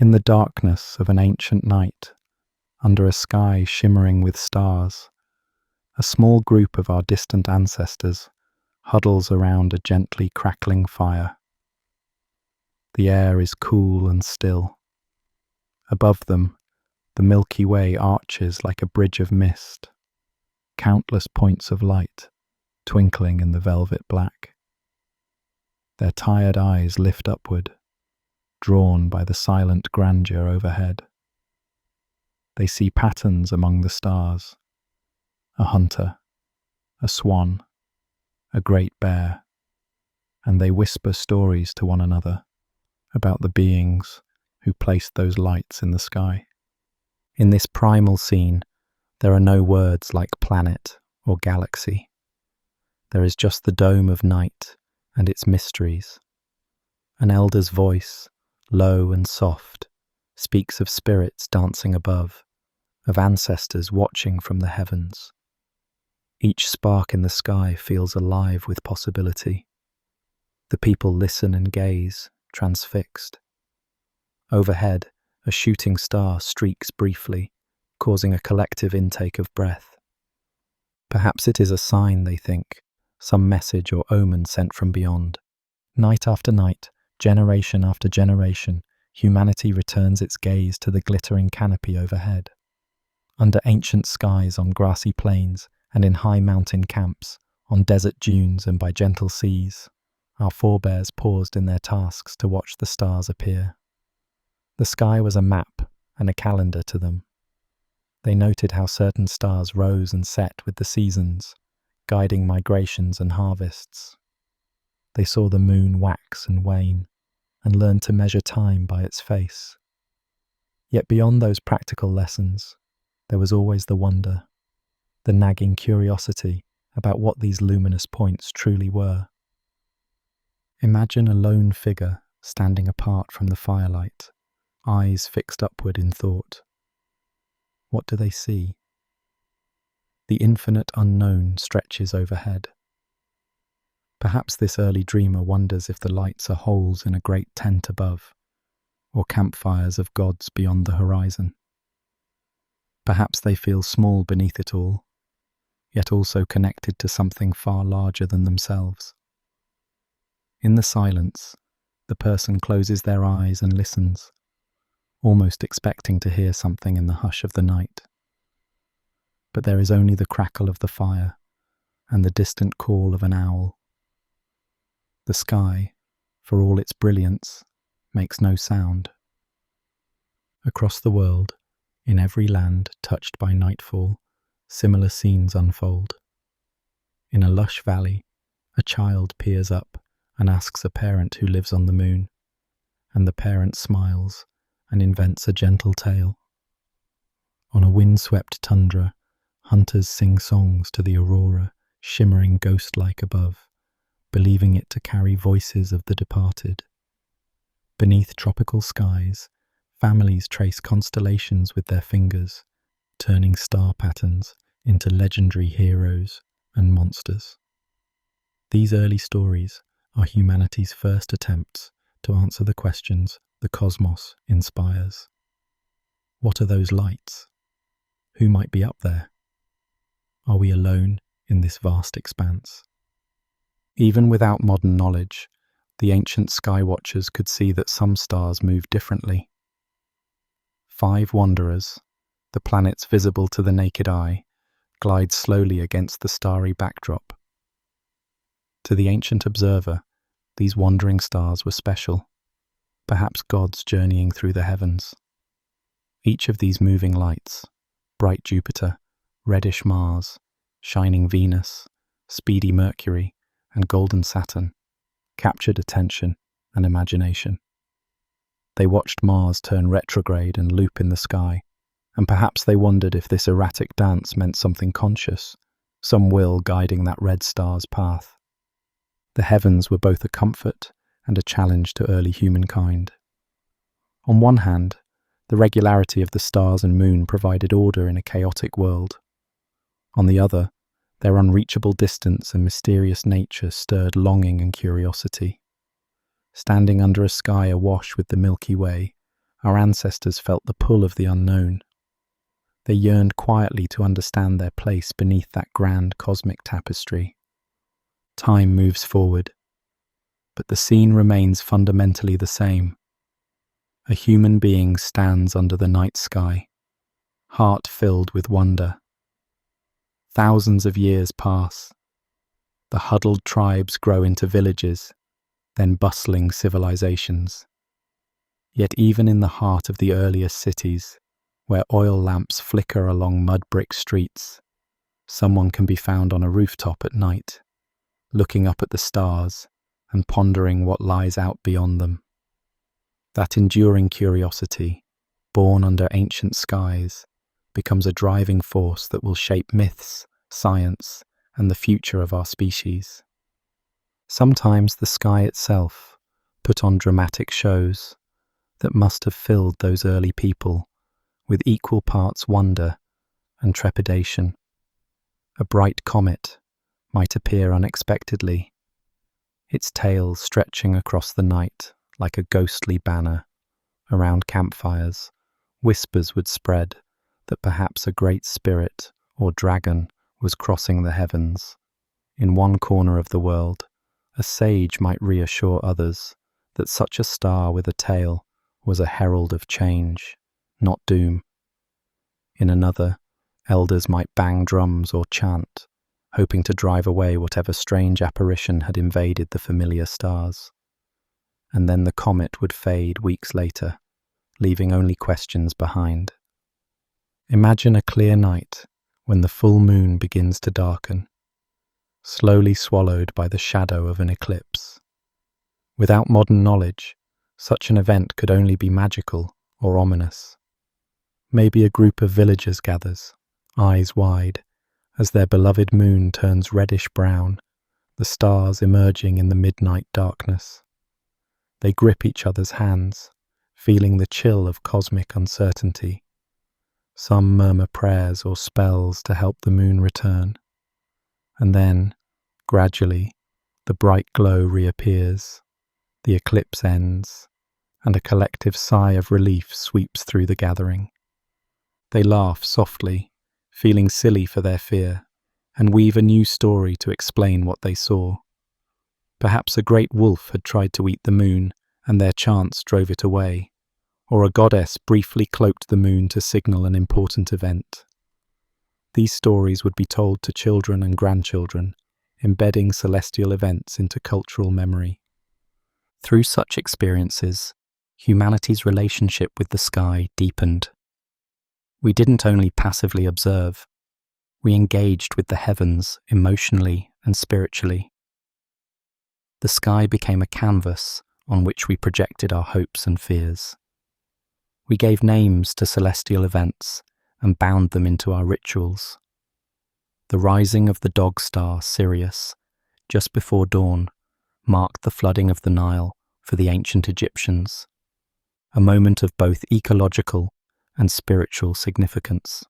In the darkness of an ancient night, under a sky shimmering with stars, a small group of our distant ancestors huddles around a gently crackling fire. The air is cool and still. Above them, the Milky Way arches like a bridge of mist, countless points of light twinkling in the velvet black. Their tired eyes lift upward, drawn by the silent grandeur overhead. They see patterns among the stars, a hunter, a swan, a great bear, and they whisper stories to one another about the beings who placed those lights in the sky. In this primal scene, there are no words like planet or galaxy. There is just the dome of night and its mysteries. An elder's voice, low and soft, speaks of spirits dancing above, of ancestors watching from the heavens. Each spark in the sky feels alive with possibility. The people listen and gaze, transfixed. Overhead, a shooting star streaks briefly, causing a collective intake of breath. Perhaps it is a sign, they think, some message or omen sent from beyond. Night after night, generation after generation, humanity returns its gaze to the glittering canopy overhead. Under ancient skies, on grassy plains, and in high mountain camps, on desert dunes and by gentle seas, our forebears paused in their tasks to watch the stars appear. The sky was a map and a calendar to them. They noted how certain stars rose and set with the seasons, guiding migrations and harvests. They saw the moon wax and wane, and learned to measure time by its face. Yet beyond those practical lessons, there was always the wonder, the nagging curiosity about what these luminous points truly were. Imagine a lone figure standing apart from the firelight, eyes fixed upward in thought. What do they see? The infinite unknown stretches overhead. Perhaps this early dreamer wonders if the lights are holes in a great tent above, or campfires of gods beyond the horizon. Perhaps they feel small beneath it all, yet also connected to something far larger than themselves. In the silence, the person closes their eyes and listens, almost expecting to hear something in the hush of the night. But there is only the crackle of the fire and the distant call of an owl. The sky, for all its brilliance, makes no sound. Across the world, in every land touched by nightfall, similar scenes unfold. In a lush valley, a child peers up and asks a parent who lives on the moon, and the parent smiles and invents a gentle tale. On a windswept tundra, hunters sing songs to the aurora, shimmering ghost-like above, believing it to carry voices of the departed. Beneath tropical skies, families trace constellations with their fingers, turning star patterns into legendary heroes and monsters. These early stories are humanity's first attempts to answer the questions the cosmos inspires. What are those lights? Who might be up there? Are we alone in this vast expanse? Even without modern knowledge, the ancient skywatchers could see that some stars move differently. 5 wanderers, the planets visible to the naked eye, glide slowly against the starry backdrop. To the ancient observer, these wandering stars were special, perhaps gods journeying through the heavens. Each of these moving lights, bright Jupiter, reddish Mars, shining Venus, speedy Mercury, and golden Saturn, captured attention and imagination. They watched Mars turn retrograde and loop in the sky, and perhaps they wondered if this erratic dance meant something conscious, some will guiding that red star's path. The heavens were both a comfort and a challenge to early humankind. On one hand, the regularity of the stars and moon provided order in a chaotic world. On the other, their unreachable distance and mysterious nature stirred longing and curiosity. Standing under a sky awash with the Milky Way, our ancestors felt the pull of the unknown. They yearned quietly to understand their place beneath that grand cosmic tapestry. Time moves forward, but the scene remains fundamentally the same. A human being stands under the night sky, heart filled with wonder. Thousands of years pass. The huddled tribes grow into villages, then bustling civilizations. Yet even in the heart of the earliest cities, where oil lamps flicker along mud brick streets, someone can be found on a rooftop at night, looking up at the stars and pondering what lies out beyond them. That enduring curiosity, born under ancient skies, becomes a driving force that will shape myths, science, and the future of our species. Sometimes the sky itself put on dramatic shows that must have filled those early people with equal parts wonder and trepidation. A bright comet might appear unexpectedly, its tail stretching across the night like a ghostly banner. Around campfires, whispers would spread that perhaps a great spirit or dragon was crossing the heavens. In one corner of the world, a sage might reassure others that such a star with a tail was a herald of change, not doom. In another, elders might bang drums or chant, hoping to drive away whatever strange apparition had invaded the familiar stars. And then the comet would fade weeks later, leaving only questions behind. Imagine a clear night when the full moon begins to darken, slowly swallowed by the shadow of an eclipse. Without modern knowledge, such an event could only be magical or ominous. Maybe a group of villagers gathers, eyes wide, as their beloved moon turns reddish-brown, the stars emerging in the midnight darkness. They grip each other's hands, feeling the chill of cosmic uncertainty. Some murmur prayers or spells to help the moon return. And then, gradually, the bright glow reappears, the eclipse ends, and a collective sigh of relief sweeps through the gathering. They laugh softly, feeling silly for their fear, and weave a new story to explain what they saw. Perhaps a great wolf had tried to eat the moon, and their chants drove it away, or a goddess briefly cloaked the moon to signal an important event. These stories would be told to children and grandchildren, embedding celestial events into cultural memory. Through such experiences, humanity's relationship with the sky deepened. We didn't only passively observe, we engaged with the heavens emotionally and spiritually. The sky became a canvas on which we projected our hopes and fears. We gave names to celestial events and bound them into our rituals. The rising of the dog star Sirius, just before dawn, marked the flooding of the Nile for the ancient Egyptians, a moment of both ecological and spiritual significance.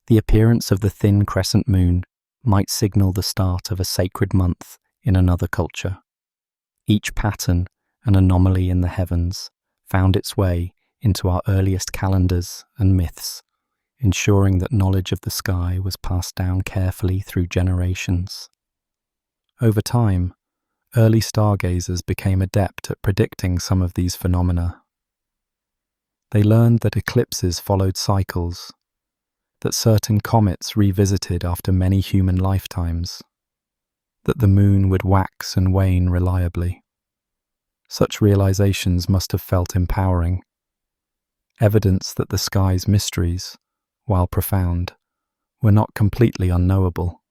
The appearance of the thin crescent moon might signal the start of a sacred month in another culture. Each pattern and anomaly in the heavens found its way into our earliest calendars and myths, ensuring that knowledge of the sky was passed down carefully through generations. Over time, early stargazers became adept at predicting some of these phenomena. They learned that eclipses followed cycles, that certain comets revisited after many human lifetimes, that the moon would wax and wane reliably. Such realizations must have felt empowering, evidence that the sky's mysteries, while profound, were not completely unknowable.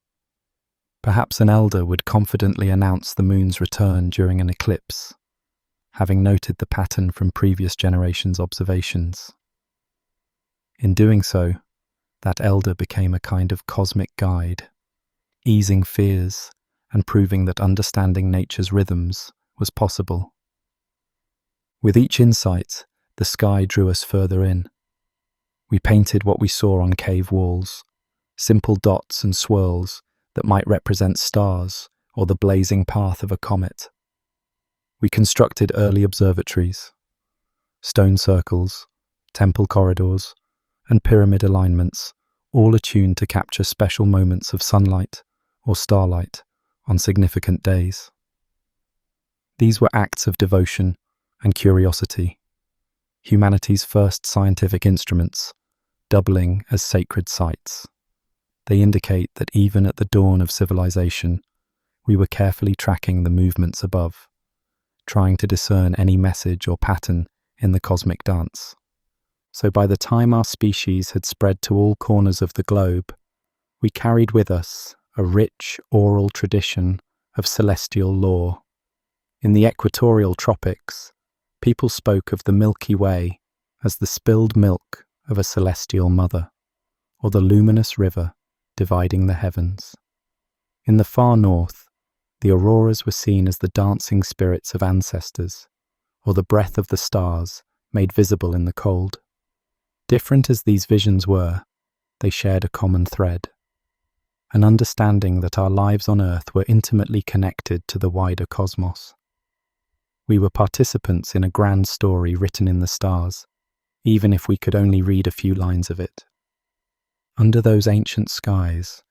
Perhaps an elder would confidently announce the moon's return during an eclipse, having noted the pattern from previous generations' observations. In doing so, that elder became a kind of cosmic guide, easing fears and proving that understanding nature's rhythms was possible. With each insight, the sky drew us further in. We painted what we saw on cave walls, simple dots and swirls that might represent stars or the blazing path of a comet. We constructed early observatories, Stone circles, temple corridors, and pyramid alignments, all attuned to capture special moments of sunlight or starlight on significant days. These were acts of devotion and curiosity, humanity's first scientific instruments, doubling as sacred sites. They indicate that even at the dawn of civilization, we were carefully tracking the movements above, trying to discern any message or pattern in the cosmic dance. So by the time our species had spread to all corners of the globe, we carried with us a rich oral tradition of celestial lore. In the equatorial tropics, people spoke of the Milky Way as the spilled milk of a celestial mother, or the luminous river dividing the heavens. In the far north, the auroras were seen as the dancing spirits of ancestors, or the breath of the stars made visible in the cold. Different as these visions were, they shared a common thread, an understanding that our lives on Earth were intimately connected to the wider cosmos. We were participants in a grand story written in the stars, even if we could only read a few lines of it. Under those ancient skies,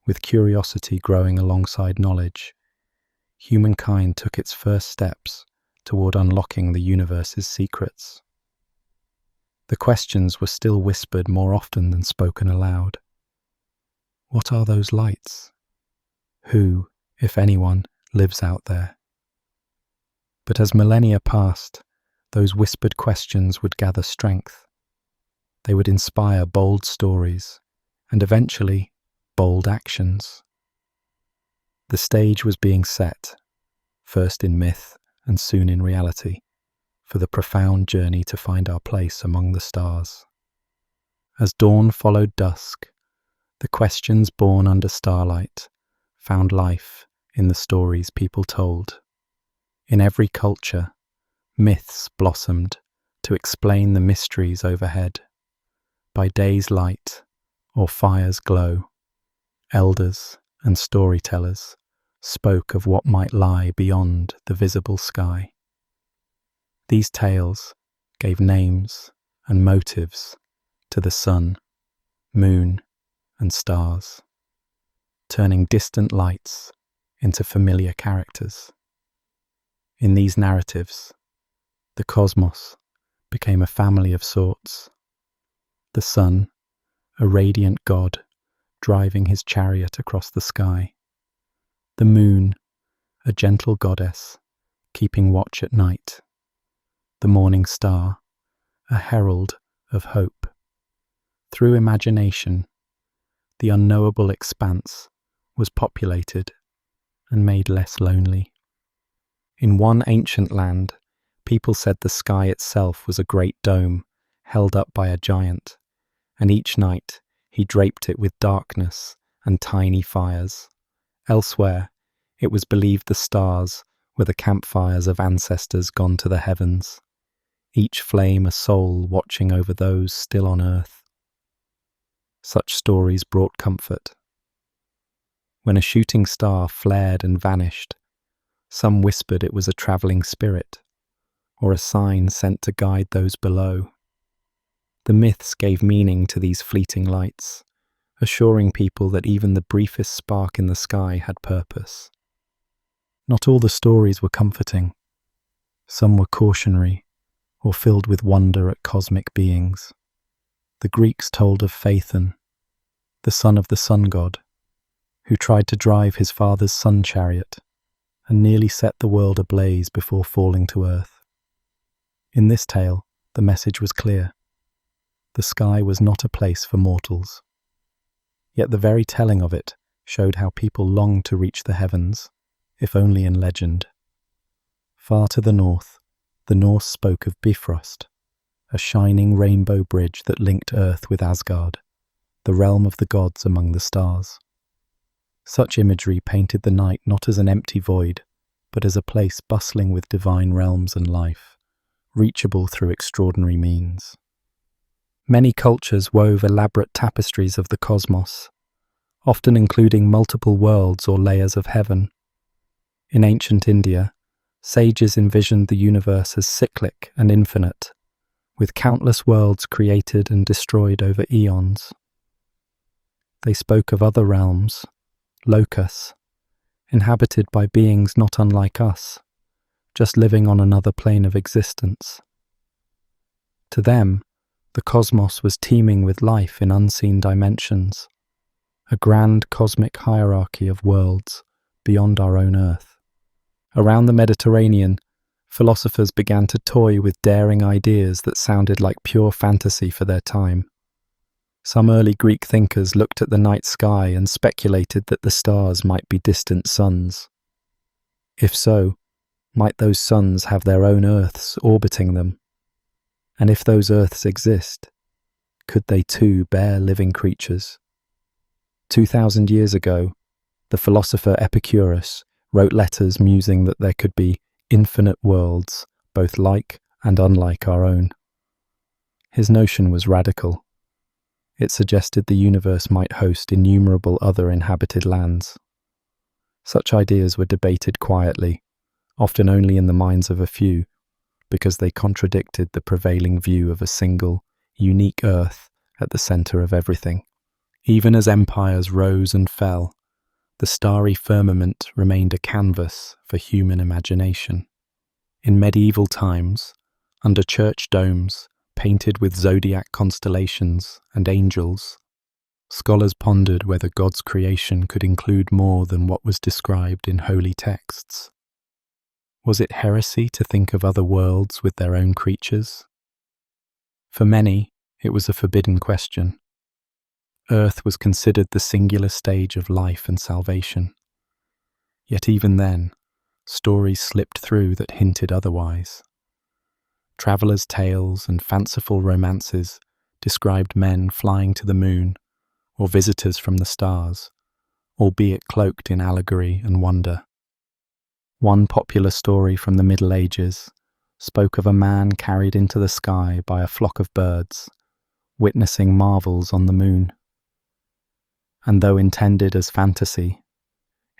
with curiosity growing alongside knowledge, humankind took its first steps toward unlocking the universe's secrets. The questions were still whispered more often than spoken aloud. What are those lights? Who, if anyone, lives out there? But as millennia passed, those whispered questions would gather strength. They would inspire bold stories, and eventually, bold actions. The stage was being set, first in myth and soon in reality, for the profound journey to find our place among the stars. As dawn followed dusk, the questions born under starlight found life in the stories people told. In every culture, myths blossomed to explain the mysteries overhead. By day's light or fire's glow, elders and storytellers spoke of what might lie beyond the visible sky. These tales gave names and motives to the sun, moon, and stars, turning distant lights into familiar characters. In these narratives, the cosmos became a family of sorts. The sun, a radiant god driving his chariot across the sky. The moon, a gentle goddess keeping watch at night. The morning star, a herald of hope. Through imagination, the unknowable expanse was populated and made less lonely. In one ancient land, people said the sky itself was a great dome held up by a giant, and each night he draped it with darkness and tiny fires. Elsewhere, it was believed the stars were the campfires of ancestors gone to the heavens, each flame a soul watching over those still on earth. Such stories brought comfort. When a shooting star flared and vanished, some whispered it was a travelling spirit, or a sign sent to guide those below. The myths gave meaning to these fleeting lights, assuring people that even the briefest spark in the sky had purpose. Not all the stories were comforting. Some were cautionary, or filled with wonder at cosmic beings. The Greeks told of Phaethon, the son of the sun god, who tried to drive his father's sun chariot and nearly set the world ablaze before falling to earth. In this tale, the message was clear. The sky was not a place for mortals. Yet the very telling of it showed how people longed to reach the heavens, if only in legend. Far to the Norse spoke of Bifrost, a shining rainbow bridge that linked Earth with Asgard, the realm of the gods among the stars. Such imagery painted the night not as an empty void, but as a place bustling with divine realms and life, reachable through extraordinary means. Many cultures wove elaborate tapestries of the cosmos, often including multiple worlds or layers of heaven. In ancient India, sages envisioned the universe as cyclic and infinite, with countless worlds created and destroyed over eons. They spoke of other realms, locus, inhabited by beings not unlike us, just living on another plane of existence. To them, the cosmos was teeming with life in unseen dimensions, a grand cosmic hierarchy of worlds beyond our own Earth. Around the Mediterranean, philosophers began to toy with daring ideas that sounded like pure fantasy for their time. Some early Greek thinkers looked at the night sky and speculated that the stars might be distant suns. If so, might those suns have their own Earths orbiting them? And if those Earths exist, could they too bear living creatures? 2,000 years ago, the philosopher Epicurus wrote letters musing that there could be infinite worlds, both like and unlike our own. His notion was radical. It suggested the universe might host innumerable other inhabited lands. Such ideas were debated quietly, often only in the minds of a few, because they contradicted the prevailing view of a single, unique Earth at the center of everything. Even as empires rose and fell, the starry firmament remained a canvas for human imagination. In medieval times, under church domes, painted with zodiac constellations and angels, scholars pondered whether God's creation could include more than what was described in holy texts. Was it heresy to think of other worlds with their own creatures? For many, it was a forbidden question. Earth was considered the singular stage of life and salvation. Yet even then, stories slipped through that hinted otherwise. Travellers' tales and fanciful romances described men flying to the moon or visitors from the stars, albeit cloaked in allegory and wonder. One popular story from the Middle Ages spoke of a man carried into the sky by a flock of birds, witnessing marvels on the moon. And though intended as fantasy,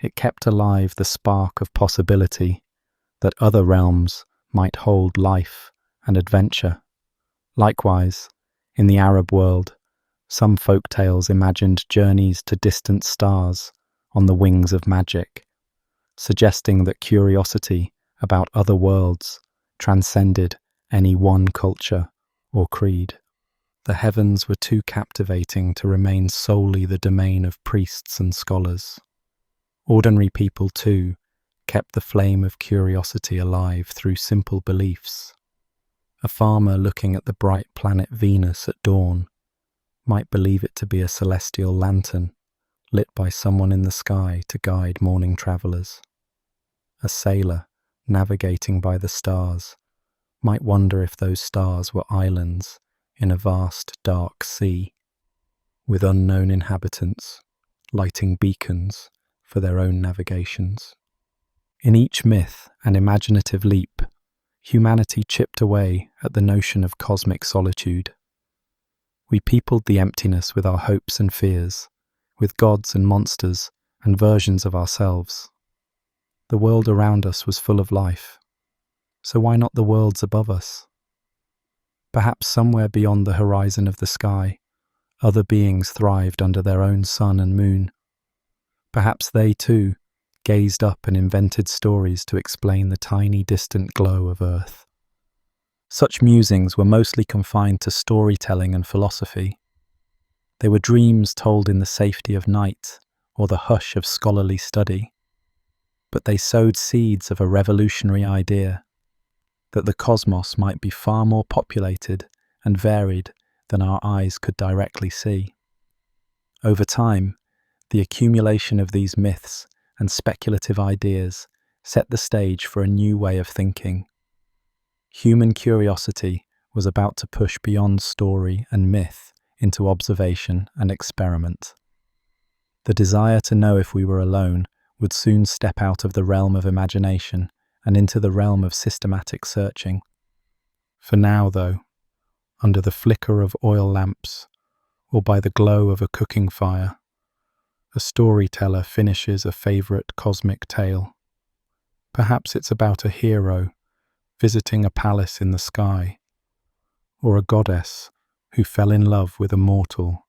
it kept alive the spark of possibility that other realms might hold life and adventure. Likewise, in the Arab world, some folk tales imagined journeys to distant stars on the wings of magic, suggesting that curiosity about other worlds transcended any one culture or creed. The heavens were too captivating to remain solely the domain of priests and scholars. Ordinary people, too, kept the flame of curiosity alive through simple beliefs. A farmer looking at the bright planet Venus at dawn might believe it to be a celestial lantern lit by someone in the sky to guide morning travellers. A sailor navigating by the stars might wonder if those stars were islands in a vast dark sea, with unknown inhabitants lighting beacons for their own navigations. In each myth and imaginative leap, humanity chipped away at the notion of cosmic solitude. We peopled the emptiness with our hopes and fears, with gods and monsters and versions of ourselves. The world around us was full of life, so why not the worlds above us? Perhaps somewhere beyond the horizon of the sky, other beings thrived under their own sun and moon. Perhaps they, too, gazed up and invented stories to explain the tiny distant glow of Earth. Such musings were mostly confined to storytelling and philosophy. They were dreams told in the safety of night or the hush of scholarly study. But they sowed seeds of a revolutionary idea, that the cosmos might be far more populated and varied than our eyes could directly see. Over time, the accumulation of these myths and speculative ideas set the stage for a new way of thinking. Human curiosity was about to push beyond story and myth into observation and experiment. The desire to know if we were alone would soon step out of the realm of imagination and into the realm of systematic searching. For now, though, under the flicker of oil lamps or by the glow of a cooking fire, a storyteller finishes a favourite cosmic tale. Perhaps it's about a hero visiting a palace in the sky, or a goddess who fell in love with a mortal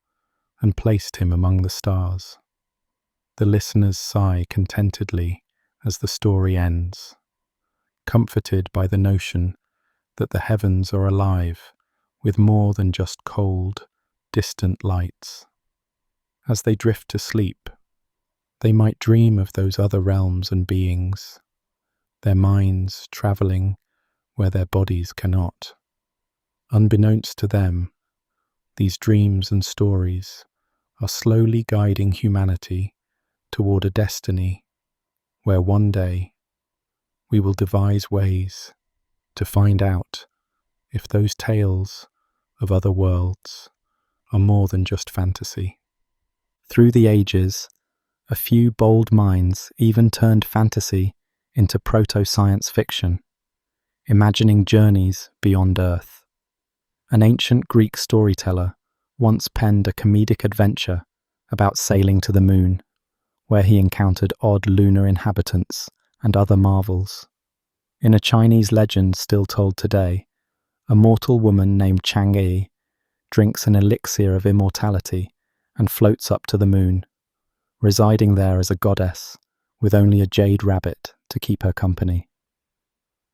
and placed him among the stars. The listeners sigh contentedly as the story ends, comforted by the notion that the heavens are alive with more than just cold, distant lights. As they drift to sleep, they might dream of those other realms and beings, their minds traveling where their bodies cannot. Unbeknownst to them, these dreams and stories are slowly guiding humanity toward a destiny where one day we will devise ways to find out if those tales of other worlds are more than just fantasy. Through the ages, a few bold minds even turned fantasy into proto-science fiction, imagining journeys beyond Earth. An ancient Greek storyteller once penned a comedic adventure about sailing to the moon, where he encountered odd lunar inhabitants and other marvels. In a Chinese legend still told today, a mortal woman named Chang'e drinks an elixir of immortality and floats up to the moon, residing there as a goddess with only a jade rabbit to keep her company.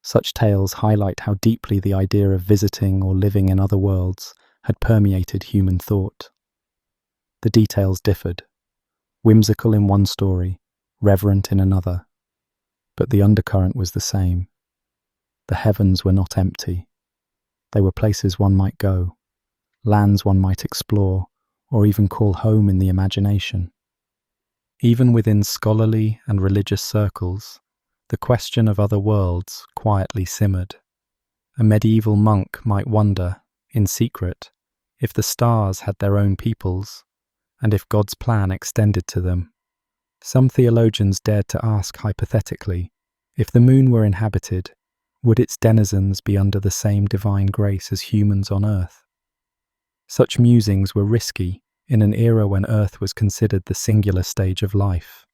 Such tales highlight how deeply the idea of visiting or living in other worlds had permeated human thought. The details differed, whimsical in one story, reverent in another, but the undercurrent was the same. The heavens were not empty. They were places one might go, lands one might explore, or even call home in the imagination. Even within scholarly and religious circles, the question of other worlds quietly simmered. A medieval monk might wonder, in secret, if the stars had their own peoples, and if God's plan extended to them. Some theologians dared to ask hypothetically, if the moon were inhabited, would its denizens be under the same divine grace as humans on Earth? Such musings were risky in an era when Earth was considered the singular stage of life.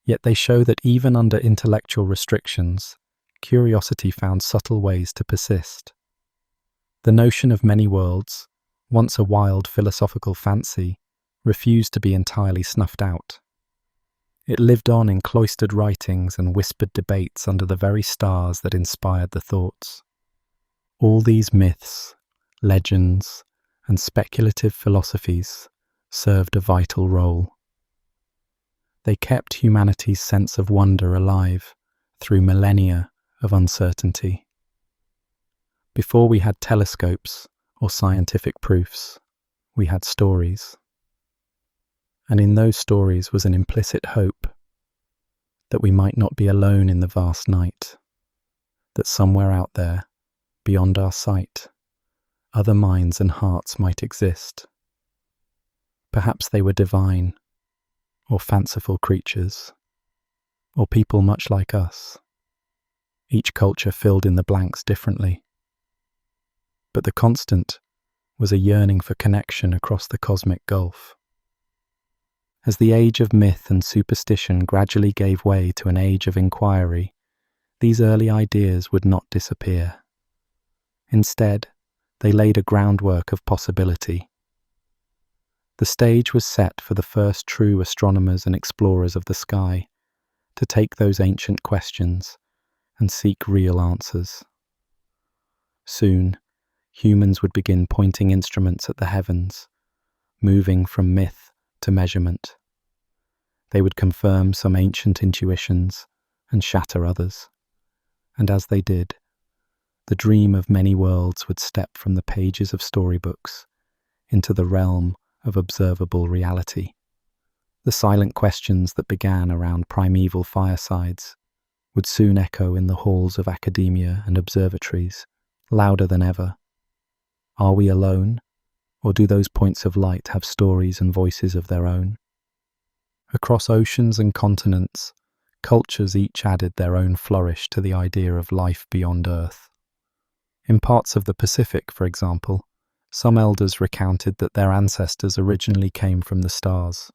Yet they show that even under intellectual restrictions, curiosity found subtle ways to persist. The notion of many worlds, once a wild philosophical fancy, refused to be entirely snuffed out. It lived on in cloistered writings and whispered debates under the very stars that inspired the thoughts. All these myths, legends, and speculative philosophies served a vital role. They kept humanity's sense of wonder alive through millennia of uncertainty. Before we had telescopes or scientific proofs, we had stories. And in those stories was an implicit hope that we might not be alone in the vast night, that somewhere out there, beyond our sight, other minds and hearts might exist. Perhaps they were divine, or fanciful creatures, or people much like us. Each culture filled in the blanks differently. But the constant was a yearning for connection across the cosmic gulf. As the age of myth and superstition gradually gave way to an age of inquiry, these early ideas would not disappear. Instead, they laid a groundwork of possibility. The stage was set for the first true astronomers and explorers of the sky to take those ancient questions and seek real answers. Soon, humans would begin pointing instruments at the heavens, moving from myth to measurement. They would confirm some ancient intuitions and shatter others. And as they did, the dream of many worlds would step from the pages of storybooks into the realm of observable reality. The silent questions that began around primeval firesides would soon echo in the halls of academia and observatories, louder than ever. Are we alone, or do those points of light have stories and voices of their own? Across oceans and continents, cultures each added their own flourish to the idea of life beyond Earth. In parts of the Pacific, for example, some elders recounted that their ancestors originally came from the stars,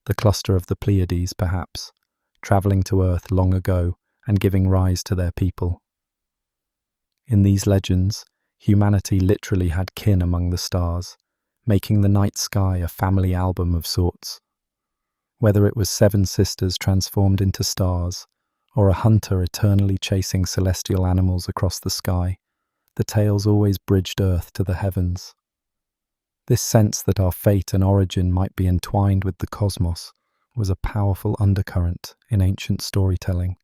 the cluster of the Pleiades perhaps, travelling to Earth long ago and giving rise to their people. In these legends, Humanity literally had kin among the stars, making the night sky a family album of sorts. Whether it was seven sisters transformed into stars, or a hunter eternally chasing celestial animals across the sky, the tales always bridged Earth to the heavens. This sense that our fate and origin might be entwined with the cosmos was a powerful undercurrent in ancient storytelling.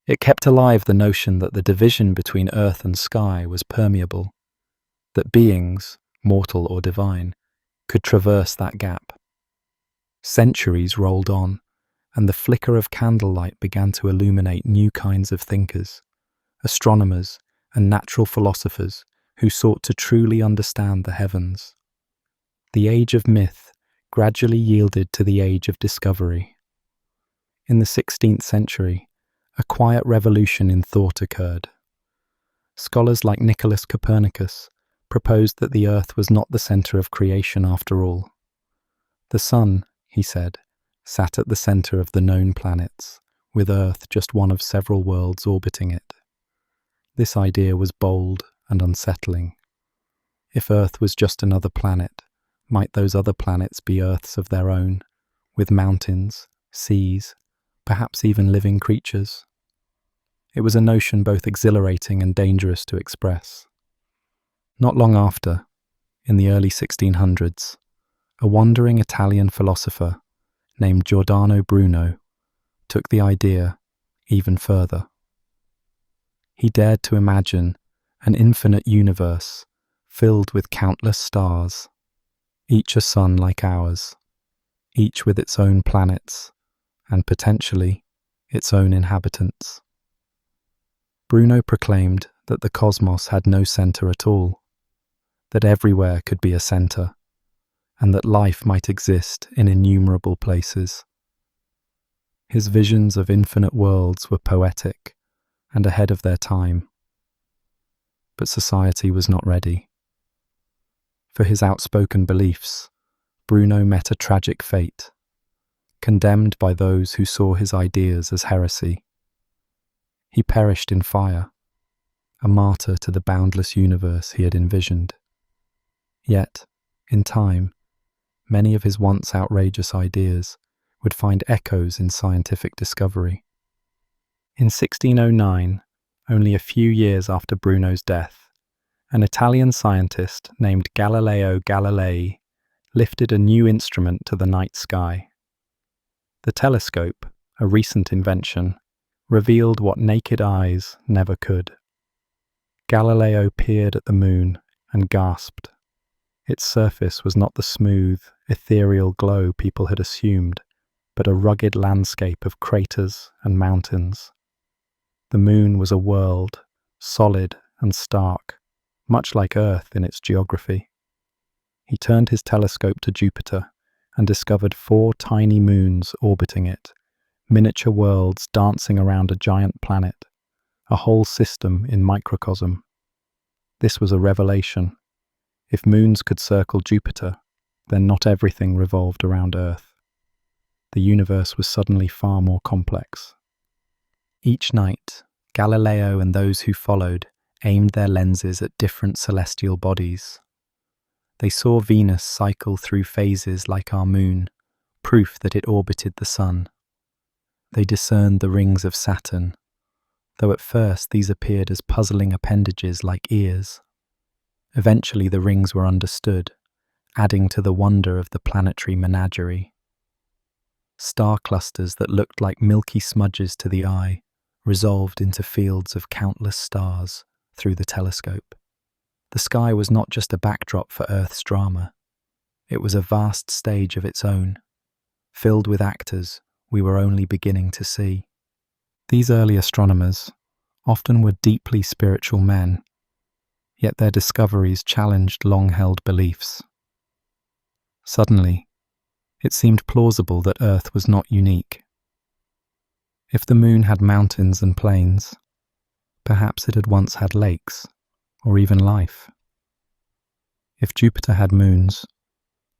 It kept alive the notion that the division between earth and sky was permeable, that beings, mortal or divine, could traverse that gap. Centuries rolled on, and the flicker of candlelight began to illuminate new kinds of thinkers, astronomers and natural philosophers who sought to truly understand the heavens. The age of myth gradually yielded to the age of discovery. In the 16th century, a quiet revolution in thought occurred. Scholars like Nicholas Copernicus proposed that the Earth was not the center of creation after all. The Sun, he said, sat at the center of the known planets, with Earth just one of several worlds orbiting it. This idea was bold and unsettling. If Earth was just another planet, might those other planets be Earths of their own, with mountains, seas, perhaps even living creatures? It was a notion both exhilarating and dangerous to express. Not long after, in the early 1600s, a wandering Italian philosopher named Giordano Bruno took the idea even further. He dared to imagine an infinite universe filled with countless stars, each a sun like ours, each with its own planets and potentially its own inhabitants. Bruno proclaimed that the cosmos had no center at all, that everywhere could be a center, and that life might exist in innumerable places. His visions of infinite worlds were poetic and ahead of their time. But society was not ready. For his outspoken beliefs, Bruno met a tragic fate, condemned by those who saw his ideas as heresy. He perished in fire, a martyr to the boundless universe he had envisioned. Yet, in time, many of his once outrageous ideas would find echoes in scientific discovery. In 1609, only a few years after Bruno's death, an Italian scientist named Galileo Galilei lifted a new instrument to the night sky. The telescope, a recent invention, revealed what naked eyes never could. Galileo peered at the moon and gasped. Its surface was not the smooth, ethereal glow people had assumed, but a rugged landscape of craters and mountains. The moon was a world, solid and stark, much like Earth in its geography. He turned his telescope to Jupiter and discovered 4 tiny moons orbiting it, miniature worlds dancing around a giant planet, a whole system in microcosm. This was a revelation. If moons could circle Jupiter, then not everything revolved around Earth. The universe was suddenly far more complex. Each night, Galileo and those who followed aimed their lenses at different celestial bodies. They saw Venus cycle through phases like our moon, proof that it orbited the sun. They discerned the rings of Saturn, though at first these appeared as puzzling appendages like ears. Eventually the rings were understood, adding to the wonder of the planetary menagerie. Star clusters that looked like milky smudges to the eye resolved into fields of countless stars through the telescope. The sky was not just a backdrop for Earth's drama. It was a vast stage of its own, filled with actors we were only beginning to see. These early astronomers often were deeply spiritual men, yet their discoveries challenged long-held beliefs. Suddenly, it seemed plausible that Earth was not unique. If the moon had mountains and plains, perhaps it had once had lakes, or even life. If Jupiter had moons,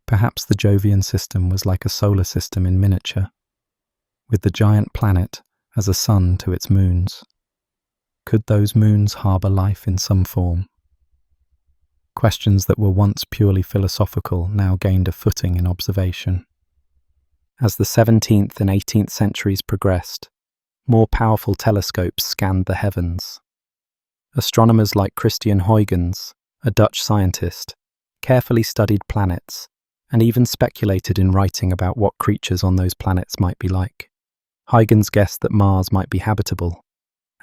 perhaps the Jovian system was like a solar system in miniature, with the giant planet as a sun to its moons. Could those moons harbour life in some form? Questions that were once purely philosophical now gained a footing in observation. As the 17th and 18th centuries progressed, more powerful telescopes scanned the heavens. Astronomers like Christian Huygens, a Dutch scientist, carefully studied planets and even speculated in writing about what creatures on those planets might be like. Huygens guessed that Mars might be habitable,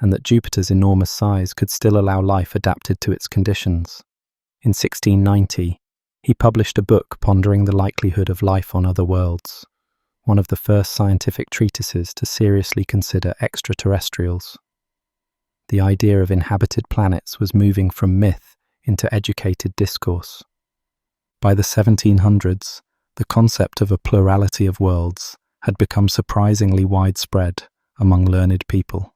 and that Jupiter's enormous size could still allow life adapted to its conditions. In 1690, he published a book pondering the likelihood of life on other worlds, one of the first scientific treatises to seriously consider extraterrestrials. The idea of inhabited planets was moving from myth into educated discourse. By the 1700s, the concept of a plurality of worlds had become surprisingly widespread among learned people.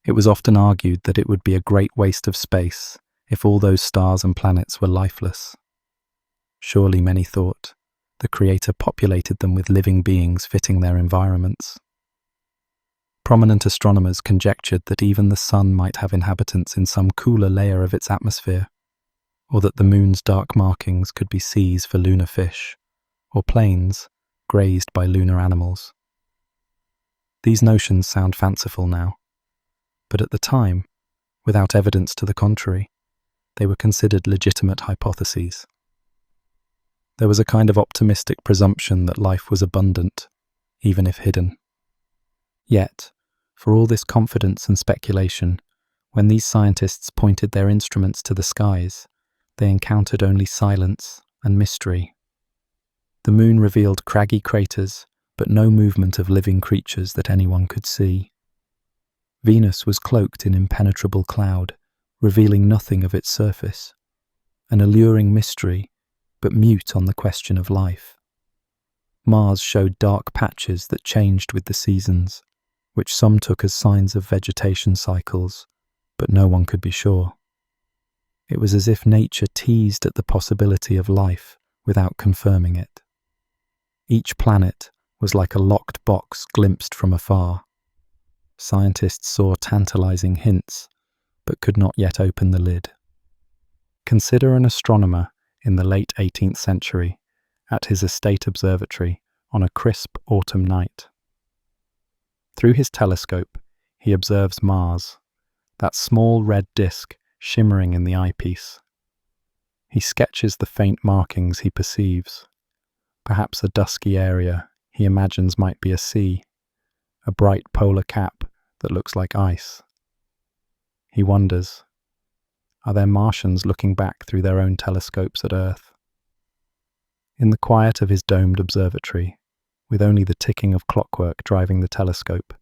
It was often argued that it would be a great waste of space if all those stars and planets were lifeless. Surely, many thought, the Creator populated them with living beings fitting their environments. Prominent astronomers conjectured that even the Sun might have inhabitants in some cooler layer of its atmosphere, or that the Moon's dark markings could be seas for lunar fish, or plains grazed by lunar animals. These notions sound fanciful now, but at the time, without evidence to the contrary, they were considered legitimate hypotheses. There was a kind of optimistic presumption that life was abundant, even if hidden. Yet, for all this confidence and speculation, when these scientists pointed their instruments to the skies, they encountered only silence and mystery. The moon revealed craggy craters, but no movement of living creatures that anyone could see. Venus was cloaked in impenetrable cloud, revealing nothing of its surface, an alluring mystery, but mute on the question of life. Mars showed dark patches that changed with the seasons, which some took as signs of vegetation cycles, but no one could be sure. It was as if nature teased at the possibility of life without confirming it. Each planet was like a locked box glimpsed from afar. Scientists saw tantalizing hints, but could not yet open the lid. Consider an astronomer in the late 18th century at his estate observatory on a crisp autumn night. Through his telescope, he observes Mars, that small red disk shimmering in the eyepiece. He sketches the faint markings he perceives, perhaps a dusky area he imagines might be a sea, a bright polar cap that looks like ice. He wonders, are there Martians looking back through their own telescopes at Earth? In the quiet of his domed observatory, with only the ticking of clockwork driving the telescope,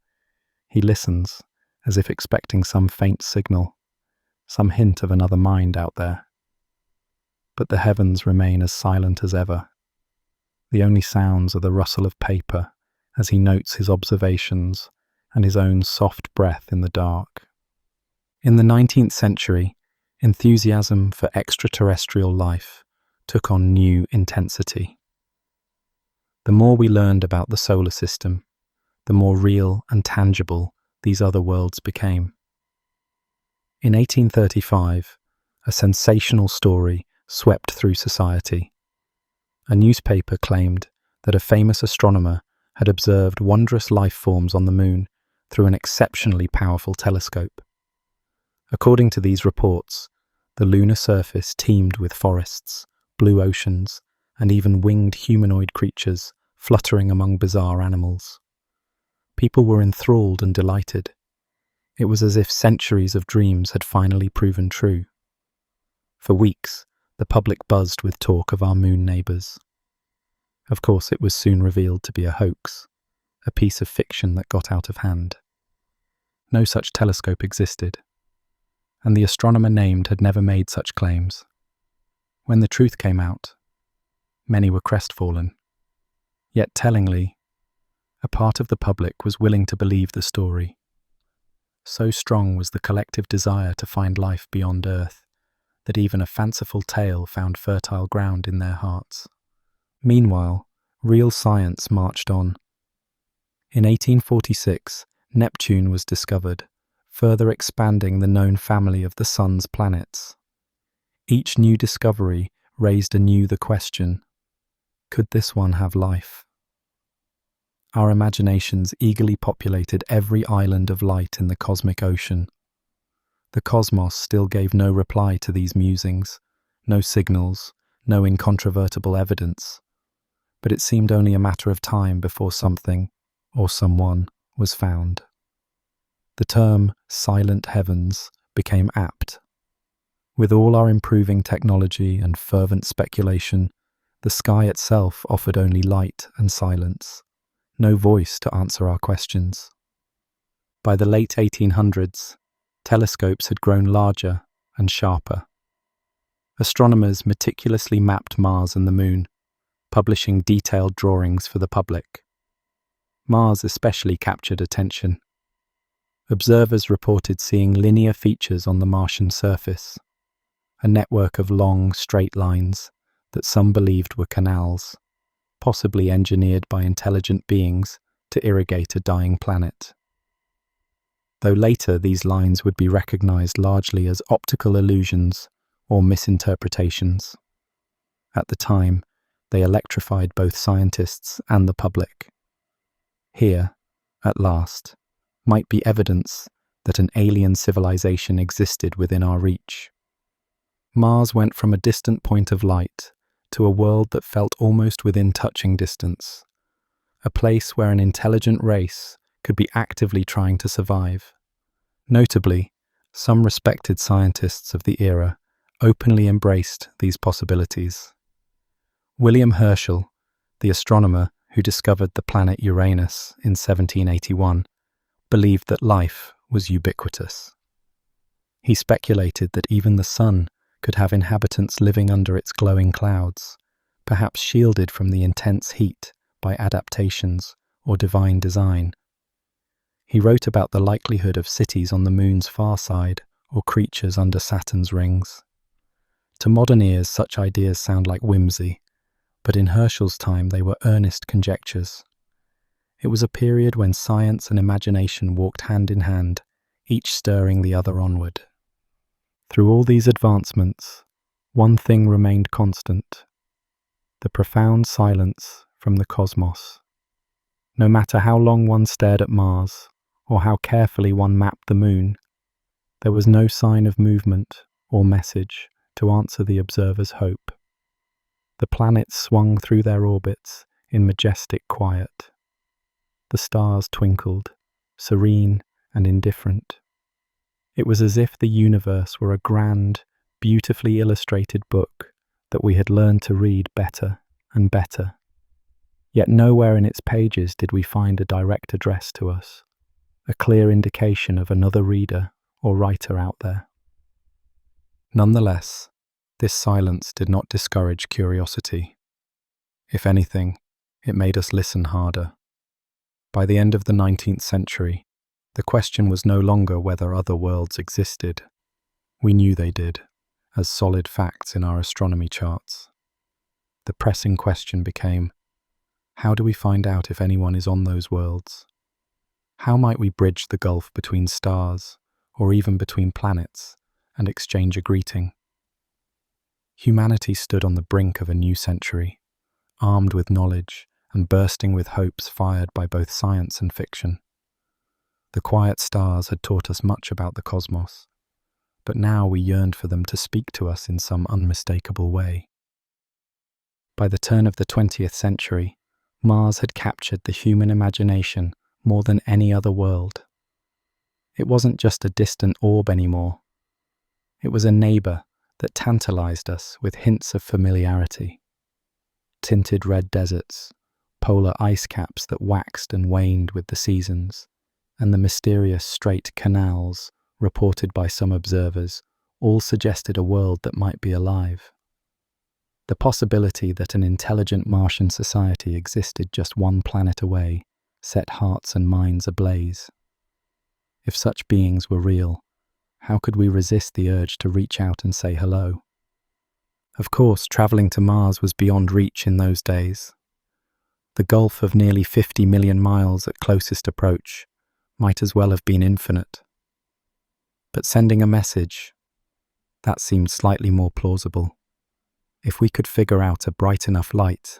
he listens as if expecting some faint signal, some hint of another mind out there. But the heavens remain as silent as ever. The only sounds are the rustle of paper as he notes his observations and his own soft breath in the dark. In the 19th century, enthusiasm for extraterrestrial life took on new intensity. The more we learned about the solar system, the more real and tangible these other worlds became. In 1835, a sensational story swept through society. A newspaper claimed that a famous astronomer had observed wondrous life forms on the moon through an exceptionally powerful telescope. According to these reports, the lunar surface teemed with forests, blue oceans, and even winged humanoid creatures fluttering among bizarre animals. People were enthralled and delighted. It was as if centuries of dreams had finally proven true. For weeks, the public buzzed with talk of our moon neighbours. Of course, it was soon revealed to be a hoax, a piece of fiction that got out of hand. No such telescope existed, and the astronomer named had never made such claims. When the truth came out, many were crestfallen. Yet tellingly, a part of the public was willing to believe the story. So strong was the collective desire to find life beyond Earth that even a fanciful tale found fertile ground in their hearts. Meanwhile, real science marched on. In 1846, Neptune was discovered, further expanding the known family of the Sun's planets. Each new discovery raised anew the question, could this one have life? Our imaginations eagerly populated every island of light in the cosmic ocean. The cosmos still gave no reply to these musings, no signals, no incontrovertible evidence. But it seemed only a matter of time before something, or someone, was found. The term silent heavens became apt. With all our improving technology and fervent speculation, the sky itself offered only light and silence, no voice to answer our questions. By the late 1800s, telescopes had grown larger and sharper. Astronomers meticulously mapped Mars and the Moon, publishing detailed drawings for the public. Mars especially captured attention. Observers reported seeing linear features on the Martian surface, a network of long, straight lines that some believed were canals, possibly engineered by intelligent beings to irrigate a dying planet. Though later these lines would be recognized largely as optical illusions or misinterpretations. At the time, they electrified both scientists and the public. Here, at last, might be evidence that an alien civilization existed within our reach. Mars went from a distant point of light to a world that felt almost within touching distance, a place where an intelligent race could be actively trying to survive. Notably, some respected scientists of the era openly embraced these possibilities. William Herschel, the astronomer who discovered the planet Uranus in 1781, believed that life was ubiquitous. He speculated that even the sun could have inhabitants living under its glowing clouds, perhaps shielded from the intense heat by adaptations or divine design. He wrote about the likelihood of cities on the moon's far side or creatures under Saturn's rings. To modern ears, such ideas sound like whimsy, but in Herschel's time they were earnest conjectures. It was a period when science and imagination walked hand in hand, each stirring the other onward. Through all these advancements, one thing remained constant: the profound silence from the cosmos. No matter how long one stared at Mars, or how carefully one mapped the Moon, there was no sign of movement or message to answer the observer's hope. The planets swung through their orbits in majestic quiet. The stars twinkled, serene and indifferent. It was as if the universe were a grand, beautifully illustrated book that we had learned to read better and better. Yet nowhere in its pages did we find a direct address to us, a clear indication of another reader or writer out there. Nonetheless, this silence did not discourage curiosity. If anything, it made us listen harder. By the end of the 19th century, the question was no longer whether other worlds existed. We knew they did, as solid facts in our astronomy charts. The pressing question became, how do we find out if anyone is on those worlds? How might we bridge the gulf between stars, or even between planets, and exchange a greeting? Humanity stood on the brink of a new century, armed with knowledge and bursting with hopes fired by both science and fiction. The quiet stars had taught us much about the cosmos, but now we yearned for them to speak to us in some unmistakable way. By the turn of the 20th century, Mars had captured the human imagination more than any other world. It wasn't just a distant orb anymore. It was a neighbor that tantalized us with hints of familiarity. Tinted red deserts, polar ice caps that waxed and waned with the seasons, and the mysterious straight canals reported by some observers all suggested a world that might be alive. The possibility that an intelligent Martian society existed just one planet away set hearts and minds ablaze. If such beings were real, how could we resist the urge to reach out and say hello? Of course, traveling to Mars was beyond reach in those days. The gulf of nearly 50 million miles at closest approach might as well have been infinite. But sending a message, That seemed slightly more plausible. If we could figure out a bright enough light,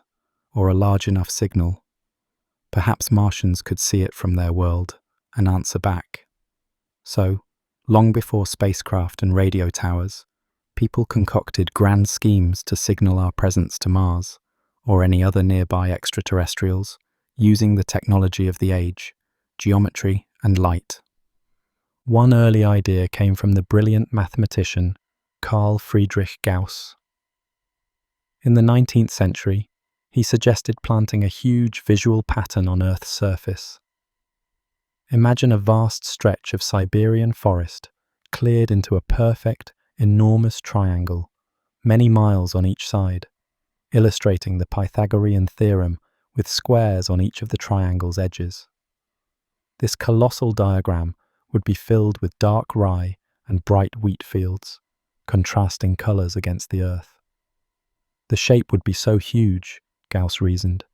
or a large enough signal, perhaps Martians could see it from their world and answer back. So, long before spacecraft and radio towers, people concocted grand schemes to signal our presence to Mars or any other nearby extraterrestrials using the technology of the age, geometry and light. One early idea came from the brilliant mathematician Carl Friedrich Gauss. In the 19th century, he suggested planting a huge visual pattern on Earth's surface. Imagine a vast stretch of Siberian forest cleared into a perfect, enormous triangle, many miles on each side, illustrating the Pythagorean theorem with squares on each of the triangle's edges. This colossal diagram would be filled with dark rye and bright wheat fields, contrasting colours against the Earth. The shape would be so huge, Gauss reasoned,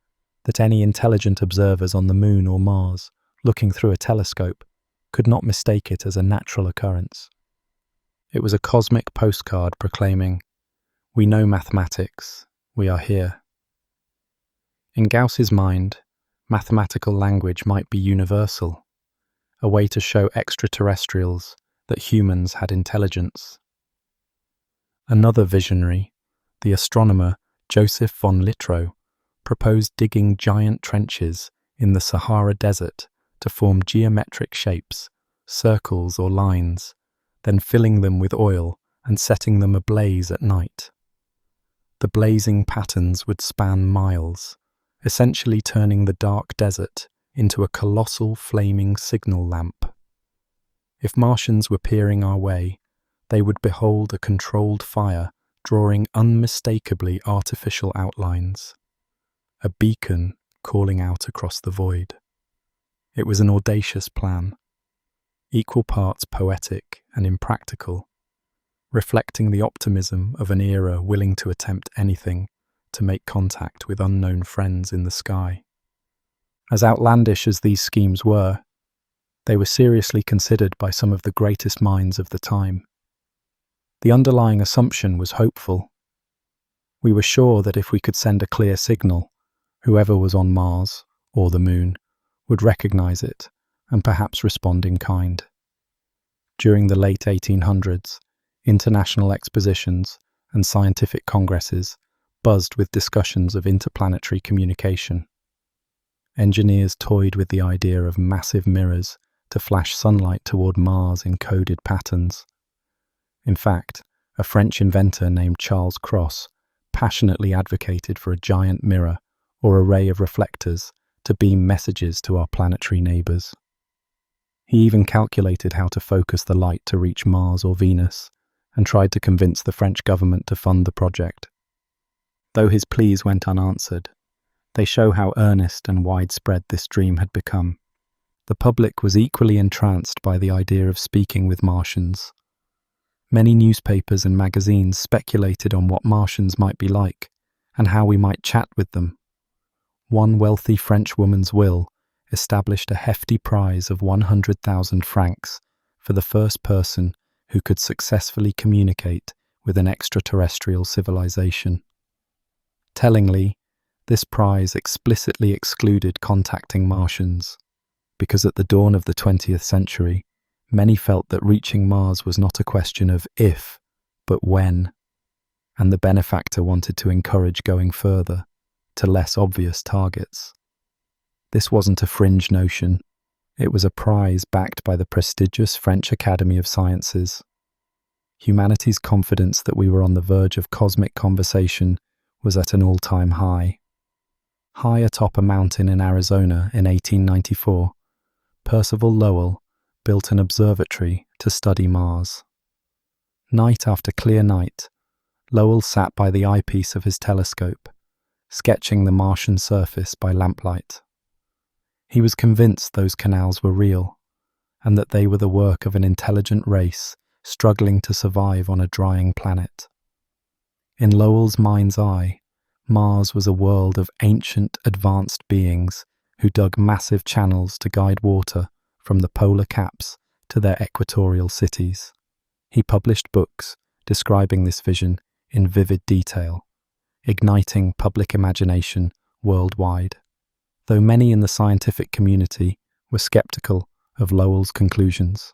that any intelligent observers on the Moon or Mars, looking through a telescope, could not mistake it as a natural occurrence. It was a cosmic postcard proclaiming, "We know mathematics, we are here." In Gauss's mind, mathematical language might be universal, a way to show extraterrestrials that humans had intelligence. Another visionary, the astronomer Joseph von Littrow, proposed digging giant trenches in the Sahara Desert to form geometric shapes, circles or lines, then filling them with oil and setting them ablaze at night. The blazing patterns would span miles, essentially turning the dark desert into a colossal flaming signal lamp. If Martians were peering our way, they would behold a controlled fire drawing unmistakably artificial outlines, a beacon calling out across the void. It was an audacious plan, equal parts poetic and impractical, reflecting the optimism of an era willing to attempt anything to make contact with unknown friends in the sky. As outlandish as these schemes were, they were seriously considered by some of the greatest minds of the time. The underlying assumption was hopeful. We were sure that if we could send a clear signal, whoever was on Mars or the Moon would recognize it and perhaps respond in kind. During the late 1800s, international expositions and scientific congresses buzzed with discussions of interplanetary communication. Engineers toyed with the idea of massive mirrors to flash sunlight toward Mars in coded patterns. In fact, a French inventor named Charles Cross passionately advocated for a giant mirror or array of reflectors to beam messages to our planetary neighbours. He even calculated how to focus the light to reach Mars or Venus, and tried to convince the French government to fund the project. Though his pleas went unanswered, they show how earnest and widespread this dream had become. The public was equally entranced by the idea of speaking with Martians. Many newspapers and magazines speculated on what Martians might be like and how we might chat with them. One wealthy French woman's will established a hefty prize of 100,000 francs for the first person who could successfully communicate with an extraterrestrial civilization. Tellingly, this prize explicitly excluded contacting Martians, because at the dawn of the 20th century, many felt that reaching Mars was not a question of if, but when, and the benefactor wanted to encourage going further, to less obvious targets. This wasn't a fringe notion. It was a prize backed by the prestigious French Academy of Sciences. Humanity's confidence that we were on the verge of cosmic conversation was at an all-time high. High atop a mountain in Arizona in 1894, Percival Lowell built an observatory to study Mars. Night after clear night, Lowell sat by the eyepiece of his telescope, sketching the Martian surface by lamplight. He was convinced those canals were real, and that they were the work of an intelligent race struggling to survive on a drying planet. In Lowell's mind's eye, Mars was a world of ancient, advanced beings who dug massive channels to guide water from the polar caps to their equatorial cities. He published books, describing this vision in vivid detail, igniting public imagination worldwide. Though many in the scientific community were skeptical of Lowell's conclusions,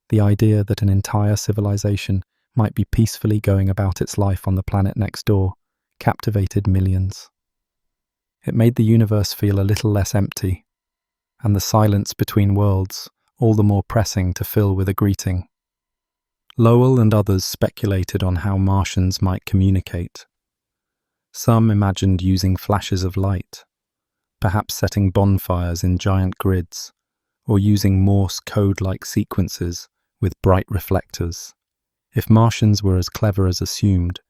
the idea that an entire civilization might be peacefully going about its life on the planet next door captivated millions. It made the universe feel a little less empty, and the silence between worlds all the more pressing to fill with a greeting. Lowell and others speculated on how Martians might communicate. Some imagined using flashes of light, perhaps setting bonfires in giant grids, or using Morse code-like sequences with bright reflectors. If Martians were as clever as assumed,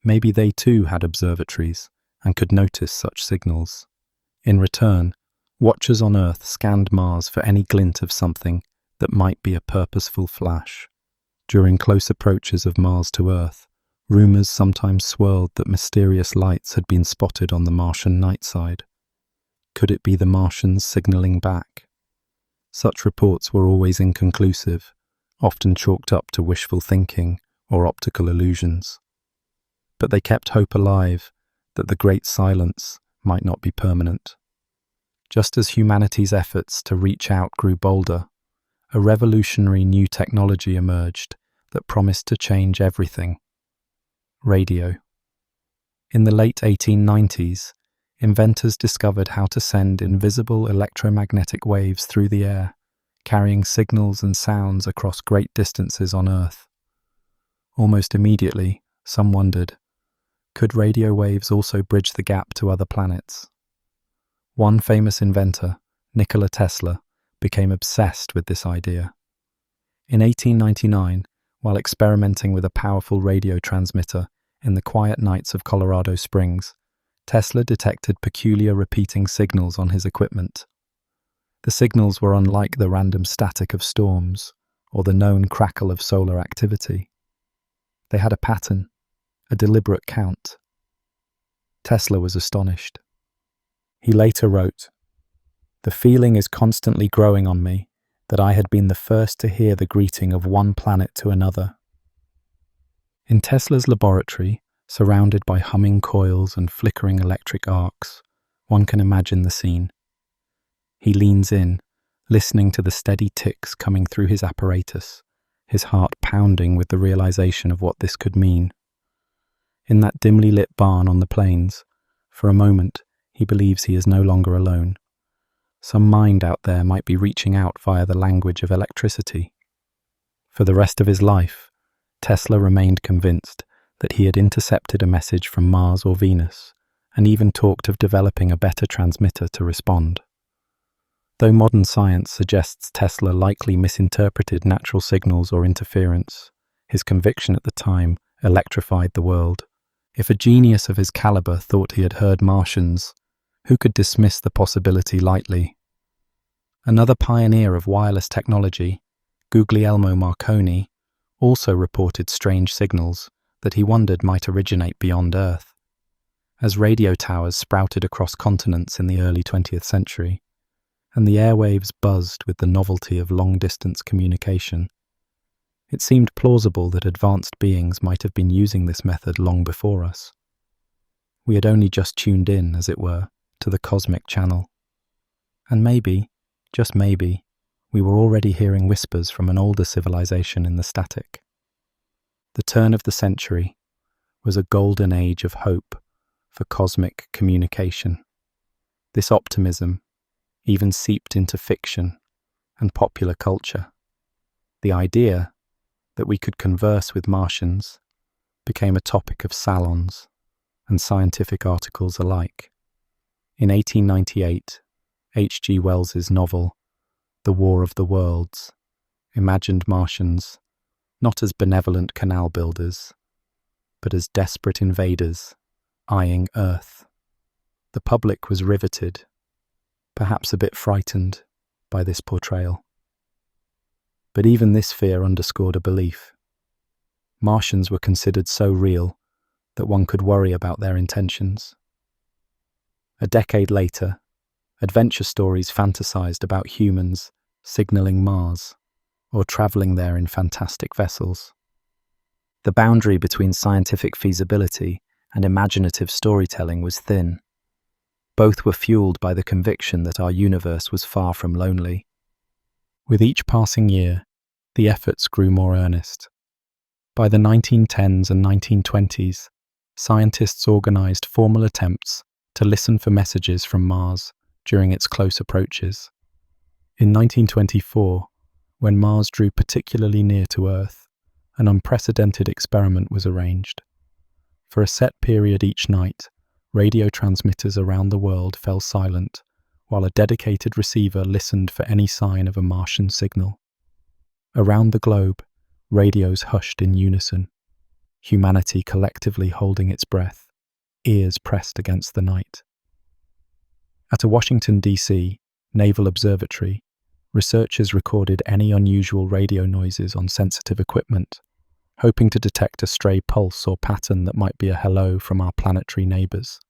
maybe they too had observatories and could notice such signals. In return, watchers on Earth scanned Mars for any glint of something that might be a purposeful flash. During close approaches of Mars to Earth, rumors sometimes swirled that mysterious lights had been spotted on the Martian night side. Could it be the Martians signaling back? Such reports were always inconclusive, often chalked up to wishful thinking or optical illusions. But they kept hope alive that the Great Silence might not be permanent. Just as humanity's efforts to reach out grew bolder, a revolutionary new technology emerged that promised to change everything. Radio. In the late 1890s, inventors discovered how to send invisible electromagnetic waves through the air, carrying signals and sounds across great distances on Earth. Almost immediately, some wondered, could radio waves also bridge the gap to other planets? One famous inventor, Nikola Tesla, became obsessed with this idea. In 1899, while experimenting with a powerful radio transmitter in the quiet nights of Colorado Springs, Tesla detected peculiar repeating signals on his equipment. The signals were unlike the random static of storms or the known crackle of solar activity. They had a pattern, a deliberate count. Tesla was astonished. He later wrote, "The feeling is constantly growing on me that I had been the first to hear the greeting of one planet to another." In Tesla's laboratory, surrounded by humming coils and flickering electric arcs, one can imagine the scene. He leans in, listening to the steady ticks coming through his apparatus, his heart pounding with the realization of what this could mean. In that dimly lit barn on the plains, for a moment, he believes he is no longer alone. Some mind out there might be reaching out via the language of electricity. For the rest of his life, Tesla remained convinced that he had intercepted a message from Mars or Venus, and even talked of developing a better transmitter to respond. Though modern science suggests Tesla likely misinterpreted natural signals or interference, his conviction at the time electrified the world. If a genius of his caliber thought he had heard Martians, who could dismiss the possibility lightly? Another pioneer of wireless technology, Guglielmo Marconi, also reported strange signals that he wondered might originate beyond Earth. As radio towers sprouted across continents in the early 20th century, and the airwaves buzzed with the novelty of long-distance communication, it seemed plausible that advanced beings might have been using this method long before us. We had only just tuned in, as it were, to the cosmic channel. And maybe, just maybe, we were already hearing whispers from an older civilization in the static. The turn of the century was a golden age of hope for cosmic communication. This optimism even seeped into fiction and popular culture. The idea that we could converse with Martians became a topic of salons and scientific articles alike. In 1898, H.G. Wells's novel, The War of the Worlds, imagined Martians not as benevolent canal builders, but as desperate invaders eyeing Earth. The public was riveted, perhaps a bit frightened by this portrayal. But even this fear underscored a belief. Martians were considered so real that one could worry about their intentions. A decade later, adventure stories fantasized about humans signaling Mars or traveling there in fantastic vessels. The boundary between scientific feasibility and imaginative storytelling was thin. Both were fueled by the conviction that our universe was far from lonely. With each passing year, the efforts grew more earnest. By the 1910s and 1920s, scientists organized formal attempts to listen for messages from Mars during its close approaches. In 1924, when Mars drew particularly near to Earth, an unprecedented experiment was arranged. For a set period each night, radio transmitters around the world fell silent, while a dedicated receiver listened for any sign of a Martian signal. Around the globe, radios hushed in unison, humanity collectively holding its breath, ears pressed against the night. At a Washington, D.C. Naval Observatory, researchers recorded any unusual radio noises on sensitive equipment, hoping to detect a stray pulse or pattern that might be a hello from our planetary neighbors.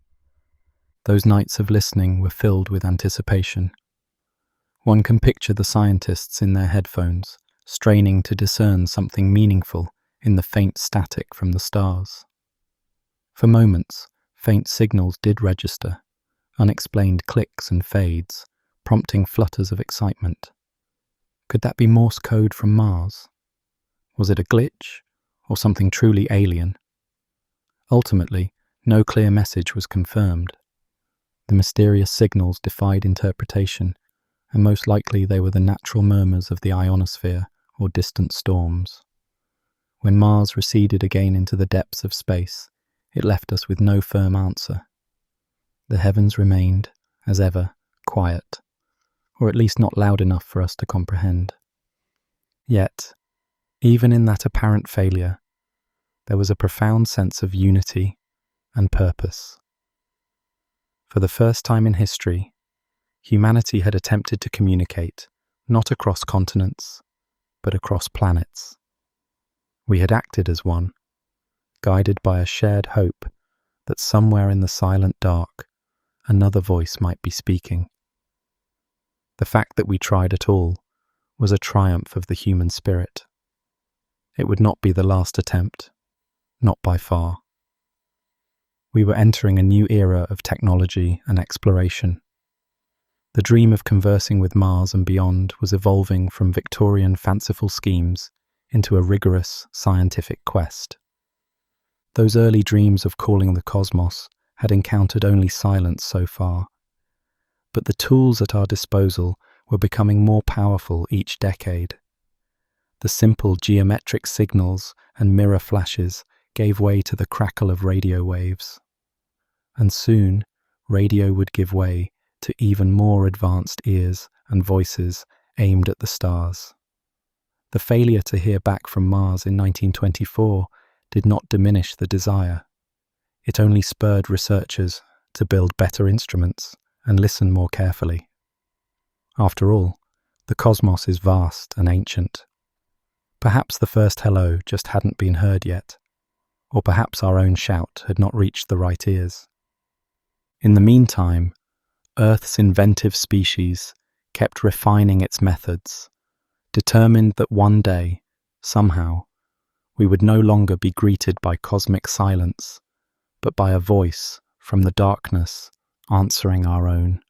Those nights of listening were filled with anticipation. One can picture the scientists in their headphones, straining to discern something meaningful in the faint static from the stars. For moments, faint signals did register, unexplained clicks and fades, prompting flutters of excitement. Could that be Morse code from Mars? Was it a glitch, or something truly alien? Ultimately, no clear message was confirmed. The mysterious signals defied interpretation, and most likely they were the natural murmurs of the ionosphere or distant storms. When Mars receded again into the depths of space, it left us with no firm answer. The heavens remained, as ever, quiet, or at least not loud enough for us to comprehend. Yet, even in that apparent failure, there was a profound sense of unity and purpose. For the first time in history, humanity had attempted to communicate, not across continents, but across planets. We had acted as one, guided by a shared hope that somewhere in the silent dark, another voice might be speaking. The fact that we tried at all was a triumph of the human spirit. It would not be the last attempt, not by far. We were entering a new era of technology and exploration. The dream of conversing with Mars and beyond was evolving from Victorian fanciful schemes into a rigorous scientific quest. Those early dreams of calling the cosmos had encountered only silence so far, but the tools at our disposal were becoming more powerful each decade. The simple geometric signals and mirror flashes gave way to the crackle of radio waves. And soon, radio would give way to even more advanced ears and voices aimed at the stars. The failure to hear back from Mars in 1924 did not diminish the desire. It only spurred researchers to build better instruments and listen more carefully. After all, the cosmos is vast and ancient. Perhaps the first hello just hadn't been heard yet, or perhaps our own shout had not reached the right ears. In the meantime, Earth's inventive species kept refining its methods, determined that one day, somehow, we would no longer be greeted by cosmic silence, but by a voice from the darkness answering our own.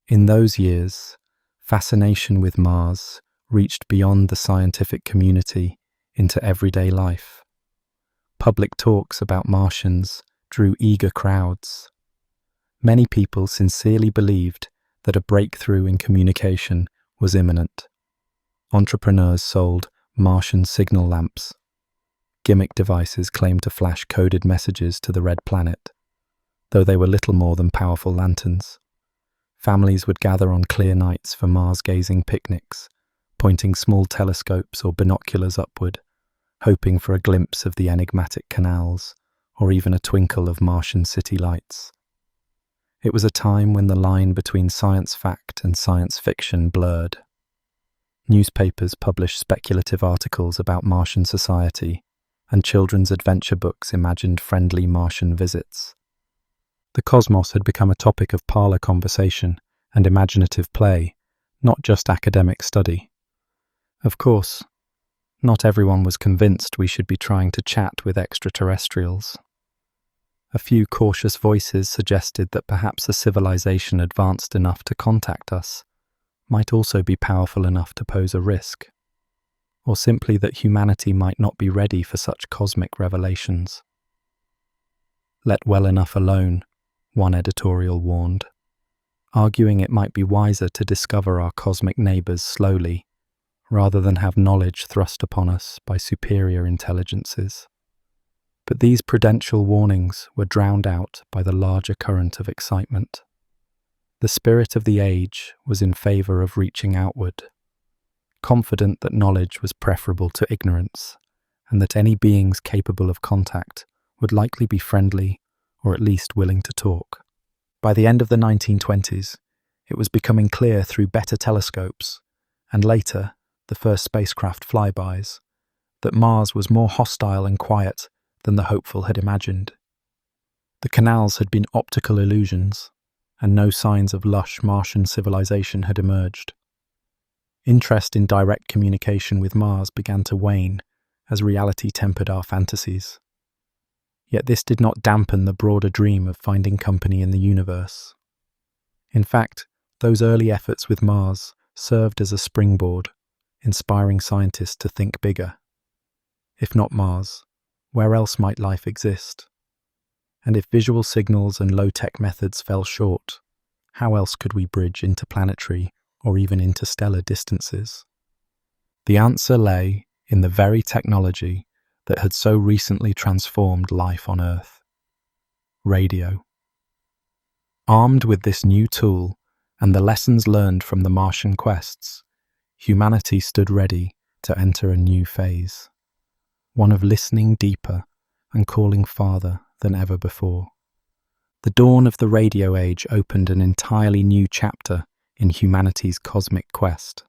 In those years, fascination with Mars reached beyond the scientific community into everyday life. Public talks about Martians drew eager crowds. Many people sincerely believed that a breakthrough in communication was imminent. Entrepreneurs sold Martian signal lamps. Gimmick devices claimed to flash coded messages to the red planet, though they were little more than powerful lanterns. Families would gather on clear nights for Mars-gazing picnics, pointing small telescopes or binoculars upward, hoping for a glimpse of the enigmatic canals, or even a twinkle of Martian city lights. It was a time when the line between science fact and science fiction blurred. Newspapers published speculative articles about Martian society, and children's adventure books imagined friendly Martian visits. The cosmos had become a topic of parlor conversation and imaginative play, not just academic study. Of course, Not everyone was convinced we should be trying to chat with extraterrestrials. A few cautious voices suggested that perhaps a civilization advanced enough to contact us might also be powerful enough to pose a risk, or simply that humanity might not be ready for such cosmic revelations. Let well enough alone, one editorial warned, arguing it might be wiser to discover our cosmic neighbours slowly, rather than have knowledge thrust upon us by superior intelligences. But these prudential warnings were drowned out by the larger current of excitement. The spirit of the age was in favour of reaching outward, confident that knowledge was preferable to ignorance, and that any beings capable of contact would likely be friendly or at least willing to talk. By the end of the 1920s, it was becoming clear through better telescopes, and later, the first spacecraft flybys, that Mars was more hostile and quiet than the hopeful had imagined. The canals had been optical illusions, and no signs of lush Martian civilization had emerged. Interest in direct communication with Mars began to wane as reality tempered our fantasies. Yet this did not dampen the broader dream of finding company in the universe. In fact, those early efforts with Mars served as a springboard, inspiring scientists to think bigger. If not Mars, where else might life exist? And if visual signals and low-tech methods fell short, how else could we bridge interplanetary or even interstellar distances? The answer lay in the very technology that had so recently transformed life on Earth: radio. Armed with this new tool and the lessons learned from the Martian quests, humanity stood ready to enter a new phase, one of listening deeper and calling farther than ever before. The dawn of the radio age opened an entirely new chapter in humanity's cosmic quest.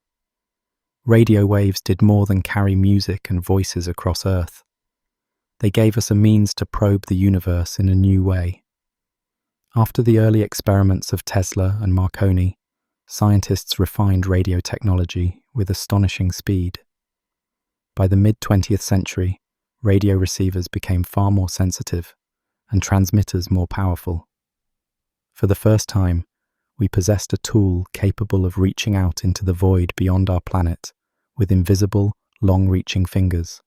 Radio waves did more than carry music and voices across Earth. They gave us a means to probe the universe in a new way. After the early experiments of Tesla and Marconi, scientists refined radio technology with astonishing speed. By the mid-20th century, radio receivers became far more sensitive and transmitters more powerful. For the first time, we possessed a tool capable of reaching out into the void beyond our planet with invisible, long-reaching fingers,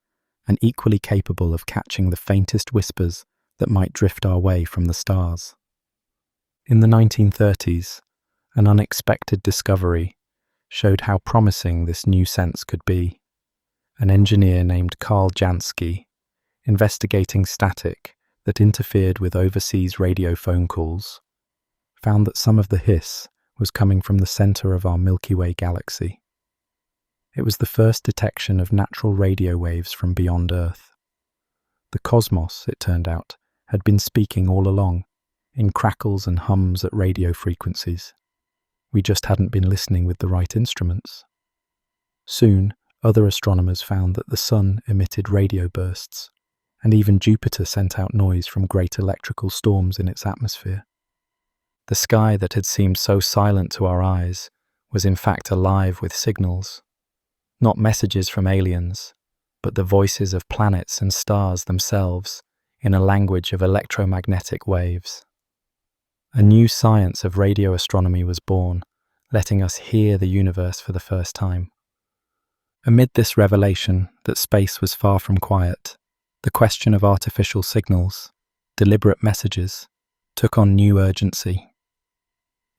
and equally capable of catching the faintest whispers that might drift our way from the stars. In the 1930s, an unexpected discovery showed how promising this new sense could be. An engineer named Karl Jansky, investigating static that interfered with overseas radio phone calls, found that some of the hiss was coming from the center of our Milky Way galaxy. It was the first detection of natural radio waves from beyond Earth. The cosmos, it turned out, had been speaking all along, in crackles and hums at radio frequencies. We just hadn't been listening with the right instruments. Soon, other astronomers found that the Sun emitted radio bursts, and even Jupiter sent out noise from great electrical storms in its atmosphere. The sky that had seemed so silent to our eyes was in fact alive with signals, not messages from aliens, but the voices of planets and stars themselves in a language of electromagnetic waves. A new science of radio astronomy was born, letting us hear the universe for the first time. Amid this revelation that space was far from quiet, the question of artificial signals, deliberate messages, took on new urgency.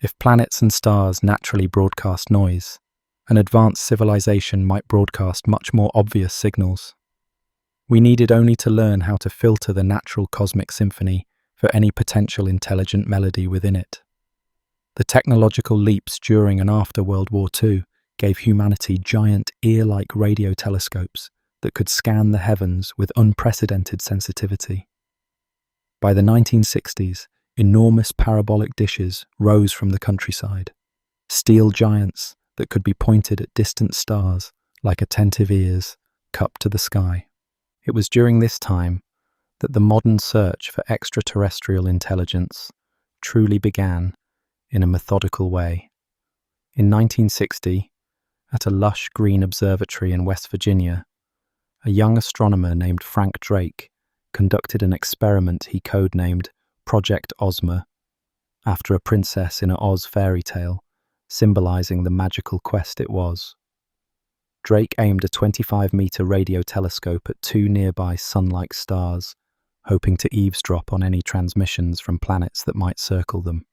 If planets and stars naturally broadcast noise, an advanced civilization might broadcast much more obvious signals. We needed only to learn how to filter the natural cosmic symphony for any potential intelligent melody within it. The technological leaps during and after World War II gave humanity giant ear-like radio telescopes that could scan the heavens with unprecedented sensitivity. By the 1960s, enormous parabolic dishes rose from the countryside, steel giants that could be pointed at distant stars like attentive ears cupped to the sky. It was during this time that the modern search for extraterrestrial intelligence truly began in a methodical way. In 1960, at a lush green observatory in West Virginia, a young astronomer named Frank Drake conducted an experiment he codenamed Project Ozma, after a princess in an Oz fairy tale, symbolizing the magical quest it was. Drake aimed a 25-meter radio telescope at two nearby sun-like stars, hoping to eavesdrop on any transmissions from planets that might circle them.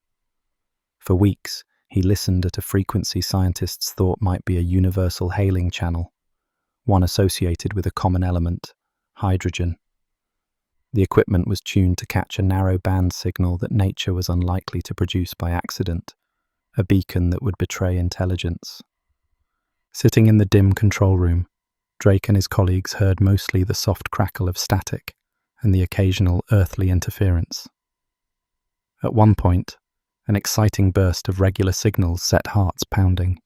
For weeks, he listened at a frequency scientists thought might be a universal hailing channel, one associated with a common element, hydrogen. The equipment was tuned to catch a narrow band signal that nature was unlikely to produce by accident, a beacon that would betray intelligence. Sitting in the dim control room, Drake and his colleagues heard mostly the soft crackle of static and the occasional earthly interference. At one point, an exciting burst of regular signals set hearts pounding.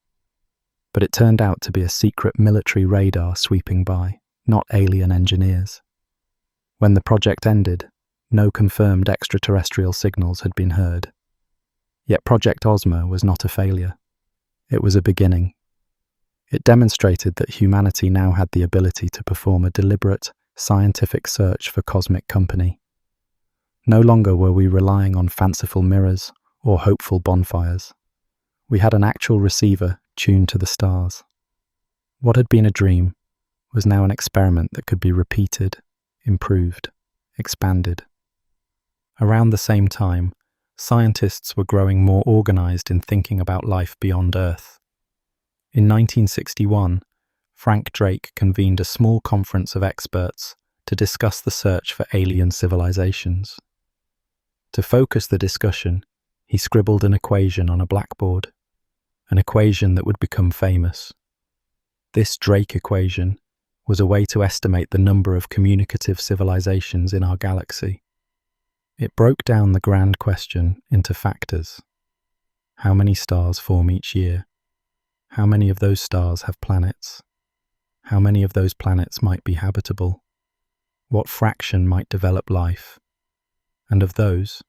But it turned out to be a secret military radar sweeping by, not alien engineers. When the project ended, no confirmed extraterrestrial signals had been heard. Yet Project Ozma was not a failure. It was a beginning. It demonstrated that humanity now had the ability to perform a deliberate, scientific search for cosmic company. No longer were we relying on fanciful mirrors or hopeful bonfires. We had an actual receiver tuned to the stars. What had been a dream was now an experiment that could be repeated, improved, expanded. Around the same time, scientists were growing more organized in thinking about life beyond Earth. In 1961, Frank Drake convened a small conference of experts to discuss the search for alien civilizations. To focus the discussion, he scribbled an equation on a blackboard, an equation that would become famous. This Drake equation was a way to estimate the number of communicative civilizations in our galaxy. It broke down the grand question into factors. How many stars form each year? How many of those stars have planets? How many of those planets might be habitable? What fraction might develop life? And of those,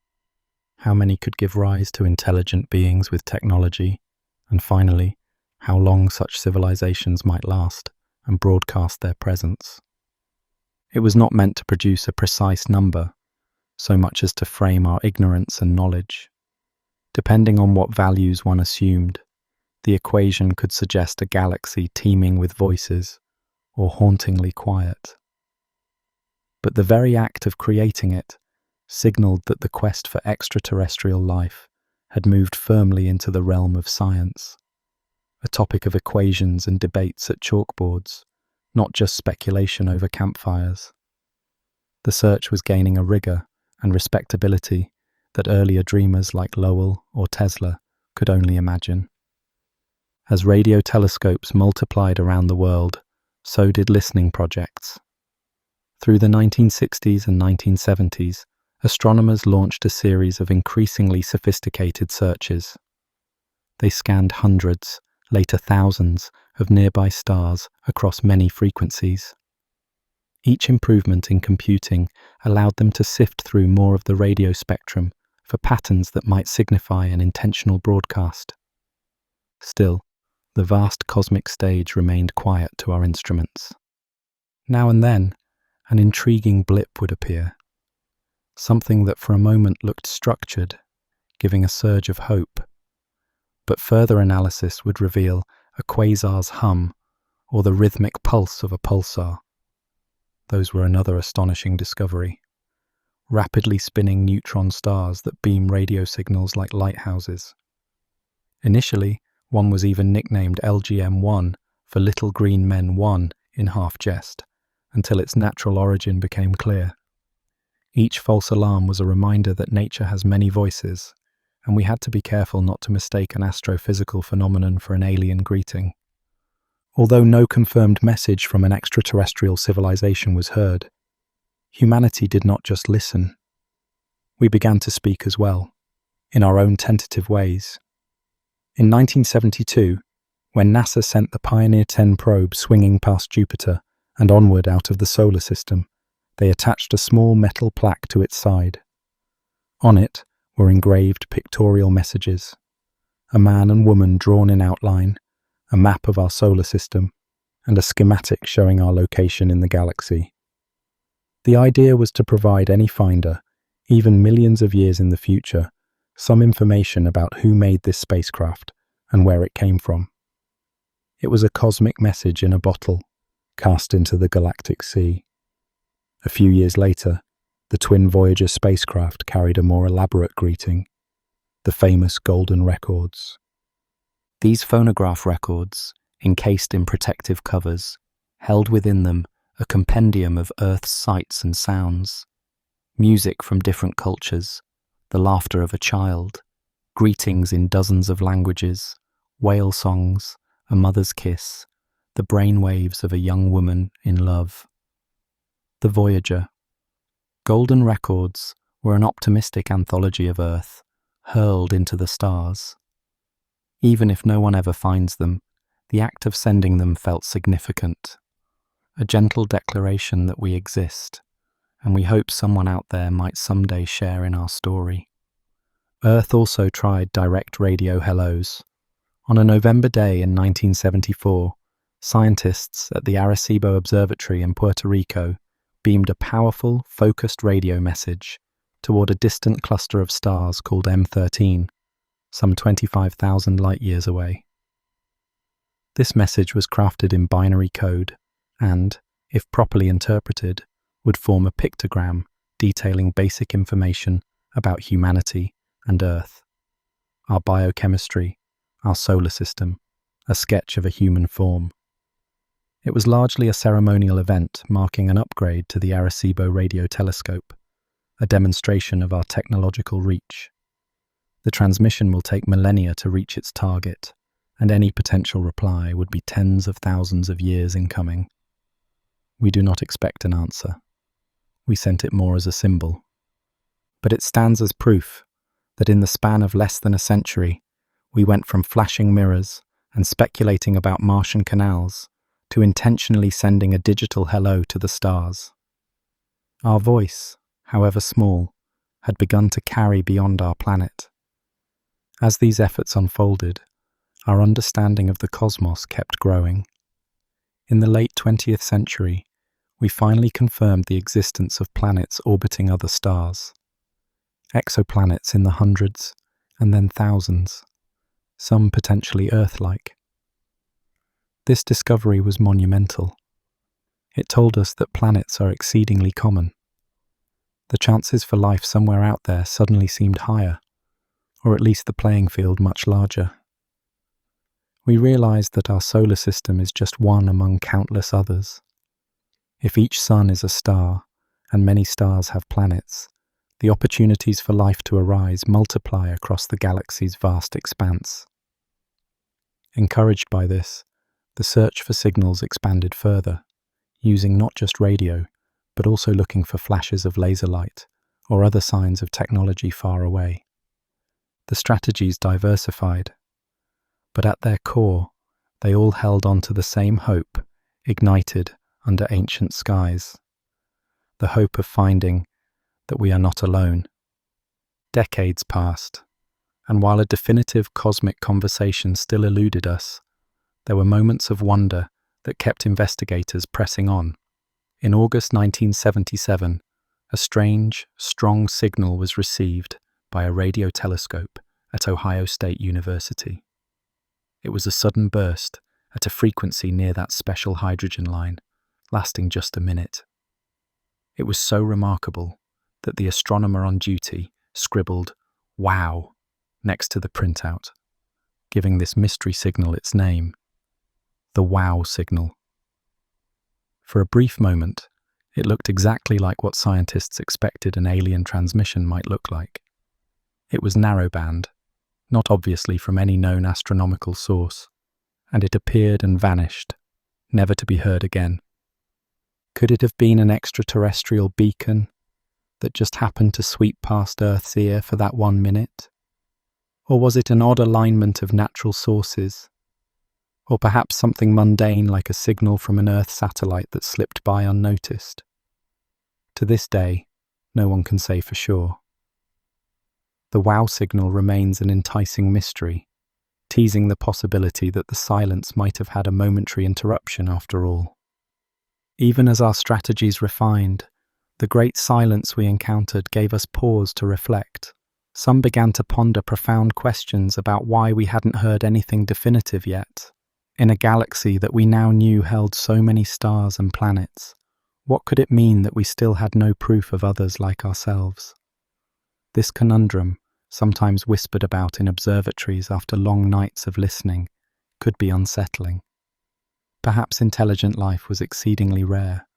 how many could give rise to intelligent beings with technology? And finally, how long such civilizations might last and broadcast their presence? It was not meant to produce a precise number, so much as to frame our ignorance and knowledge. Depending on what values one assumed, the equation could suggest a galaxy teeming with voices or hauntingly quiet. But the very act of creating it signaled that the quest for extraterrestrial life had moved firmly into the realm of science, a topic of equations and debates at chalkboards, not just speculation over campfires. The search was gaining a rigor and respectability that earlier dreamers like Lowell or Tesla could only imagine. As radio telescopes multiplied around the world, so did listening projects. Through the 1960s and 1970s, astronomers launched a series of increasingly sophisticated searches. They scanned hundreds, later thousands, of nearby stars across many frequencies. Each improvement in computing allowed them to sift through more of the radio spectrum for patterns that might signify an intentional broadcast. Still, the vast cosmic stage remained quiet to our instruments. Now and then, an intriguing blip would appear, something that for a moment looked structured, giving a surge of hope. But further analysis would reveal a quasar's hum or the rhythmic pulse of a pulsar. Those were another astonishing discovery. Rapidly spinning neutron stars that beam radio signals like lighthouses. Initially, one was even nicknamed LGM-1 for Little Green Men 1 in half-jest, until its natural origin became clear. Each false alarm was a reminder that nature has many voices, and we had to be careful not to mistake an astrophysical phenomenon for an alien greeting. Although no confirmed message from an extraterrestrial civilization was heard, humanity did not just listen. We began to speak as well, in our own tentative ways. In 1972, when NASA sent the Pioneer 10 probe swinging past Jupiter and onward out of the solar system, they attached a small metal plaque to its side. On it were engraved pictorial messages, a man and woman drawn in outline, a map of our solar system, and a schematic showing our location in the galaxy. The idea was to provide any finder, even millions of years in the future, some information about who made this spacecraft and where it came from. It was a cosmic message in a bottle, cast into the galactic sea. A few years later, the twin Voyager spacecraft carried a more elaborate greeting, the famous golden records. These phonograph records, encased in protective covers, held within them a compendium of Earth's sights and sounds, music from different cultures, the laughter of a child, greetings in dozens of languages, whale songs, a mother's kiss, the brainwaves of a young woman in love. The Voyager. Golden records were an optimistic anthology of Earth, hurled into the stars. Even if no one ever finds them, the act of sending them felt significant. A gentle declaration that we exist, and we hope someone out there might someday share in our story. Earth also tried direct radio hellos. On a November day in 1974, scientists at the Arecibo Observatory in Puerto Rico beamed a powerful, focused radio message toward a distant cluster of stars called M13, some 25,000 light-years away. This message was crafted in binary code and, if properly interpreted, would form a pictogram detailing basic information about humanity and Earth, our biochemistry, our solar system, a sketch of a human form. It was largely a ceremonial event marking an upgrade to the Arecibo radio telescope, a demonstration of our technological reach. The transmission will take millennia to reach its target, and any potential reply would be tens of thousands of years in coming. We do not expect an answer. We sent it more as a symbol. But it stands as proof that in the span of less than a century, we went from flashing mirrors and speculating about Martian canals to intentionally sending a digital hello to the stars. Our voice, however small, had begun to carry beyond our planet. As these efforts unfolded, our understanding of the cosmos kept growing. In the late 20th century, we finally confirmed the existence of planets orbiting other stars. Exoplanets in the hundreds, and then thousands, some potentially Earth-like. This discovery was monumental. It told us that planets are exceedingly common. The chances for life somewhere out there suddenly seemed higher, or at least the playing field much larger. We realized that our solar system is just one among countless others. If each sun is a star, and many stars have planets, the opportunities for life to arise multiply across the galaxy's vast expanse. Encouraged by this, the search for signals expanded further, using not just radio, but also looking for flashes of laser light or other signs of technology far away. The strategies diversified, but at their core, they all held on to the same hope, ignited under ancient skies. The hope of finding that we are not alone. Decades passed, and while a definitive cosmic conversation still eluded us, there were moments of wonder that kept investigators pressing on. In August 1977, a strange, strong signal was received by a radio telescope at Ohio State University. It was a sudden burst at a frequency near that special hydrogen line, lasting just a minute. It was so remarkable that the astronomer on duty scribbled "Wow" next to the printout, giving this mystery signal its name, the WOW signal. For a brief moment, it looked exactly like what scientists expected an alien transmission might look like. It was narrowband, not obviously from any known astronomical source, and it appeared and vanished, never to be heard again. Could it have been an extraterrestrial beacon that just happened to sweep past Earth's ear for that 1 minute? Or was it an odd alignment of natural sources? Or perhaps something mundane like a signal from an Earth satellite that slipped by unnoticed? To this day, no one can say for sure. The WOW signal remains an enticing mystery, teasing the possibility that the silence might have had a momentary interruption after all. Even as our strategies refined, the great silence we encountered gave us pause to reflect. Some began to ponder profound questions about why we hadn't heard anything definitive yet. In a galaxy that we now knew held so many stars and planets, what could it mean that we still had no proof of others like ourselves? This conundrum, sometimes whispered about in observatories after long nights of listening, could be unsettling. Perhaps intelligent life was exceedingly rare,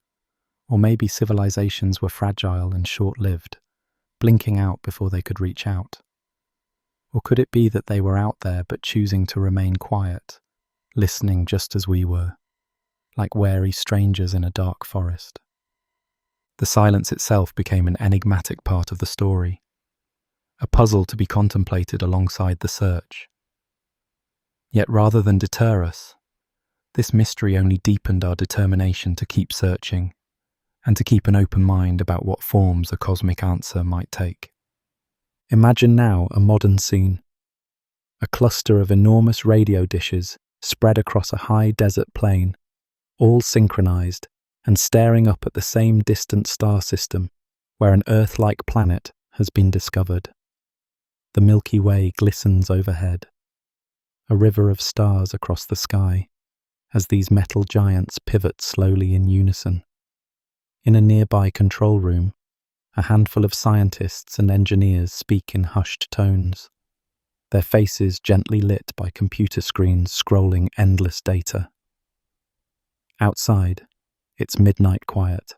or maybe civilizations were fragile and short-lived, blinking out before they could reach out. Or could it be that they were out there but choosing to remain quiet, listening just as we were, like wary strangers in a dark forest? The silence itself became an enigmatic part of the story, a puzzle to be contemplated alongside the search. Yet rather than deter us, this mystery only deepened our determination to keep searching, and to keep an open mind about what forms a cosmic answer might take. Imagine now a modern scene. A cluster of enormous radio dishes spread across a high desert plain, all synchronized and staring up at the same distant star system where an Earth-like planet has been discovered. The Milky Way glistens overhead, a river of stars across the sky, as these metal giants pivot slowly in unison. In a nearby control room, a handful of scientists and engineers speak in hushed tones, their faces gently lit by computer screens scrolling endless data. Outside, it's midnight quiet.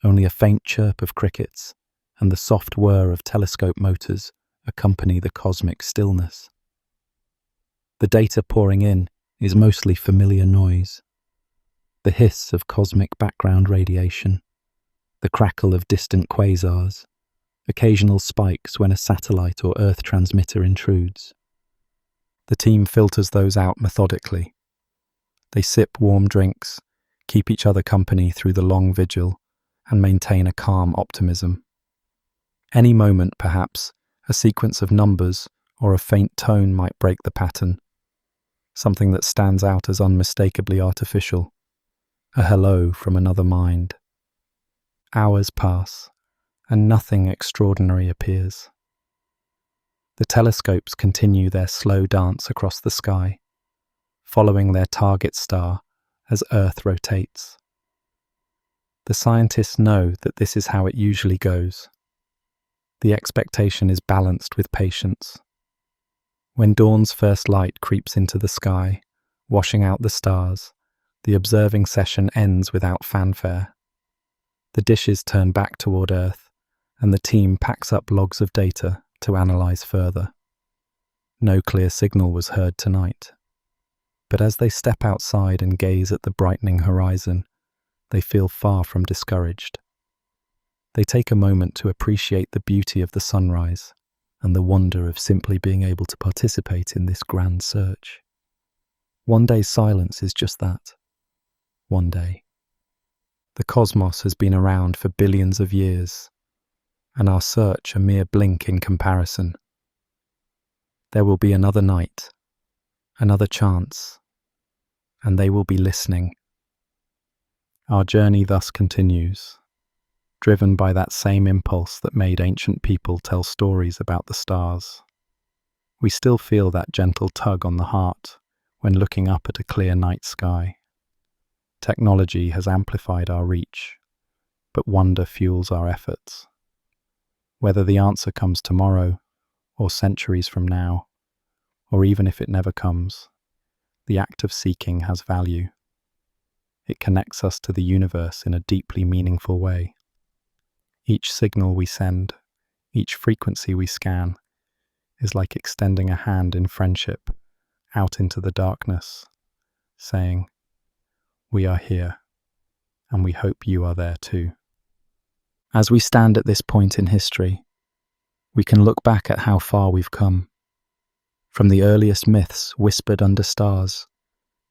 Only a faint chirp of crickets and the soft whir of telescope motors accompany the cosmic stillness. The data pouring in is mostly familiar noise. The hiss of cosmic background radiation, the crackle of distant quasars, occasional spikes when a satellite or Earth transmitter intrudes. The team filters those out methodically. They sip warm drinks, keep each other company through the long vigil, and maintain a calm optimism. Any moment, perhaps, a sequence of numbers or a faint tone might break the pattern, something that stands out as unmistakably artificial, a hello from another mind. Hours pass, and nothing extraordinary appears. The telescopes continue their slow dance across the sky, following their target star as Earth rotates. The scientists know that this is how it usually goes. The expectation is balanced with patience. When dawn's first light creeps into the sky, washing out the stars, the observing session ends without fanfare. The dishes turn back toward Earth, and the team packs up logs of data to analyze further. No clear signal was heard tonight. But as they step outside and gaze at the brightening horizon, they feel far from discouraged. They take a moment to appreciate the beauty of the sunrise and the wonder of simply being able to participate in this grand search. One day's silence is just that. One day. The cosmos has been around for billions of years, and our search a mere blink in comparison. There will be another night, another chance, and they will be listening. Our journey thus continues, driven by that same impulse that made ancient people tell stories about the stars. We still feel that gentle tug on the heart when looking up at a clear night sky. Technology has amplified our reach, but wonder fuels our efforts. Whether the answer comes tomorrow, or centuries from now, or even if it never comes, the act of seeking has value. It connects us to the universe in a deeply meaningful way. Each signal we send, each frequency we scan, is like extending a hand in friendship out into the darkness, saying, "We are here, and we hope you are there too." As we stand at this point in history, we can look back at how far we've come. From the earliest myths whispered under stars,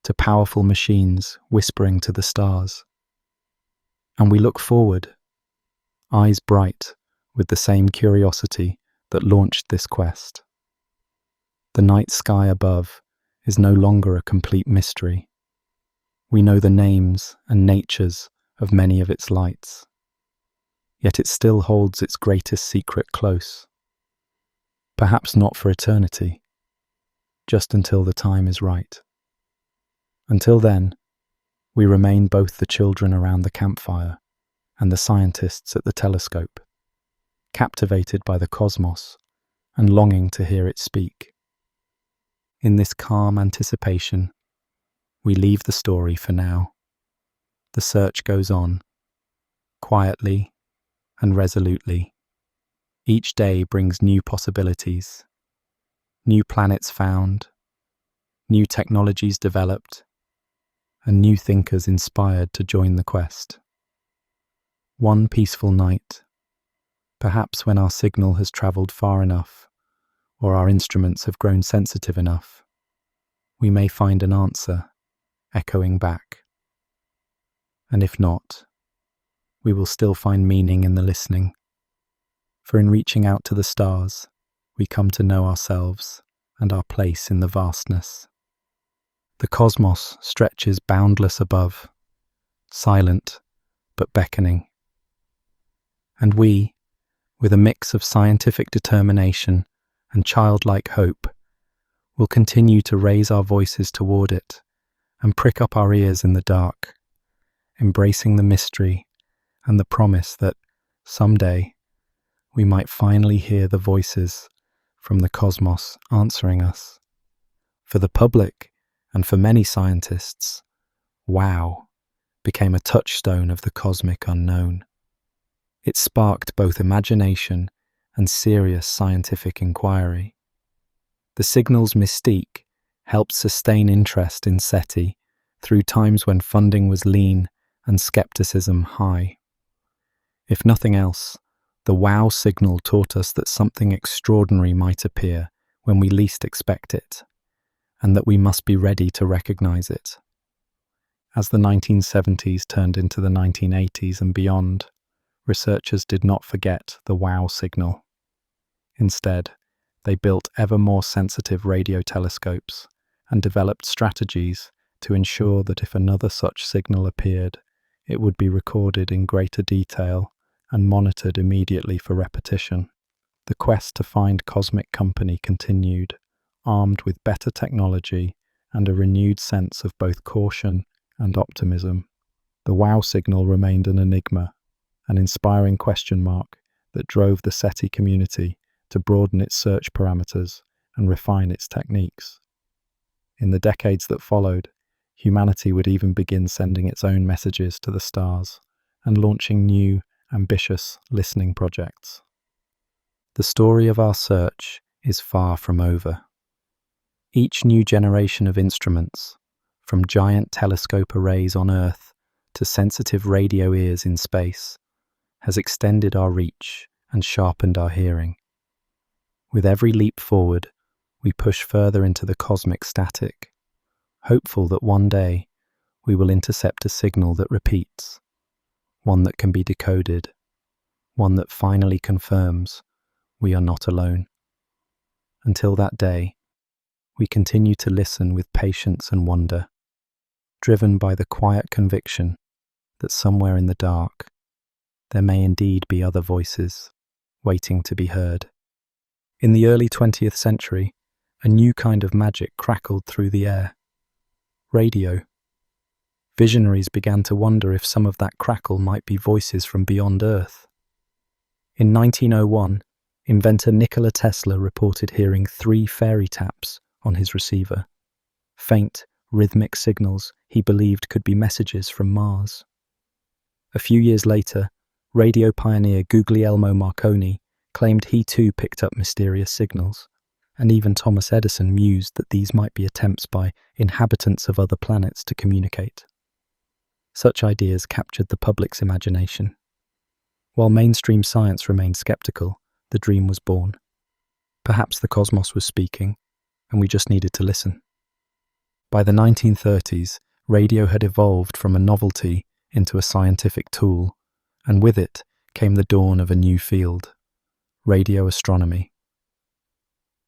to powerful machines whispering to the stars. And we look forward, eyes bright with the same curiosity that launched this quest. The night sky above is no longer a complete mystery. We know the names and natures of many of its lights, yet it still holds its greatest secret close. Perhaps not for eternity, just until the time is right. Until then, we remain both the children around the campfire and the scientists at the telescope, captivated by the cosmos and longing to hear it speak. In this calm anticipation, we leave the story for now. The search goes on, quietly and resolutely. Each day brings new possibilities, new planets found, new technologies developed, and new thinkers inspired to join the quest. One peaceful night, perhaps when our signal has travelled far enough, or our instruments have grown sensitive enough, we may find an answer echoing back. And if not, we will still find meaning in the listening. For in reaching out to the stars, we come to know ourselves and our place in the vastness. The cosmos stretches boundless above, silent but beckoning. And we, with a mix of scientific determination and childlike hope, will continue to raise our voices toward it and prick up our ears in the dark, embracing the mystery and the promise that someday we might finally hear the voices from the cosmos answering us. For the public and for many scientists, wow became a touchstone of the cosmic unknown. It sparked both imagination and serious scientific inquiry. The signal's mystique helped sustain interest in SETI through times when funding was lean and skepticism high. If nothing else, the wow signal taught us that something extraordinary might appear when we least expect it, and that we must be ready to recognize it. As the 1970s turned into the 1980s and beyond, researchers did not forget the wow signal. Instead, they built ever more sensitive radio telescopes and developed strategies to ensure that if another such signal appeared, it would be recorded in greater detail and monitored immediately for repetition. The quest to find cosmic company continued, armed with better technology and a renewed sense of both caution and optimism. The wow signal remained an enigma, an inspiring question mark that drove the SETI community to broaden its search parameters and refine its techniques. In the decades that followed, humanity would even begin sending its own messages to the stars and launching new, ambitious listening projects. The story of our search is far from over. Each new generation of instruments, from giant telescope arrays on Earth to sensitive radio ears in space, has extended our reach and sharpened our hearing. With every leap forward, we push further into the cosmic static, hopeful that one day we will intercept a signal that repeats, one that can be decoded, one that finally confirms we are not alone. Until that day, we continue to listen with patience and wonder, driven by the quiet conviction that somewhere in the dark, there may indeed be other voices waiting to be heard. In the early 20th century, a new kind of magic crackled through the air. Radio. Visionaries began to wonder if some of that crackle might be voices from beyond Earth. In 1901, inventor Nikola Tesla reported hearing 3 fairy taps on his receiver, faint, rhythmic signals he believed could be messages from Mars. A few years later, radio pioneer Guglielmo Marconi claimed he too picked up mysterious signals, and even Thomas Edison mused that these might be attempts by inhabitants of other planets to communicate. Such ideas captured the public's imagination. While mainstream science remained skeptical, the dream was born. Perhaps the cosmos was speaking, and we just needed to listen. By the 1930s, radio had evolved from a novelty into a scientific tool, and with it came the dawn of a new field: radio astronomy.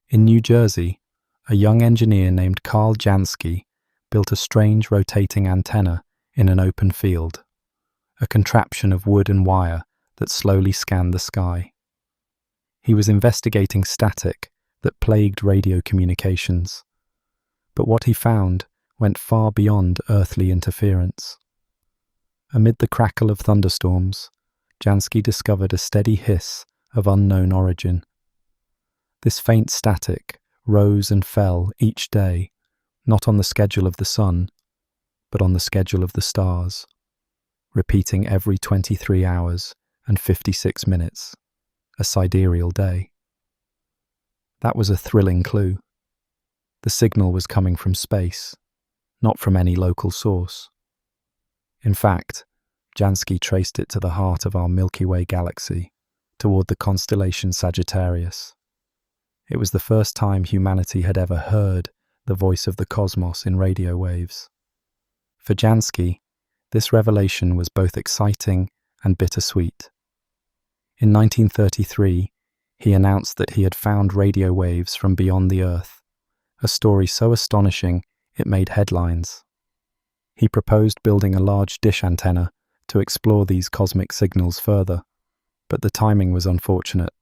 In New Jersey, a young engineer named Karl Jansky built a strange rotating antenna in an open field, a contraption of wood and wire that slowly scanned the sky. He was investigating static that plagued radio communications, but what he found went far beyond earthly interference. Amid the crackle of thunderstorms, Jansky discovered a steady hiss of unknown origin. This faint static rose and fell each day, not on the schedule of the sun, but on the schedule of the stars, repeating every 23 hours and 56 minutes, a sidereal day. That was a thrilling clue. The signal was coming from space, not from any local source. In fact, Jansky traced it to the heart of our Milky Way galaxy, toward the constellation Sagittarius. It was the first time humanity had ever heard the voice of the cosmos in radio waves. For Jansky, this revelation was both exciting and bittersweet. In 1933, he announced that he had found radio waves from beyond the Earth, a story so astonishing it made headlines. He proposed building a large dish antenna to explore these cosmic signals further, but the timing was unfortunate.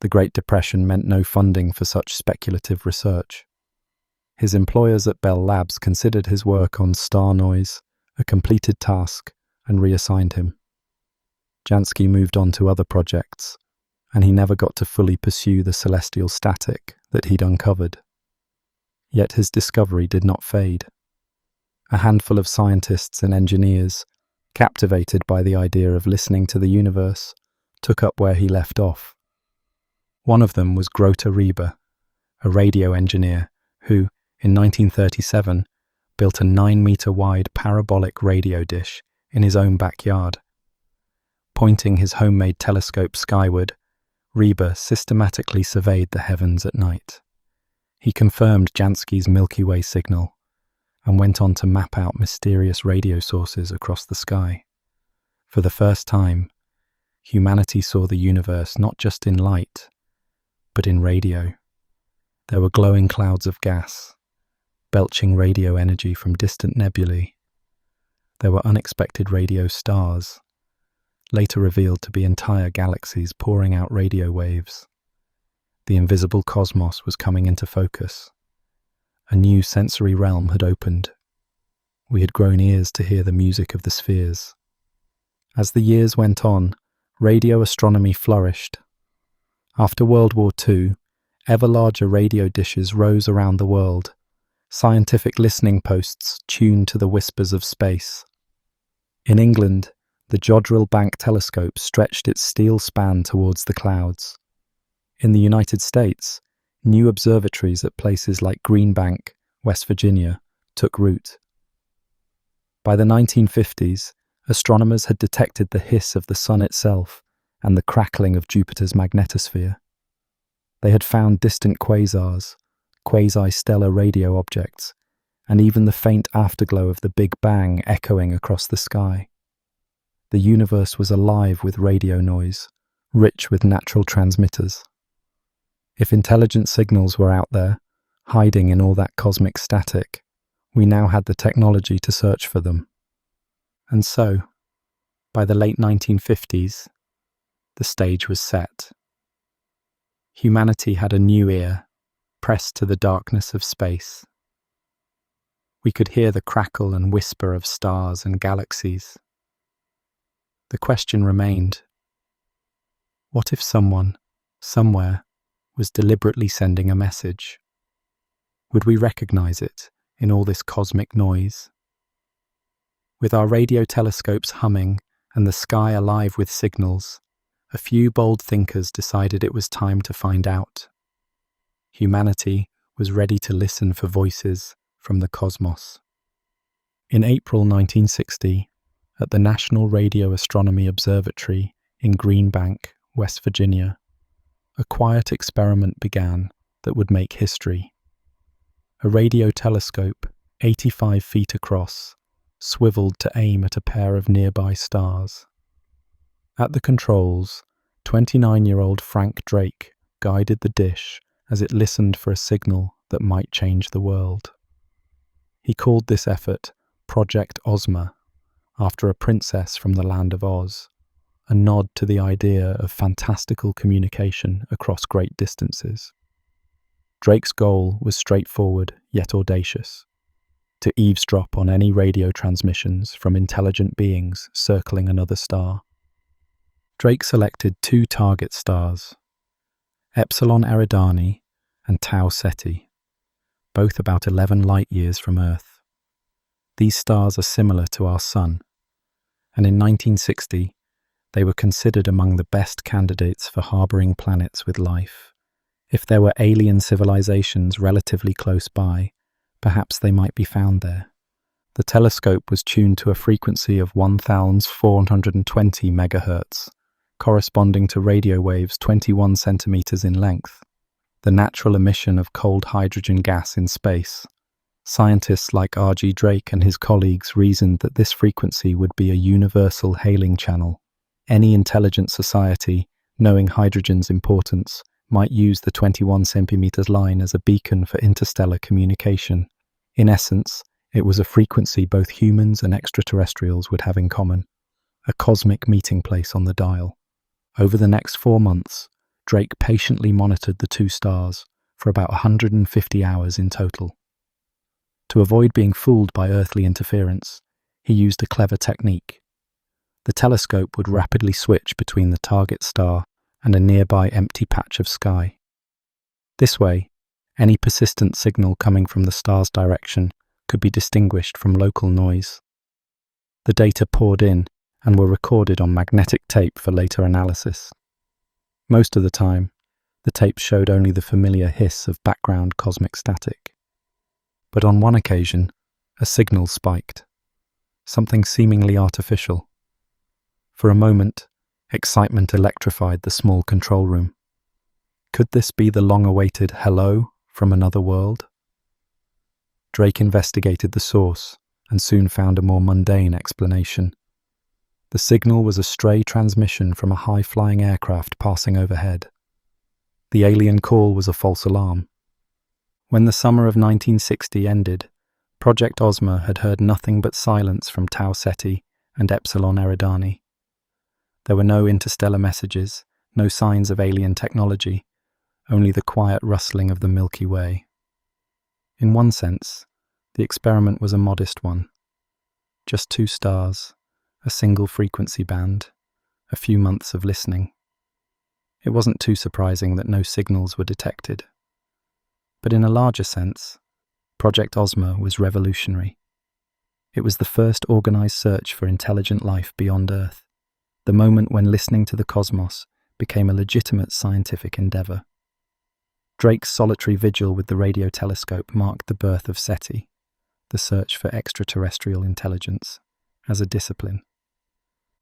The Great Depression meant no funding for such speculative research. His employers at Bell Labs considered his work on star noise a completed task and reassigned him. Jansky moved on to other projects, and he never got to fully pursue the celestial static that he'd uncovered. Yet his discovery did not fade. A handful of scientists and engineers, captivated by the idea of listening to the universe, took up where he left off. One of them was Grote Reber, a radio engineer who, in 1937, built a 9-meter-wide parabolic radio dish in his own backyard. Pointing his homemade telescope skyward, Reber systematically surveyed the heavens at night. He confirmed Jansky's Milky Way signal and went on to map out mysterious radio sources across the sky. For the first time, humanity saw the universe not just in light, but in radio. There were glowing clouds of gas, belching radio energy from distant nebulae. There were unexpected radio stars, later revealed to be entire galaxies pouring out radio waves. The invisible cosmos was coming into focus. A new sensory realm had opened. We had grown ears to hear the music of the spheres. As the years went on, radio astronomy flourished. After World War II, ever larger radio dishes rose around the world, scientific listening posts tuned to the whispers of space. In England, the Jodrell Bank telescope stretched its steel span towards the clouds. In the United States, new observatories at places like Green Bank, West Virginia, took root. By the 1950s, astronomers had detected the hiss of the sun itself and the crackling of Jupiter's magnetosphere. They had found distant quasars, quasi-stellar radio objects, and even the faint afterglow of the Big Bang echoing across the sky. The universe was alive with radio noise, rich with natural transmitters. If intelligent signals were out there, hiding in all that cosmic static, we now had the technology to search for them. And so, by the late 1950s, the stage was set. Humanity had a new ear, pressed to the darkness of space. We could hear the crackle and whisper of stars and galaxies. The question remained: what if someone, somewhere, was deliberately sending a message? Would we recognize it in all this cosmic noise? With our radio telescopes humming and the sky alive with signals, a few bold thinkers decided it was time to find out. Humanity was ready to listen for voices from the cosmos. In April 1960, at the National Radio Astronomy Observatory in Green Bank, West Virginia, a quiet experiment began that would make history. A radio telescope, 85 feet across, swiveled to aim at a pair of nearby stars. At the controls, 29-year-old Frank Drake guided the dish as it listened for a signal that might change the world. He called this effort Project Ozma, after a princess from the land of Oz, a nod to the idea of fantastical communication across great distances. Drake's goal was straightforward yet audacious: to eavesdrop on any radio transmissions from intelligent beings circling another star. Drake selected two target stars, Epsilon Eridani and Tau Ceti, both about 11 light-years from Earth. These stars are similar to our Sun, and in 1960, they were considered among the best candidates for harboring planets with life. If there were alien civilizations relatively close by, perhaps they might be found there. The telescope was tuned to a frequency of 1,420 megahertz, corresponding to radio waves 21 centimeters in length, the natural emission of cold hydrogen gas in space. Scientists like R.G. Drake and his colleagues reasoned that this frequency would be a universal hailing channel. Any intelligent society, knowing hydrogen's importance, might use the 21 centimeters line as a beacon for interstellar communication. In essence, it was a frequency both humans and extraterrestrials would have in common, a cosmic meeting place on the dial. Over the next 4 months, Drake patiently monitored the two stars for about 150 hours in total. To avoid being fooled by earthly interference, he used a clever technique. The telescope would rapidly switch between the target star and a nearby empty patch of sky. This way, any persistent signal coming from the star's direction could be distinguished from local noise. The data poured in and were recorded on magnetic tape for later analysis. Most of the time, the tape showed only the familiar hiss of background cosmic static. But on one occasion, a signal spiked, something seemingly artificial. For a moment, excitement electrified the small control room. Could this be the long-awaited hello from another world? Drake investigated the source and soon found a more mundane explanation. The signal was a stray transmission from a high-flying aircraft passing overhead. The alien call was a false alarm. When the summer of 1960 ended, Project Ozma had heard nothing but silence from Tau Ceti and Epsilon Eridani. There were no interstellar messages, no signs of alien technology, only the quiet rustling of the Milky Way. In one sense, the experiment was a modest one. Just two stars, a single frequency band, a few months of listening. It wasn't too surprising that no signals were detected. But in a larger sense, Project Ozma was revolutionary. It was the first organized search for intelligent life beyond Earth, the moment when listening to the cosmos became a legitimate scientific endeavor. Drake's solitary vigil with the radio telescope marked the birth of SETI, the search for extraterrestrial intelligence, as a discipline.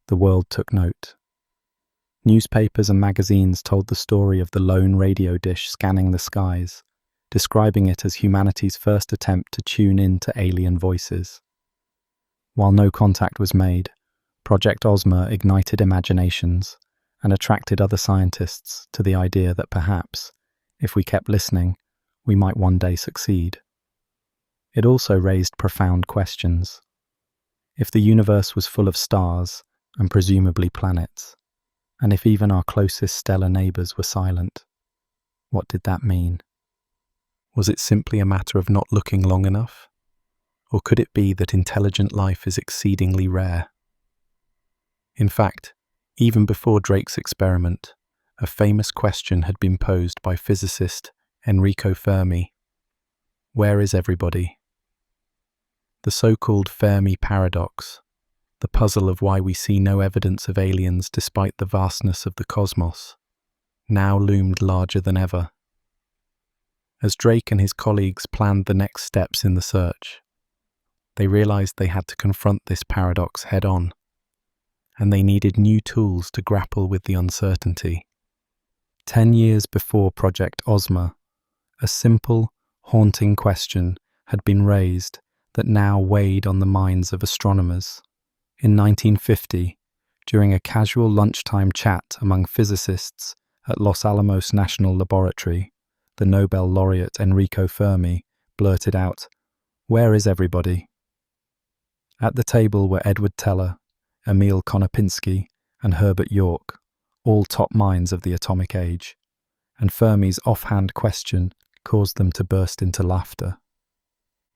The world took note. Newspapers and magazines told the story of the lone radio dish scanning the skies, describing it as humanity's first attempt to tune in to alien voices. While no contact was made, Project Ozma ignited imaginations and attracted other scientists to the idea that perhaps, if we kept listening, we might one day succeed. It also raised profound questions. If the universe was full of stars, and presumably planets, and if even our closest stellar neighbors were silent, what did that mean? Was it simply a matter of not looking long enough? Or could it be that intelligent life is exceedingly rare? In fact, even before Drake's experiment, a famous question had been posed by physicist Enrico Fermi. Where is everybody? The so-called Fermi paradox, the puzzle of why we see no evidence of aliens despite the vastness of the cosmos, now loomed larger than ever. As Drake and his colleagues planned the next steps in the search, they realized they had to confront this paradox head-on, and they needed new tools to grapple with the uncertainty. 10 years before Project Ozma, a simple, haunting question had been raised that now weighed on the minds of astronomers. In 1950, during a casual lunchtime chat among physicists at Los Alamos National Laboratory, the Nobel laureate Enrico Fermi blurted out, "Where is everybody?" At the table were Edward Teller, Emil Konopinski, and Herbert York, all top minds of the atomic age, and Fermi's offhand question caused them to burst into laughter.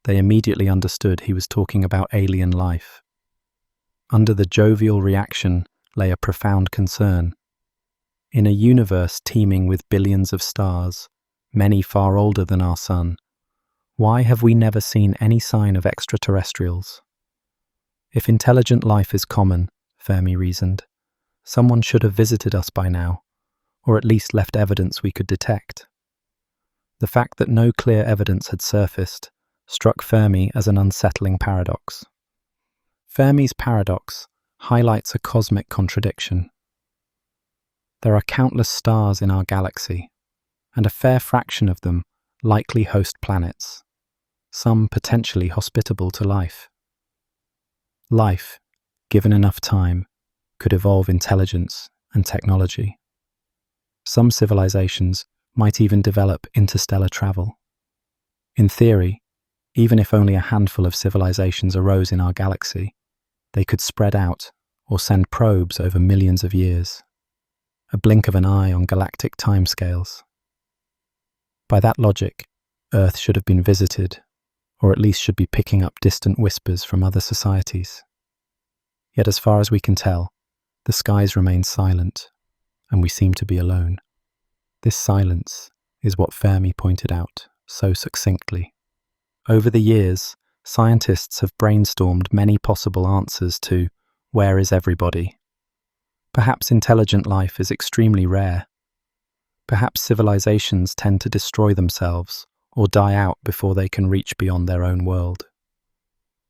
They immediately understood he was talking about alien life. Under the jovial reaction lay a profound concern. In a universe teeming with billions of stars, many far older than our sun, why have we never seen any sign of extraterrestrials? If intelligent life is common, Fermi reasoned, someone should have visited us by now, or at least left evidence we could detect. The fact that no clear evidence had surfaced struck Fermi as an unsettling paradox. Fermi's paradox highlights a cosmic contradiction. There are countless stars in our galaxy, and a fair fraction of them likely host planets, some potentially hospitable to life. Life, given enough time, could evolve intelligence and technology. Some civilizations might even develop interstellar travel. In theory, even if only a handful of civilizations arose in our galaxy, they could spread out or send probes over millions of years, a blink of an eye on galactic timescales. By that logic, Earth should have been visited, or at least should be picking up distant whispers from other societies. Yet as far as we can tell, the skies remain silent, and we seem to be alone. This silence is what Fermi pointed out so succinctly. Over the years, scientists have brainstormed many possible answers to "where is everybody?" Perhaps intelligent life is extremely rare. Perhaps civilizations tend to destroy themselves or die out before they can reach beyond their own world.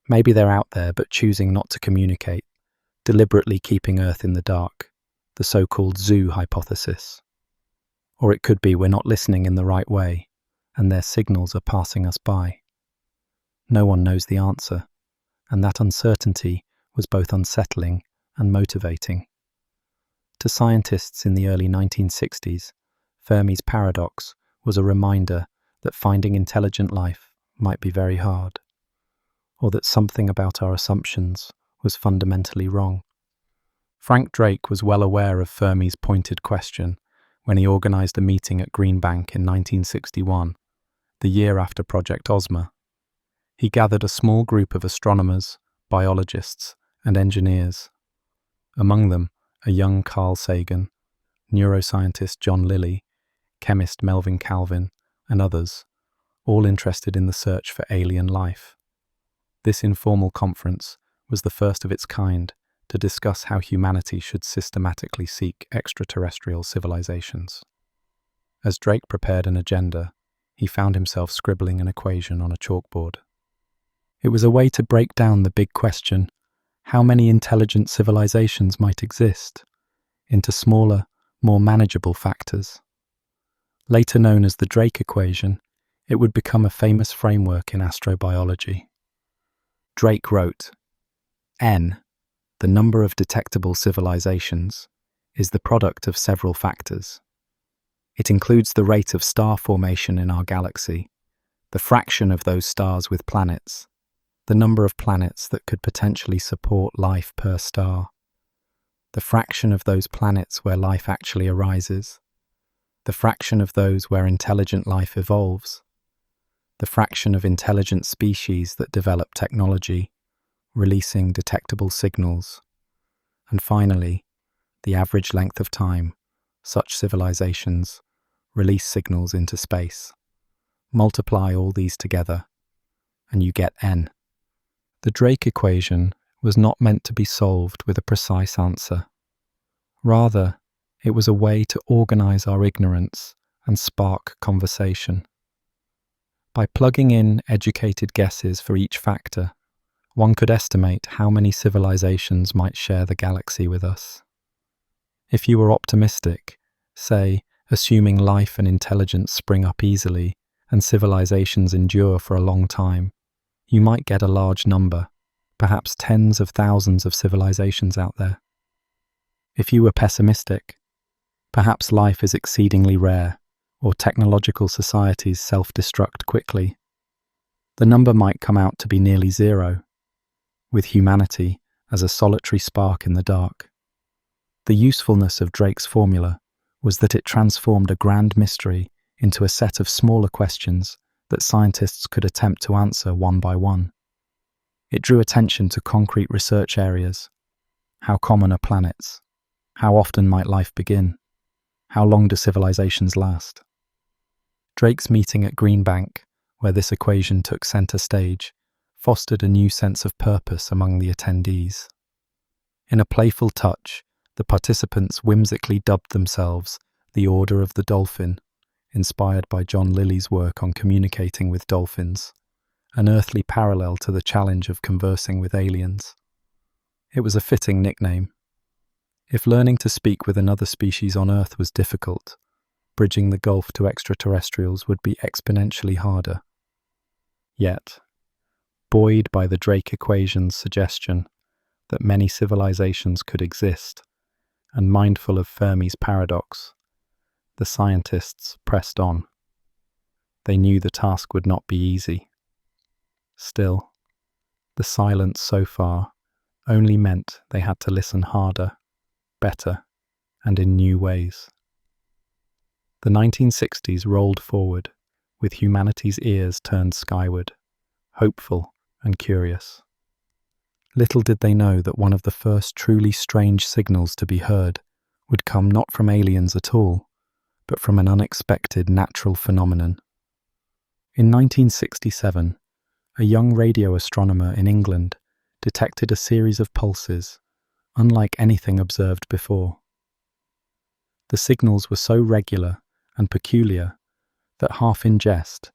Maybe they're out there but choosing not to communicate, deliberately keeping Earth in the dark, the so-called zoo hypothesis. Or it could be we're not listening in the right way, and their signals are passing us by. No one knows the answer, and that uncertainty was both unsettling and motivating. To scientists in the early 1960s, Fermi's paradox was a reminder that finding intelligent life might be very hard, or that something about our assumptions was fundamentally wrong. Frank Drake was well aware of Fermi's pointed question when he organized a meeting at Green Bank in 1961, the year after Project Ozma. He gathered a small group of astronomers, biologists, and engineers. Among them, a young Carl Sagan, neuroscientist John Lilly, chemist Melvin Calvin, and others, all interested in the search for alien life. This informal conference was the first of its kind to discuss how humanity should systematically seek extraterrestrial civilizations. As Drake prepared an agenda, he found himself scribbling an equation on a chalkboard. It was a way to break down the big question, how many intelligent civilizations might exist, into smaller, more manageable factors. Later known as the Drake equation, it would become a famous framework in astrobiology. Drake wrote, "N, the number of detectable civilizations, is the product of several factors. It includes the rate of star formation in our galaxy, the fraction of those stars with planets, the number of planets that could potentially support life per star, the fraction of those planets where life actually arises, the fraction of those where intelligent life evolves, the fraction of intelligent species that develop technology, releasing detectable signals, and finally, the average length of time such civilizations release signals into space. Multiply all these together, and you get N." The Drake equation was not meant to be solved with a precise answer. Rather, it was a way to organize our ignorance and spark conversation. By plugging in educated guesses for each factor, one could estimate how many civilizations might share the galaxy with us. If you were optimistic, say, assuming life and intelligence spring up easily and civilizations endure for a long time, you might get a large number, perhaps tens of thousands of civilizations out there. If you were pessimistic, perhaps life is exceedingly rare, or technological societies self-destruct quickly, the number might come out to be nearly zero, with humanity as a solitary spark in the dark. The usefulness of Drake's formula was that it transformed a grand mystery into a set of smaller questions that scientists could attempt to answer one by one. It drew attention to concrete research areas. How common are planets? How often might life begin? How long do civilizations last? Drake's meeting at Green Bank, where this equation took center stage, fostered a new sense of purpose among the attendees. In a playful touch, the participants whimsically dubbed themselves the Order of the Dolphin, inspired by John Lilly's work on communicating with dolphins, an earthly parallel to the challenge of conversing with aliens. It was a fitting nickname. If learning to speak with another species on Earth was difficult, bridging the gulf to extraterrestrials would be exponentially harder. Yet, buoyed by the Drake equation's suggestion that many civilizations could exist, and mindful of Fermi's paradox, the scientists pressed on. They knew the task would not be easy. Still, the silence so far only meant they had to listen harder, better, and in new ways. The 1960s rolled forward, with humanity's ears turned skyward, hopeful and curious. Little did they know that one of the first truly strange signals to be heard would come not from aliens at all, but from an unexpected natural phenomenon. In 1967, a young radio astronomer in England detected a series of pulses, unlike anything observed before. The signals were so regular and peculiar that, half in jest,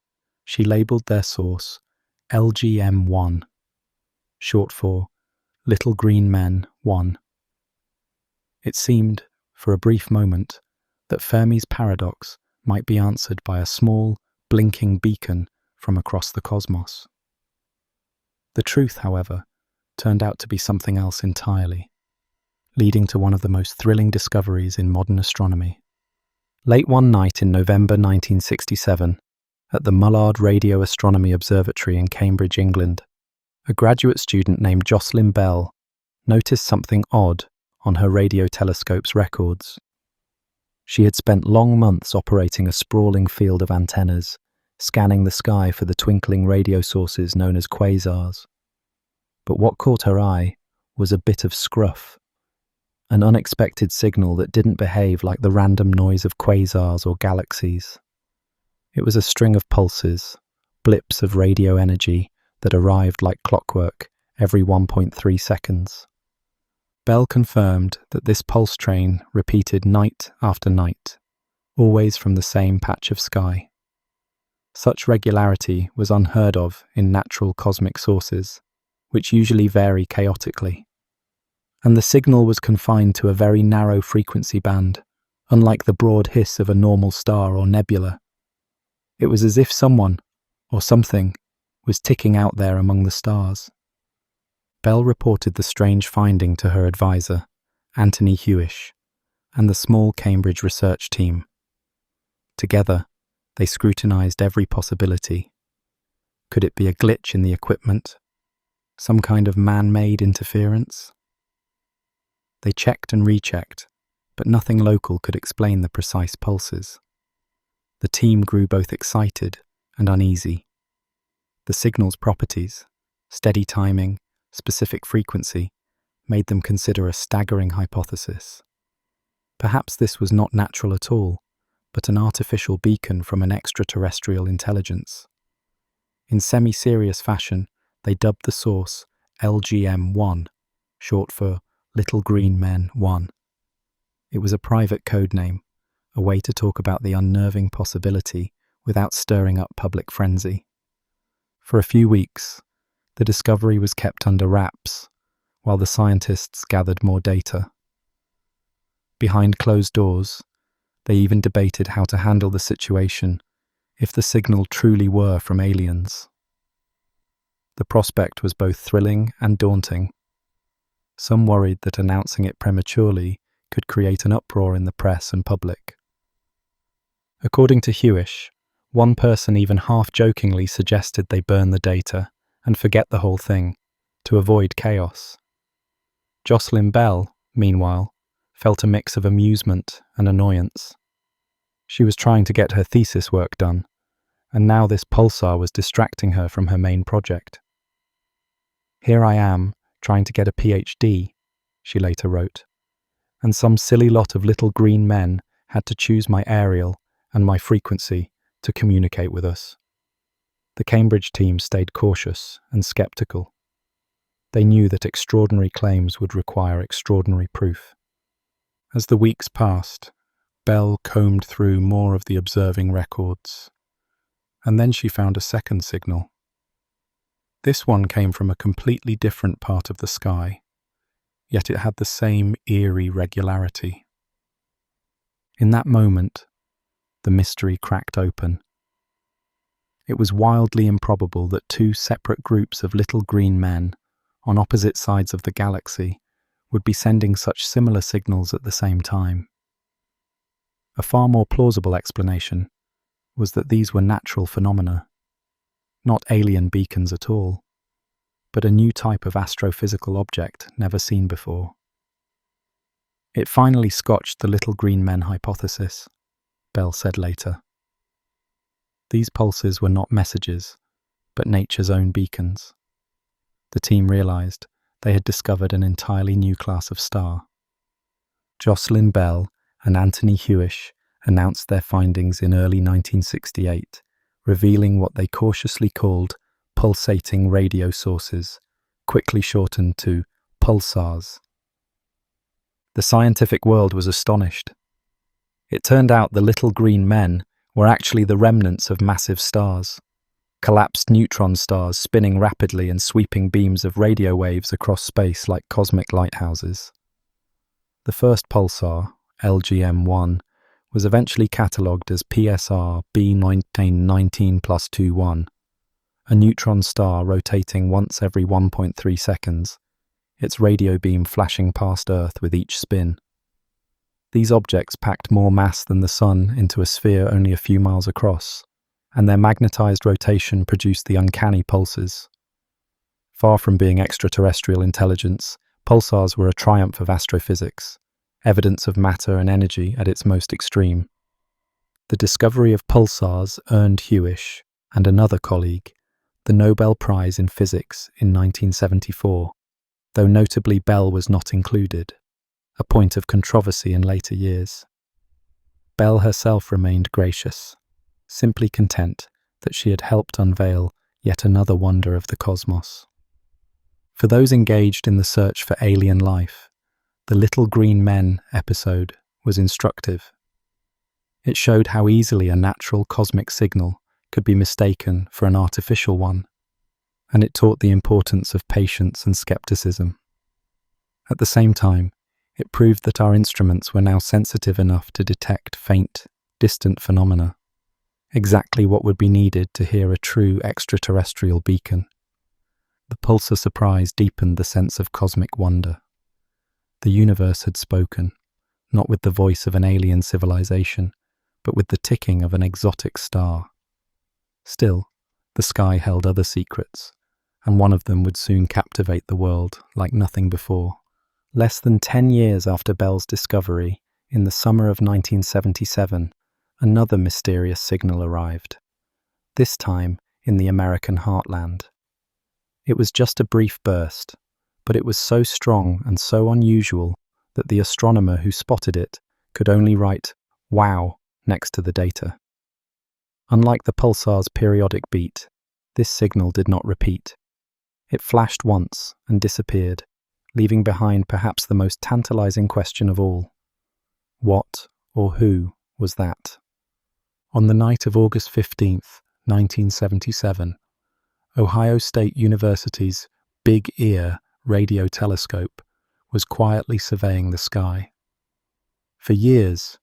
she labelled their source LGM1, short for Little Green Men 1. It seemed, for a brief moment, that Fermi's paradox might be answered by a small, blinking beacon from across the cosmos. The truth, however, turned out to be something else entirely, leading to one of the most thrilling discoveries in modern astronomy. Late one night in November 1967, at the Mullard Radio Astronomy Observatory in Cambridge, England, a graduate student named Jocelyn Bell noticed something odd on her radio telescope's records. She had spent long months operating a sprawling field of antennas, scanning the sky for the twinkling radio sources known as quasars. But what caught her eye was a bit of scruff, an unexpected signal that didn't behave like the random noise of quasars or galaxies. It was a string of pulses, blips of radio energy that arrived like clockwork every 1.3 seconds. Bell confirmed that this pulse train repeated night after night, always from the same patch of sky. Such regularity was unheard of in natural cosmic sources, which usually vary chaotically. And the signal was confined to a very narrow frequency band, unlike the broad hiss of a normal star or nebula. It was as if someone, or something, was ticking out there among the stars. Bell reported the strange finding to her advisor, Anthony Hewish, and the small Cambridge research team. Together, they scrutinized every possibility. Could it be a glitch in the equipment? Some kind of man-made interference? They checked and rechecked, but nothing local could explain the precise pulses. The team grew both excited and uneasy. The signal's properties, steady timing, specific frequency, made them consider a staggering hypothesis. Perhaps this was not natural at all, but an artificial beacon from an extraterrestrial intelligence. In semi-serious fashion, they dubbed the source LGM1, short for Little Green Men 1. It was a private code name, a way to talk about the unnerving possibility without stirring up public frenzy. For a few weeks, the discovery was kept under wraps, while the scientists gathered more data. Behind closed doors, they even debated how to handle the situation if the signal truly were from aliens. The prospect was both thrilling and daunting. Some worried that announcing it prematurely could create an uproar in the press and public. According to Hewish, one person even half-jokingly suggested they burn the data and forget the whole thing to avoid chaos. Jocelyn Bell, meanwhile, felt a mix of amusement and annoyance. She was trying to get her thesis work done, and now this pulsar was distracting her from her main project. "Here I am, trying to get a PhD," she later wrote, "and some silly lot of little green men had to choose my aerial and my frequency to communicate with us." The Cambridge team stayed cautious and skeptical. They knew that extraordinary claims would require extraordinary proof. As the weeks passed, Bell combed through more of the observing records, and then she found a second signal. This one came from a completely different part of the sky, yet it had the same eerie regularity. In that moment, the mystery cracked open. It was wildly improbable that two separate groups of little green men on opposite sides of the galaxy would be sending such similar signals at the same time. A far more plausible explanation was that these were natural phenomena, not alien beacons at all, but a new type of astrophysical object never seen before. It finally scotched the little green men hypothesis, Bell said later. These pulses were not messages, but nature's own beacons. The team realized they had discovered an entirely new class of star. Jocelyn Bell and Anthony Hewish announced their findings in early 1968, revealing what they cautiously called pulsating radio sources, quickly shortened to pulsars. The scientific world was astonished. It turned out the little green men were actually the remnants of massive stars, collapsed neutron stars spinning rapidly and sweeping beams of radio waves across space like cosmic lighthouses. The first pulsar, LGM-1, was eventually catalogued as PSR B1919+21, a neutron star rotating once every 1.3 seconds, its radio beam flashing past Earth with each spin. These objects packed more mass than the Sun into a sphere only a few miles across, and their magnetized rotation produced the uncanny pulses. Far from being extraterrestrial intelligence, pulsars were a triumph of astrophysics, evidence of matter and energy at its most extreme. The discovery of pulsars earned Hewish and another colleague the Nobel Prize in Physics in 1974, though notably Bell was not included, a point of controversy in later years. Bell herself remained gracious, simply content that she had helped unveil yet another wonder of the cosmos. For those engaged in the search for alien life, the Little Green Men episode was instructive. It showed how easily a natural cosmic signal could be mistaken for an artificial one, and it taught the importance of patience and skepticism. At the same time, it proved that our instruments were now sensitive enough to detect faint, distant phenomena, exactly what would be needed to hear a true extraterrestrial beacon. The pulsar surprise deepened the sense of cosmic wonder. The universe had spoken, not with the voice of an alien civilization, but with the ticking of an exotic star. Still, the sky held other secrets, and one of them would soon captivate the world like nothing before. Less than 10 years after Bell's discovery, in the summer of 1977, another mysterious signal arrived, this time in the American heartland. It was just a brief burst, but it was so strong and so unusual that the astronomer who spotted it could only write "wow" next to the data. Unlike the pulsar's periodic beat, this signal did not repeat. It flashed once and disappeared, leaving behind perhaps the most tantalizing question of all. What or who was that? On the night of August 15th, 1977, Ohio State University's Big Ear radio telescope was quietly surveying the sky. For years,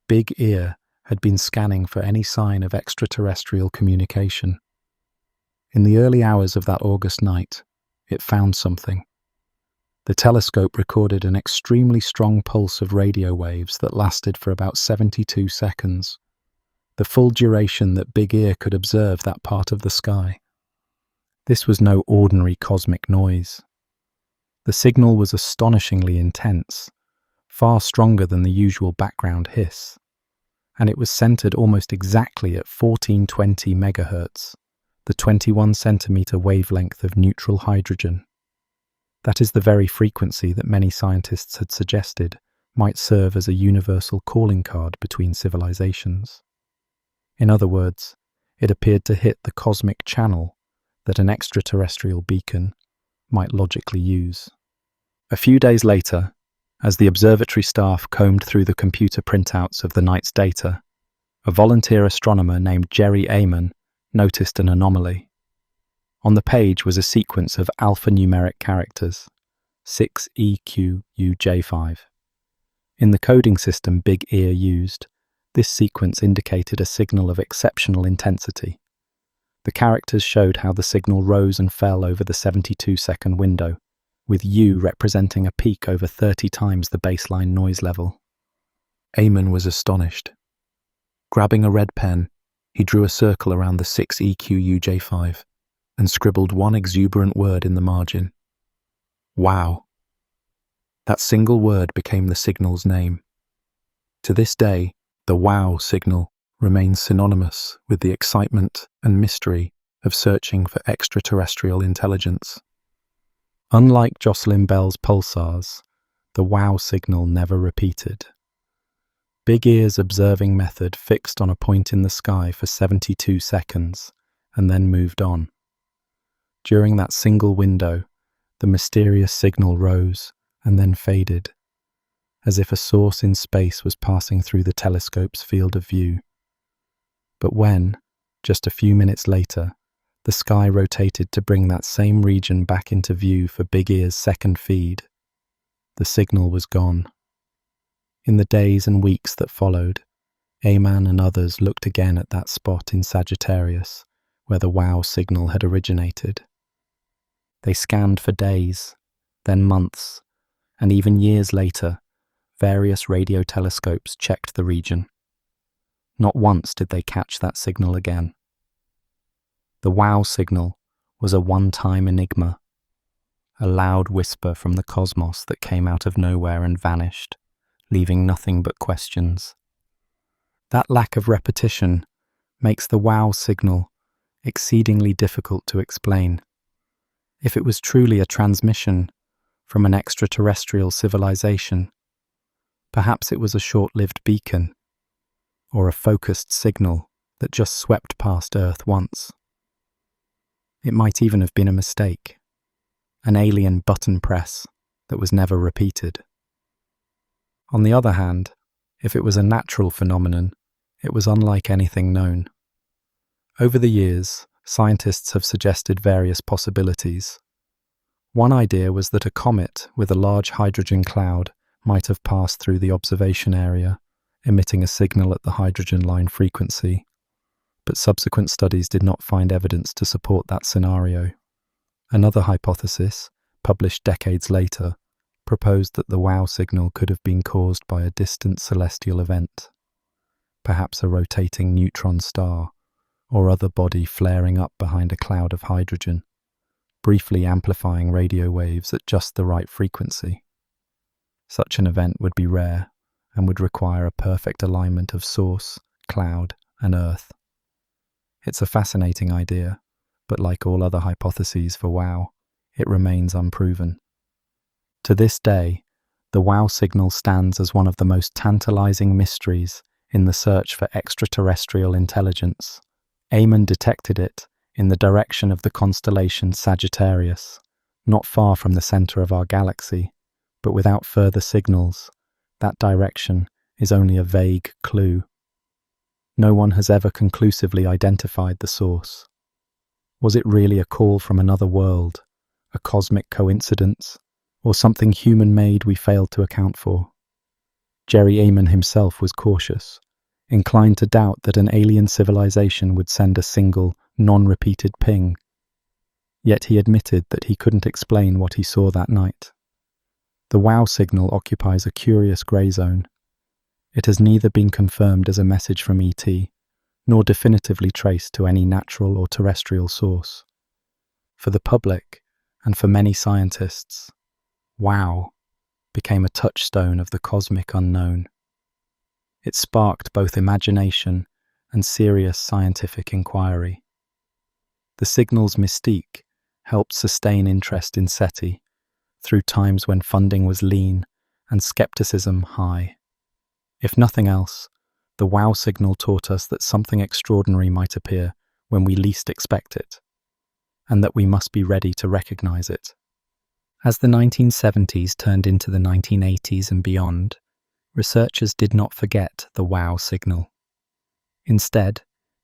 Big Ear had been scanning for any sign of extraterrestrial communication. In the early hours of that August night, it found something. The telescope recorded an extremely strong pulse of radio waves that lasted for about 72 seconds. the full duration that Big Ear could observe that part of the sky. This was no ordinary cosmic noise. The signal was astonishingly intense, far stronger than the usual background hiss, and it was centered almost exactly at 1420 megahertz, the 21-centimeter wavelength of neutral hydrogen. That is the very frequency that many scientists had suggested might serve as a universal calling card between civilizations. In other words, it appeared to hit the cosmic channel that an extraterrestrial beacon might logically use. A few days later, as the observatory staff combed through the computer printouts of the night's data, a volunteer astronomer named Jerry Amon noticed an anomaly. On the page was a sequence of alphanumeric characters, 6EQUJ5. In the coding system Big Ear used, this sequence indicated a signal of exceptional intensity. The characters showed how the signal rose and fell over the 72-second window, with U representing a peak over 30 times the baseline noise level. Amon was astonished. Grabbing a red pen, he drew a circle around the 6EQUJ5 and scribbled one exuberant word in the margin. Wow. That single word became the signal's name. To this day, the wow signal remains synonymous with the excitement and mystery of searching for extraterrestrial intelligence. Unlike Jocelyn Bell's pulsars, the wow signal never repeated. Big Ear's observing method fixed on a point in the sky for 72 seconds and then moved on. During that single window, the mysterious signal rose and then faded, as if a source in space was passing through the telescope's field of view. But when, just a few minutes later, the sky rotated to bring that same region back into view for Big Ear's second feed, the signal was gone. In the days and weeks that followed, Amon and others looked again at that spot in Sagittarius where the wow signal had originated. They scanned for days, then months, and even years later, various radio telescopes checked the region. Not once did they catch that signal again. The wow signal was a one-time enigma, a loud whisper from the cosmos that came out of nowhere and vanished, leaving nothing but questions. That lack of repetition makes the wow signal exceedingly difficult to explain. If it was truly a transmission from an extraterrestrial civilization, perhaps it was a short-lived beacon, or a focused signal that just swept past Earth once. It might even have been a mistake, an alien button press that was never repeated. On the other hand, if it was a natural phenomenon, it was unlike anything known. Over the years, scientists have suggested various possibilities. One idea was that a comet with a large hydrogen cloud might have passed through the observation area, emitting a signal at the hydrogen line frequency, but subsequent studies did not find evidence to support that scenario. Another hypothesis, published decades later, proposed that the wow signal could have been caused by a distant celestial event, perhaps a rotating neutron star or other body flaring up behind a cloud of hydrogen, briefly amplifying radio waves at just the right frequency. Such an event would be rare and would require a perfect alignment of source, cloud, and Earth. It's a fascinating idea, but like all other hypotheses for wow, it remains unproven. To this day, the wow signal stands as one of the most tantalizing mysteries in the search for extraterrestrial intelligence. Amon detected it in the direction of the constellation Sagittarius, not far from the center of our galaxy, but without further signals, that direction is only a vague clue. No one has ever conclusively identified the source. Was it really a call from another world, a cosmic coincidence, or something human-made we failed to account for? Jerry Amon himself was cautious, inclined to doubt that an alien civilization would send a single, non-repeated ping. Yet he admitted that he couldn't explain what he saw that night. The wow signal occupies a curious grey zone. It has neither been confirmed as a message from ET, nor definitively traced to any natural or terrestrial source. For the public, and for many scientists, wow became a touchstone of the cosmic unknown. It sparked both imagination and serious scientific inquiry. The signal's mystique helped sustain interest in SETI through times when funding was lean and skepticism high. If nothing else, the wow signal taught us that something extraordinary might appear when we least expect it, and that we must be ready to recognize it. As the 1970s turned into the 1980s and beyond, researchers did not forget the wow signal. Instead,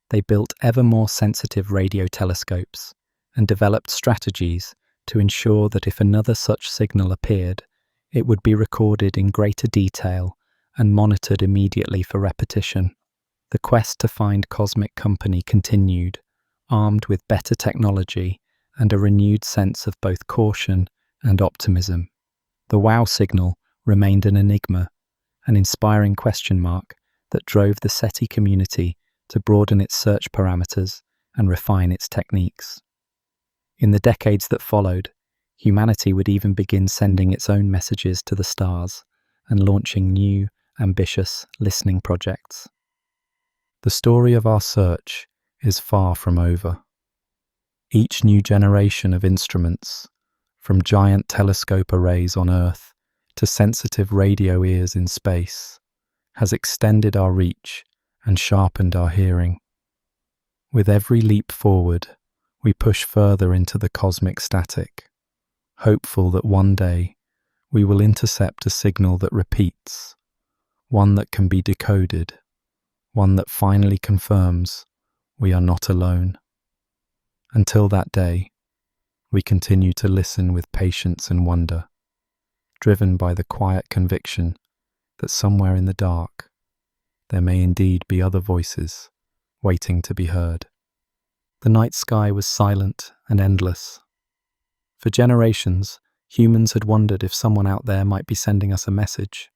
they built ever more sensitive radio telescopes and developed strategies to ensure that if another such signal appeared, it would be recorded in greater detail and monitored immediately for repetition. The quest to find cosmic company continued, armed with better technology and a renewed sense of both caution and optimism. The wow signal remained an enigma, an inspiring question mark that drove the SETI community to broaden its search parameters and refine its techniques. In the decades that followed, humanity would even begin sending its own messages to the stars and launching new, ambitious listening projects. The story of our search is far from over. Each new generation of instruments, from giant telescope arrays on Earth to sensitive radio ears in space, has extended our reach and sharpened our hearing. With every leap forward, we push further into the cosmic static, hopeful that one day we will intercept a signal that repeats, one that can be decoded, one that finally confirms we are not alone. Until that day, we continue to listen with patience and wonder, driven by the quiet conviction that somewhere in the dark, there may indeed be other voices waiting to be heard. The night sky was silent and endless. For generations, humans had wondered if someone out there might be sending us a message.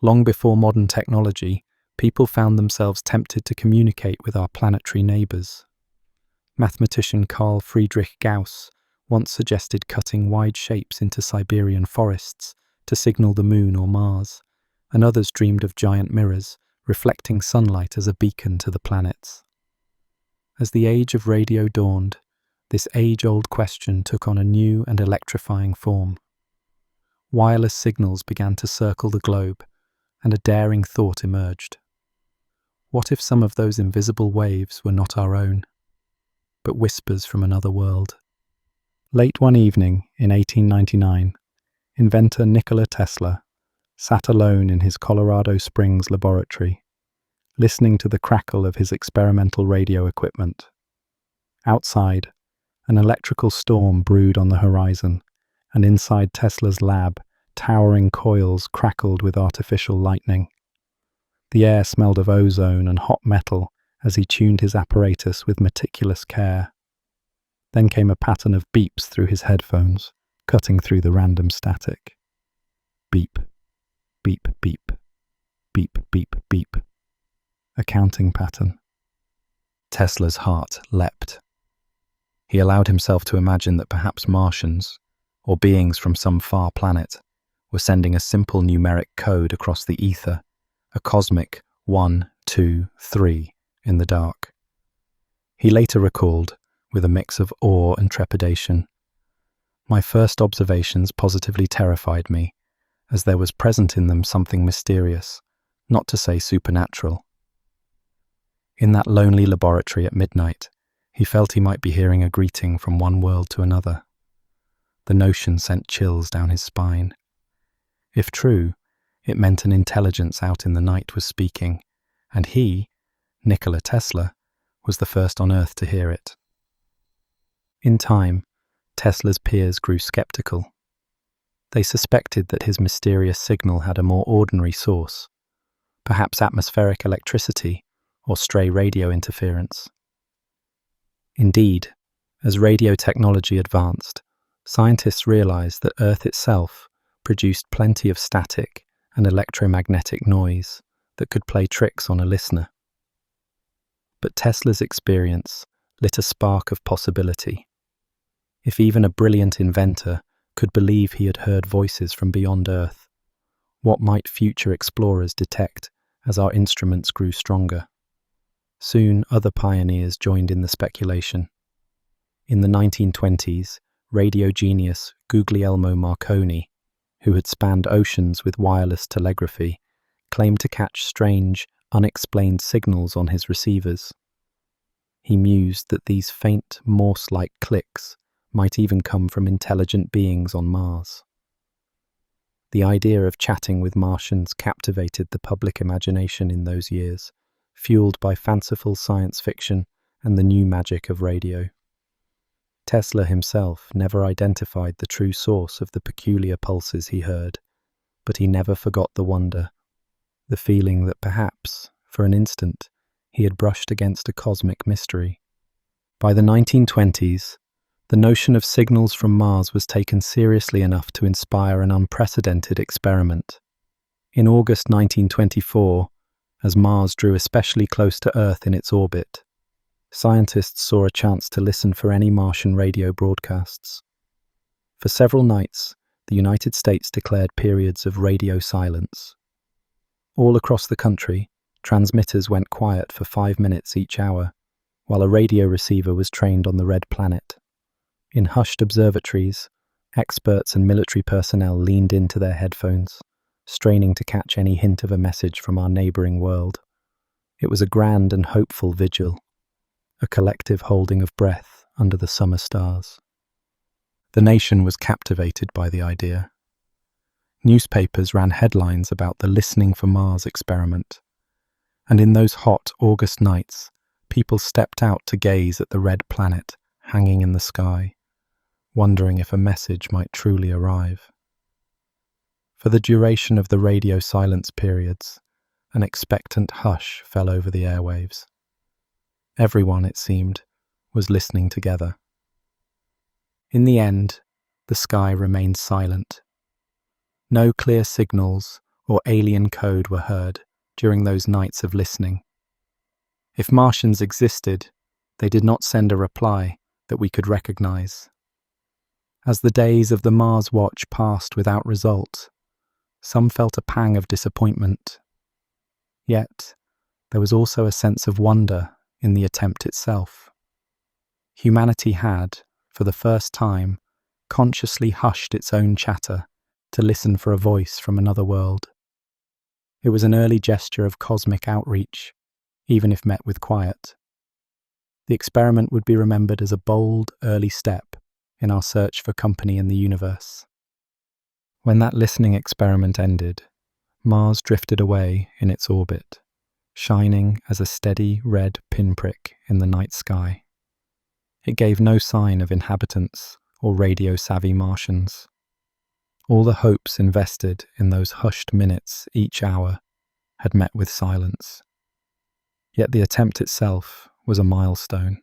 Long before modern technology, people found themselves tempted to communicate with our planetary neighbours. Mathematician Carl Friedrich Gauss once suggested cutting wide shapes into Siberian forests to signal the moon or Mars, and others dreamed of giant mirrors reflecting sunlight as a beacon to the planets. As the age of radio dawned, this age-old question took on a new and electrifying form. Wireless signals began to circle the globe, and a daring thought emerged. What if some of those invisible waves were not our own, but whispers from another world? Late one evening in 1899, inventor Nikola Tesla sat alone in his Colorado Springs laboratory, listening to the crackle of his experimental radio equipment. Outside, an electrical storm brewed on the horizon, and inside Tesla's lab, towering coils crackled with artificial lightning. The air smelled of ozone and hot metal as he tuned his apparatus with meticulous care. Then came a pattern of beeps through his headphones, cutting through the random static. Beep, beep, beep, beep, beep, beep. A counting pattern. Tesla's heart leapt. He allowed himself to imagine that perhaps Martians, or beings from some far planet, were sending a simple numeric code across the ether, a cosmic 1, 2, 3 in the dark. He later recalled, with a mix of awe and trepidation, "My first observations positively terrified me, as there was present in them something mysterious, not to say supernatural." In that lonely laboratory at midnight, he felt he might be hearing a greeting from one world to another. The notion sent chills down his spine. If true, it meant an intelligence out in the night was speaking, and he, Nikola Tesla, was the first on Earth to hear it. In time, Tesla's peers grew skeptical. They suspected that his mysterious signal had a more ordinary source, perhaps atmospheric electricity or stray radio interference. Indeed, as radio technology advanced, scientists realized that Earth itself produced plenty of static and electromagnetic noise that could play tricks on a listener. But Tesla's experience lit a spark of possibility. If even a brilliant inventor could believe he had heard voices from beyond Earth, what might future explorers detect as our instruments grew stronger? Soon, other pioneers joined in the speculation. In the 1920s, radio genius Guglielmo Marconi, who had spanned oceans with wireless telegraphy, claimed to catch strange, unexplained signals on his receivers. He mused that these faint, Morse-like clicks might even come from intelligent beings on Mars. The idea of chatting with Martians captivated the public imagination in those years, fueled by fanciful science fiction and the new magic of radio. Tesla himself never identified the true source of the peculiar pulses he heard, but he never forgot the wonder, the feeling that perhaps, for an instant, he had brushed against a cosmic mystery. By the 1920s, the notion of signals from Mars was taken seriously enough to inspire an unprecedented experiment. In August 1924, as Mars drew especially close to Earth in its orbit, scientists saw a chance to listen for any Martian radio broadcasts. For several nights, the United States declared periods of radio silence. All across the country, transmitters went quiet for 5 minutes each hour, while a radio receiver was trained on the red planet. In hushed observatories, experts and military personnel leaned into their headphones, straining to catch any hint of a message from our neighboring world. It was a grand and hopeful vigil, a collective holding of breath under the summer stars. The nation was captivated by the idea. Newspapers ran headlines about the Listening for Mars experiment, and in those hot August nights, people stepped out to gaze at the red planet hanging in the sky, wondering if a message might truly arrive. For the duration of the radio silence periods, an expectant hush fell over the airwaves. Everyone, it seemed, was listening together. In the end, the sky remained silent. No clear signals or alien code were heard during those nights of listening. If Martians existed, they did not send a reply that we could recognize. As the days of the Mars Watch passed without result, some felt a pang of disappointment. Yet, there was also a sense of wonder in the attempt itself. Humanity had, for the first time, consciously hushed its own chatter to listen for a voice from another world. It was an early gesture of cosmic outreach, even if met with quiet. The experiment would be remembered as a bold, early step in our search for company in the universe. When that listening experiment ended, Mars drifted away in its orbit, shining as a steady red pinprick in the night sky. It gave no sign of inhabitants or radio-savvy Martians. All the hopes invested in those hushed minutes each hour had met with silence. Yet the attempt itself was a milestone.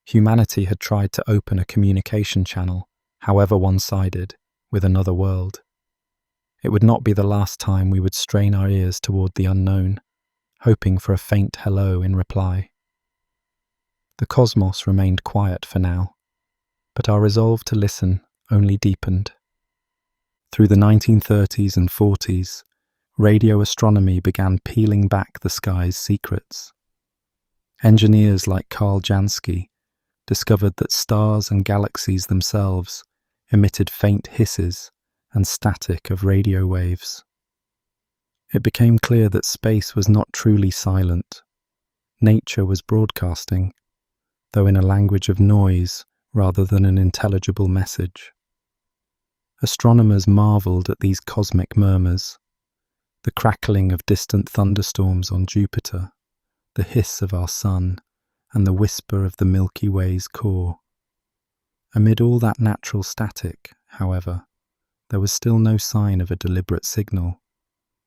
Humanity had tried to open a communication channel, however one-sided, with another world. It would not be the last time we would strain our ears toward the unknown, hoping for a faint hello in reply. The cosmos remained quiet for now, but our resolve to listen only deepened. Through the 1930s and 40s, radio astronomy began peeling back the sky's secrets. Engineers like Carl Jansky discovered that stars and galaxies themselves emitted faint hisses and static of radio waves. It became clear that space was not truly silent. Nature was broadcasting, though in a language of noise rather than an intelligible message. Astronomers marveled at these cosmic murmurs, the crackling of distant thunderstorms on Jupiter, the hiss of our sun, and the whisper of the Milky Way's core. Amid all that natural static, however, there was still no sign of a deliberate signal,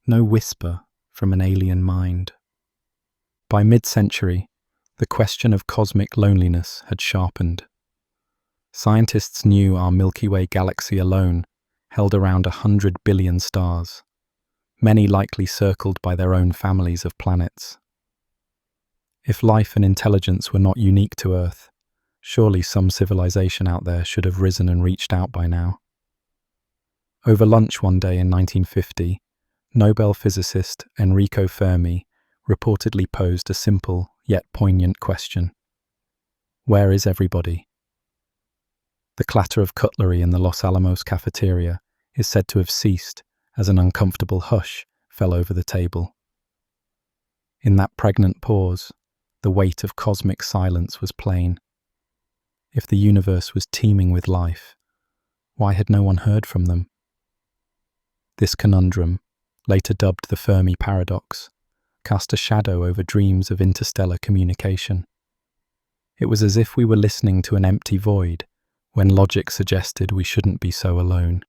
no whisper from an alien mind. By mid-century, the question of cosmic loneliness had sharpened. Scientists knew our Milky Way galaxy alone held around 100 billion stars, many likely circled by their own families of planets. If life and intelligence were not unique to Earth, surely some civilization out there should have risen and reached out by now. Over lunch one day in 1950, Nobel physicist Enrico Fermi reportedly posed a simple yet poignant question. Where is everybody? The clatter of cutlery in the Los Alamos cafeteria is said to have ceased as an uncomfortable hush fell over the table. In that pregnant pause, the weight of cosmic silence was plain. If the universe was teeming with life, why had no one heard from them? This conundrum, later dubbed the Fermi paradox, cast a shadow over dreams of interstellar communication. It was as if we were listening to an empty void when logic suggested we shouldn't be so alone.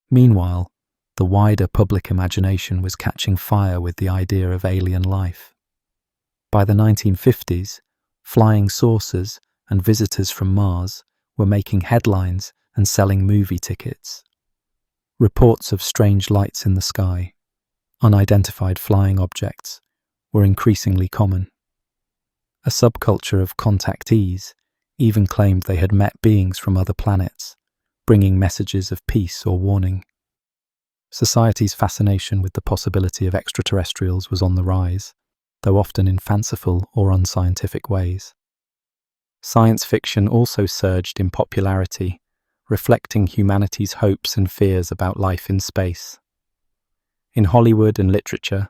Meanwhile, the wider public imagination was catching fire with the idea of alien life. By the 1950s, flying saucers and visitors from Mars were making headlines and selling movie tickets. Reports of strange lights in the sky, unidentified flying objects, were increasingly common. A subculture of contactees even claimed they had met beings from other planets, bringing messages of peace or warning. Society's fascination with the possibility of extraterrestrials was on the rise, though often in fanciful or unscientific ways. Science fiction also surged in popularity, reflecting humanity's hopes and fears about life in space. In Hollywood and literature,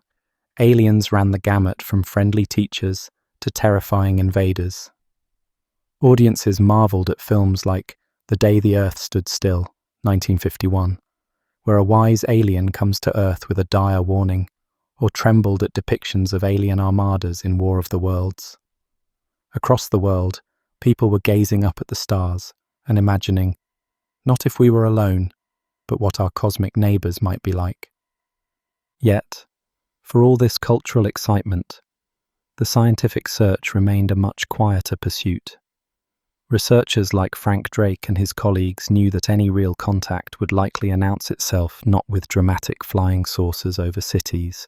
aliens ran the gamut from friendly teachers to terrifying invaders. Audiences marveled at films like The Day the Earth Stood Still, 1951, where a wise alien comes to Earth with a dire warning, or trembled at depictions of alien armadas in War of the Worlds. Across the world, people were gazing up at the stars and imagining, not if we were alone, but what our cosmic neighbours might be like. Yet, for all this cultural excitement, the scientific search remained a much quieter pursuit. Researchers like Frank Drake and his colleagues knew that any real contact would likely announce itself not with dramatic flying saucers over cities,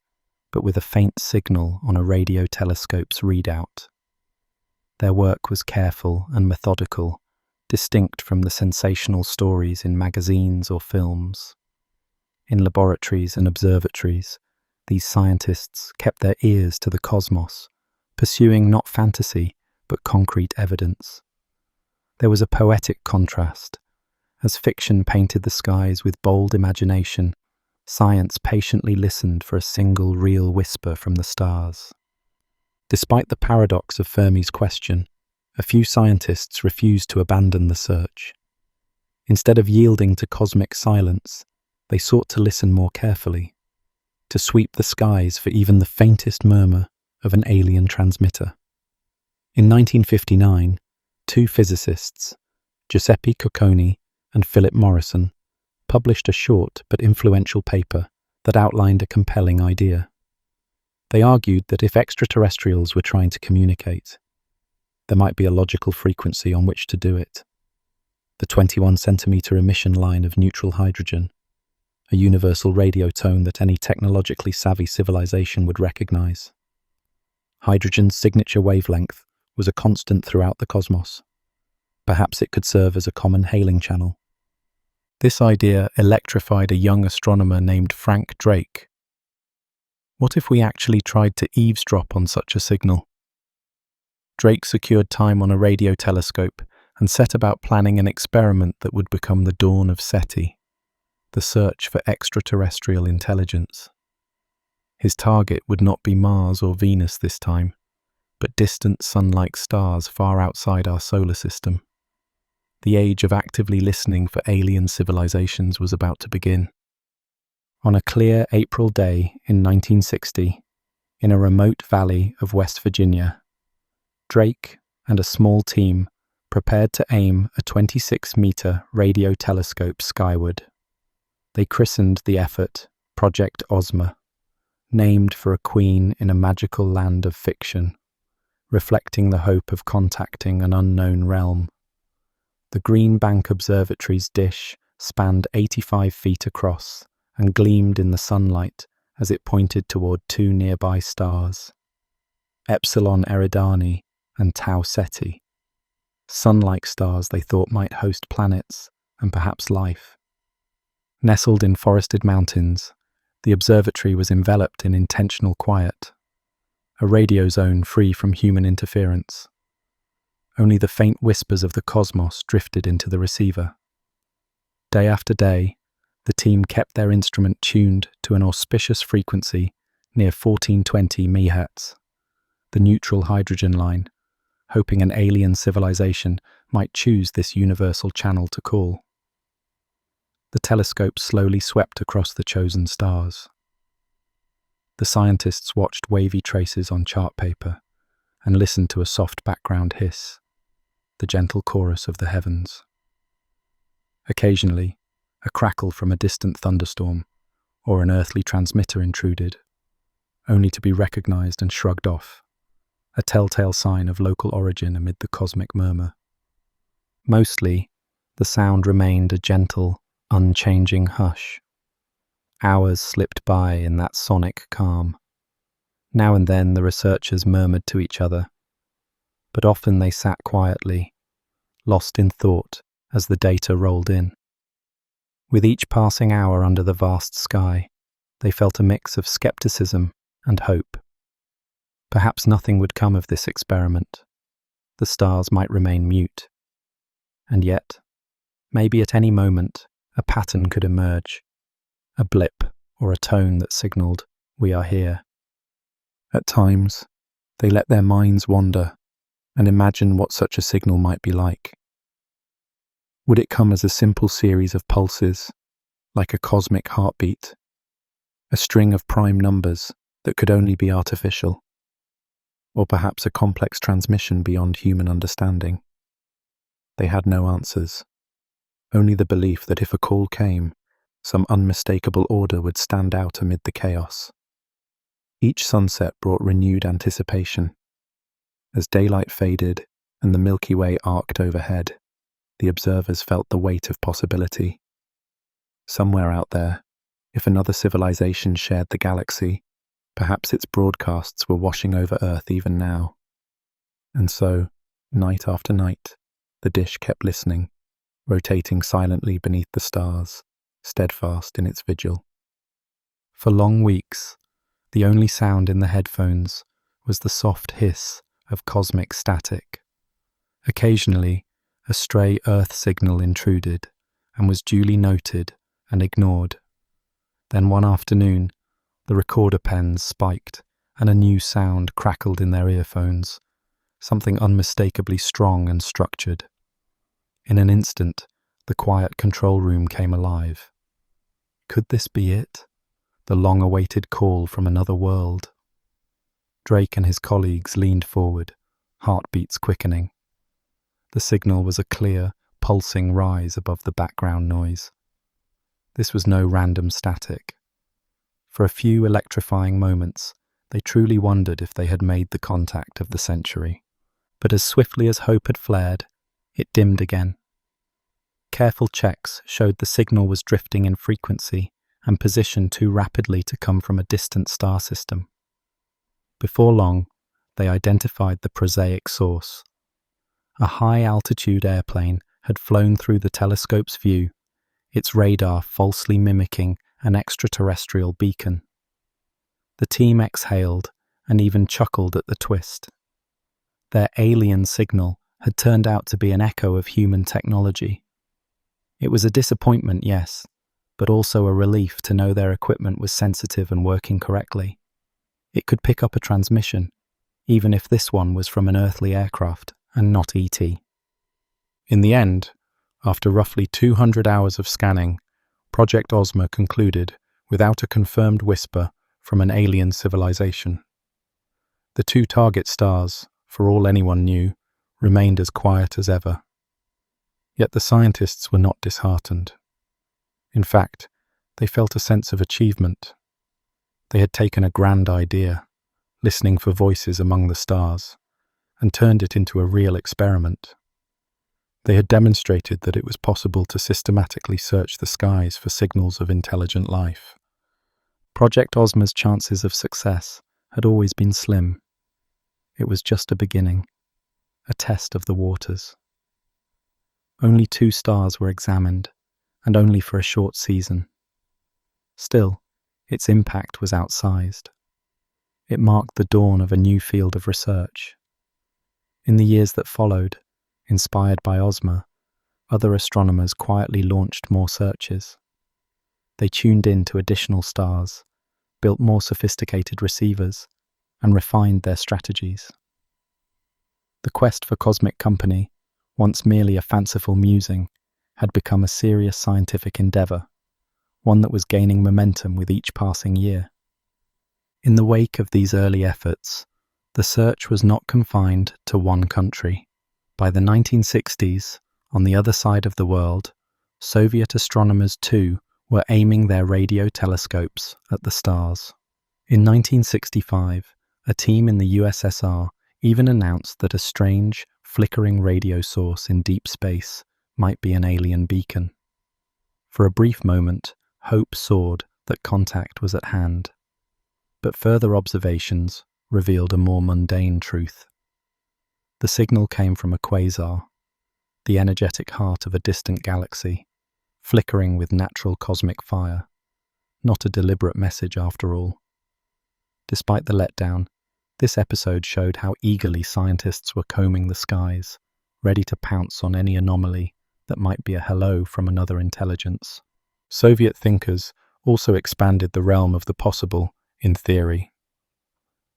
but with a faint signal on a radio telescope's readout. Their work was careful and methodical, distinct from the sensational stories in magazines or films. In laboratories and observatories, these scientists kept their ears to the cosmos, pursuing not fantasy, but concrete evidence. There was a poetic contrast. As fiction painted the skies with bold imagination, science patiently listened for a single real whisper from the stars. Despite the paradox of Fermi's question, a few scientists refused to abandon the search. Instead of yielding to cosmic silence, they sought to listen more carefully, to sweep the skies for even the faintest murmur of an alien transmitter. In 1959, two physicists, Giuseppe Cocconi and Philip Morrison, published a short but influential paper that outlined a compelling idea. They argued that if extraterrestrials were trying to communicate, there might be a logical frequency on which to do it. The 21-centimeter emission line of neutral hydrogen, a universal radio tone that any technologically savvy civilization would recognize. Hydrogen's signature wavelength was a constant throughout the cosmos. Perhaps it could serve as a common hailing channel. This idea electrified a young astronomer named Frank Drake. What if we actually tried to eavesdrop on such a signal? Drake secured time on a radio telescope and set about planning an experiment that would become the dawn of SETI, the search for extraterrestrial intelligence. His target would not be Mars or Venus this time, but distant sun-like stars far outside our solar system. The age of actively listening for alien civilizations was about to begin. On a clear April day in 1960, in a remote valley of West Virginia, Drake and a small team prepared to aim a 26-meter radio telescope skyward. They christened the effort Project Ozma, named for a queen in a magical land of fiction, reflecting the hope of contacting an unknown realm. The Green Bank Observatory's dish spanned 85 feet across and gleamed in the sunlight as it pointed toward two nearby stars. Epsilon Eridani and Tau Ceti, sun-like stars they thought might host planets and perhaps life. Nestled in forested mountains, the observatory was enveloped in intentional quiet, a radio zone free from human interference. Only the faint whispers of the cosmos drifted into the receiver. Day after day, the team kept their instrument tuned to an auspicious frequency near 1420 MHz, the neutral hydrogen line, hoping an alien civilization might choose this universal channel to call. The telescope slowly swept across the chosen stars. The scientists watched wavy traces on chart paper and listened to a soft background hiss, the gentle chorus of the heavens. Occasionally, a crackle from a distant thunderstorm or an earthly transmitter intruded, only to be recognized and shrugged off, a telltale sign of local origin amid the cosmic murmur. Mostly, the sound remained a gentle, unchanging hush. Hours slipped by in that sonic calm. Now and then the researchers murmured to each other, but often they sat quietly, lost in thought as the data rolled in. With each passing hour under the vast sky, they felt a mix of skepticism and hope. Perhaps nothing would come of this experiment. The stars might remain mute. And yet, maybe at any moment, a pattern could emerge, a blip or a tone that signaled, "We are here." At times, they let their minds wander and imagine what such a signal might be like. Would it come as a simple series of pulses, like a cosmic heartbeat, a string of prime numbers that could only be artificial, or perhaps a complex transmission beyond human understanding? They had no answers, only the belief that if a call came, some unmistakable order would stand out amid the chaos. Each sunset brought renewed anticipation. As daylight faded and the Milky Way arced overhead, the observers felt the weight of possibility. Somewhere out there, if another civilization shared the galaxy, perhaps its broadcasts were washing over Earth even now. And so, night after night, the dish kept listening, rotating silently beneath the stars, steadfast in its vigil. For long weeks, the only sound in the headphones was the soft hiss of cosmic static. Occasionally, a stray Earth signal intruded and was duly noted and ignored. Then one afternoon, the recorder pens spiked and a new sound crackled in their earphones, something unmistakably strong and structured. In an instant, the quiet control room came alive. Could this be it? The long-awaited call from another world? Drake and his colleagues leaned forward, heartbeats quickening. The signal was a clear, pulsing rise above the background noise. This was no random static. For a few electrifying moments, they truly wondered if they had made the contact of the century. But as swiftly as hope had flared, it dimmed again. Careful checks showed the signal was drifting in frequency and positioned too rapidly to come from a distant star system. Before long, they identified the prosaic source. A high-altitude airplane had flown through the telescope's view, its radar falsely mimicking an extraterrestrial beacon. The team exhaled and even chuckled at the twist. Their alien signal had turned out to be an echo of human technology. It was a disappointment, yes, but also a relief to know their equipment was sensitive and working correctly. It could pick up a transmission, even if this one was from an earthly aircraft and not ET. In the end, after roughly 200 hours of scanning, Project Ozma concluded without a confirmed whisper from an alien civilization. The two target stars, for all anyone knew, remained as quiet as ever. Yet the scientists were not disheartened. In fact, they felt a sense of achievement. They had taken a grand idea, listening for voices among the stars, and turned it into a real experiment. They had demonstrated that it was possible to systematically search the skies for signals of intelligent life. Project Ozma's chances of success had always been slim. it was just a beginning, a test of the waters. Only 2 stars were examined, and only for a short season. Still, its impact was outsized. It marked the dawn of a new field of research. In the years that followed, inspired by Ozma, other astronomers quietly launched more searches. They tuned in to additional stars, built more sophisticated receivers, and refined their strategies. The quest for cosmic company, once merely a fanciful musing, had become a serious scientific endeavor, one that was gaining momentum with each passing year. In the wake of these early efforts, the search was not confined to one country. By the 1960s, on the other side of the world, Soviet astronomers too were aiming their radio telescopes at the stars. In 1965, a team in the USSR even announced that a strange, flickering radio source in deep space might be an alien beacon. For a brief moment, hope soared that contact was at hand. But further observations revealed a more mundane truth. The signal came from a quasar, the energetic heart of a distant galaxy, flickering with natural cosmic fire. Not a deliberate message after all. Despite the letdown, this episode showed how eagerly scientists were combing the skies, ready to pounce on any anomaly that might be a hello from another intelligence. Soviet thinkers also expanded the realm of the possible in theory.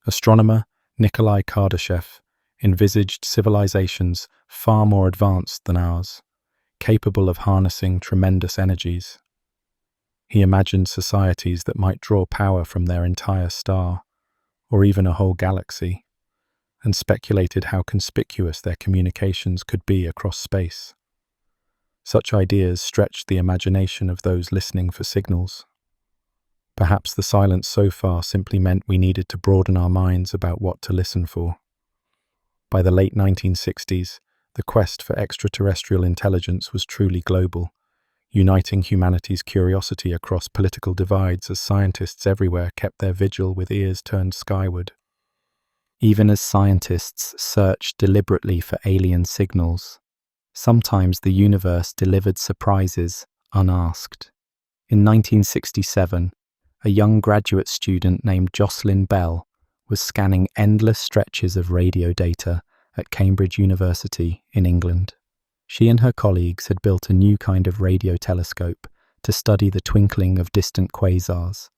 Astronomer Nikolai Kardashev envisaged civilizations far more advanced than ours, capable of harnessing tremendous energies. He imagined societies that might draw power from their entire star, or even a whole galaxy, and speculated how conspicuous their communications could be across space. Such ideas stretched the imagination of those listening for signals. Perhaps the silence so far simply meant we needed to broaden our minds about what to listen for. By the late 1960s, the quest for extraterrestrial intelligence was truly global, uniting humanity's curiosity across political divides as scientists everywhere kept their vigil with ears turned skyward. Even as scientists searched deliberately for alien signals, sometimes the universe delivered surprises unasked. In 1967, a young graduate student named Jocelyn Bell was scanning endless stretches of radio data at Cambridge University in England. She and her colleagues had built a new kind of radio telescope to study the twinkling of distant quasars.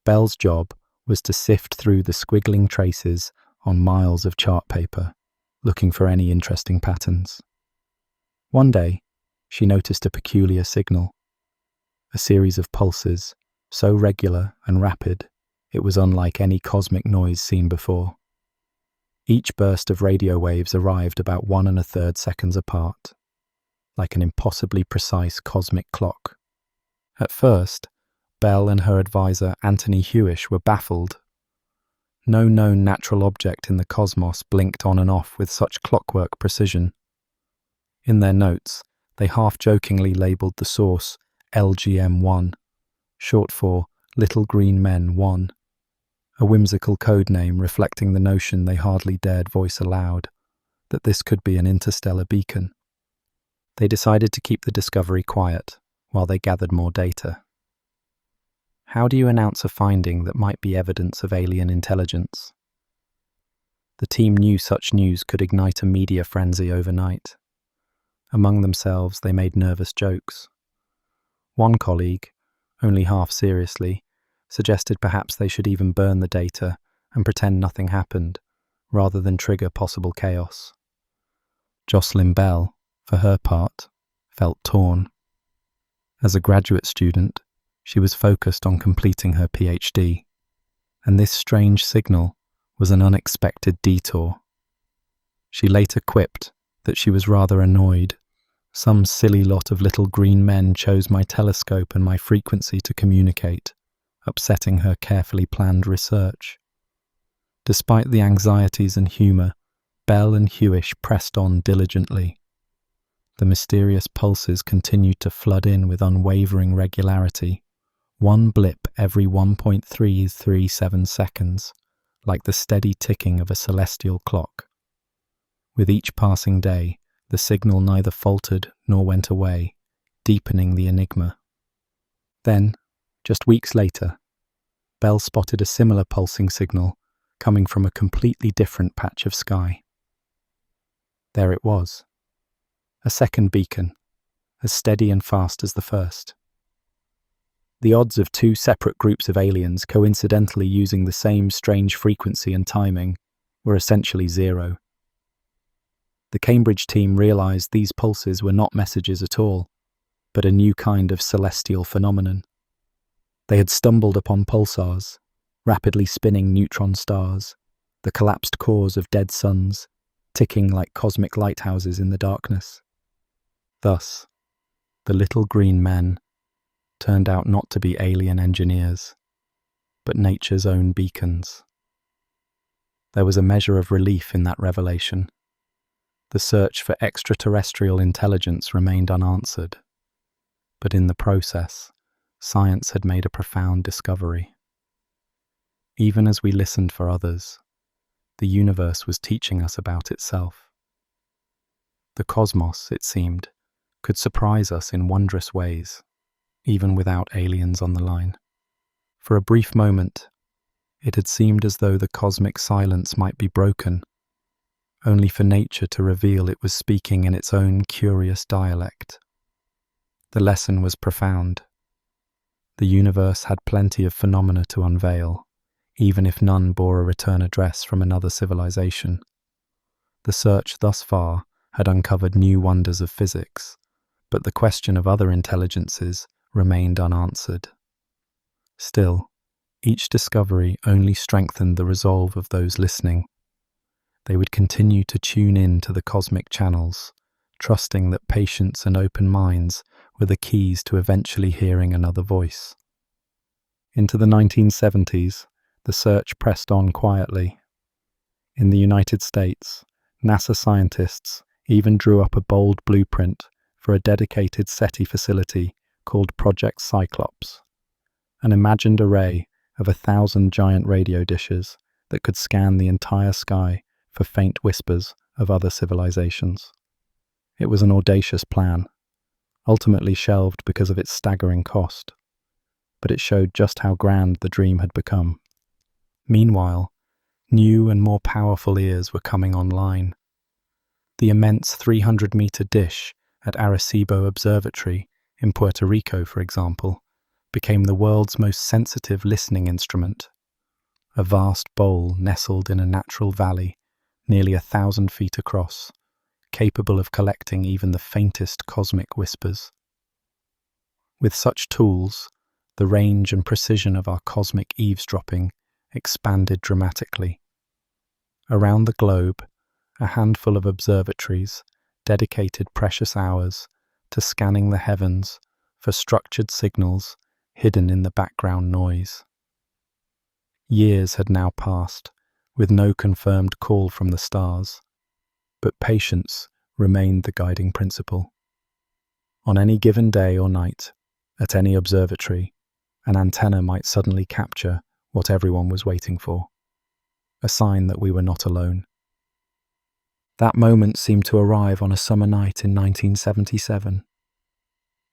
Bell's job was to sift through the squiggling traces on miles of chart paper, looking for any interesting patterns. One day, she noticed a peculiar signal, a series of pulses, so regular and rapid, it was unlike any cosmic noise seen before. Each burst of radio waves arrived about 1 1/3 seconds apart, like an impossibly precise cosmic clock. At first, Bell and her advisor Anthony Hewish were baffled. No known natural object in the cosmos blinked on and off with such clockwork precision. In their notes, they half-jokingly labelled the source LGM-1, short for Little Green Men 1, a whimsical code name reflecting the notion they hardly dared voice aloud, that this could be an interstellar beacon. They decided to keep the discovery quiet while they gathered more data. How do you announce a finding that might be evidence of alien intelligence? The team knew such news could ignite a media frenzy overnight. Among themselves, they made nervous jokes. One colleague, only half seriously, suggested perhaps they should even burn the data and pretend nothing happened, rather than trigger possible chaos. Jocelyn Bell, for her part, felt torn. As a graduate student, she was focused on completing her PhD, and this strange signal was an unexpected detour. She later quipped that she was rather annoyed. Some silly lot of little green men chose my telescope and my frequency to communicate, upsetting her carefully planned research. Despite the anxieties and humour, Bell and Hewish pressed on diligently. The mysterious pulses continued to flood in with unwavering regularity, one blip every 1.337 seconds, like the steady ticking of a celestial clock. With each passing day, the signal neither faltered nor went away, deepening the enigma. Then, just weeks later, Bell spotted a similar pulsing signal coming from a completely different patch of sky. There it was, a second beacon, as steady and fast as the first. The odds of two separate groups of aliens coincidentally using the same strange frequency and timing were essentially zero. The Cambridge team realized these pulses were not messages at all, but a new kind of celestial phenomenon. They had stumbled upon pulsars, rapidly spinning neutron stars, the collapsed cores of dead suns, ticking like cosmic lighthouses in the darkness. Thus, the little green men turned out not to be alien engineers, but nature's own beacons. There was a measure of relief in that revelation. The search for extraterrestrial intelligence remained unanswered, but in the process, science had made a profound discovery. Even as we listened for others, the universe was teaching us about itself. The cosmos, it seemed, could surprise us in wondrous ways, even without aliens on the line. For a brief moment, it had seemed as though the cosmic silence might be broken, only for nature to reveal it was speaking in its own curious dialect. The lesson was profound. The universe had plenty of phenomena to unveil, even if none bore a return address from another civilization. The search thus far had uncovered new wonders of physics, but the question of other intelligences remained unanswered. Still, each discovery only strengthened the resolve of those listening. They would continue to tune in to the cosmic channels, trusting that patience and open minds were the keys to eventually hearing another voice. Into the 1970s, the search pressed on quietly. In the United States, NASA scientists even drew up a bold blueprint for a dedicated SETI facility called Project Cyclops, an imagined array of 1,000 giant radio dishes that could scan the entire sky for faint whispers of other civilizations. It was an audacious plan, ultimately shelved because of its staggering cost, but it showed just how grand the dream had become. Meanwhile, new and more powerful ears were coming online. The immense 300-meter dish at Arecibo Observatory in Puerto Rico, for example, became the world's most sensitive listening instrument. A vast bowl nestled in a natural valley, nearly 1,000 feet across, capable of collecting even the faintest cosmic whispers. With such tools, the range and precision of our cosmic eavesdropping expanded dramatically. Around the globe, a handful of observatories dedicated precious hours to scanning the heavens for structured signals hidden in the background noise. Years had now passed, with no confirmed call from the stars, but patience remained the guiding principle. On any given day or night, at any observatory, an antenna might suddenly capture what everyone was waiting for, a sign that we were not alone. That moment seemed to arrive on a summer night in 1977.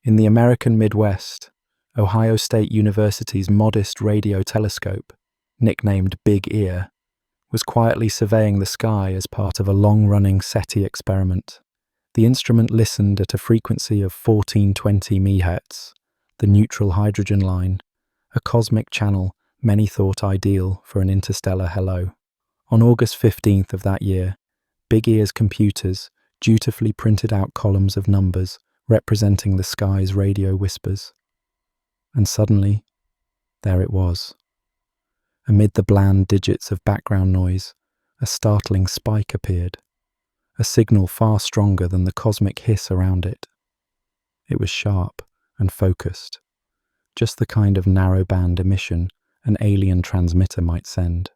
In the American Midwest, Ohio State University's modest radio telescope, nicknamed Big Ear, was quietly surveying the sky as part of a long-running SETI experiment. The instrument listened at a frequency of 1420 MHz, the neutral hydrogen line, a cosmic channel many thought ideal for an interstellar hello. On August 15th of that year, Big Ear's computers dutifully printed out columns of numbers representing the sky's radio whispers. And suddenly, there it was. Amid the bland digits of background noise, a startling spike appeared, a signal far stronger than the cosmic hiss around it. It was sharp and focused, just the kind of narrowband emission an alien transmitter might send.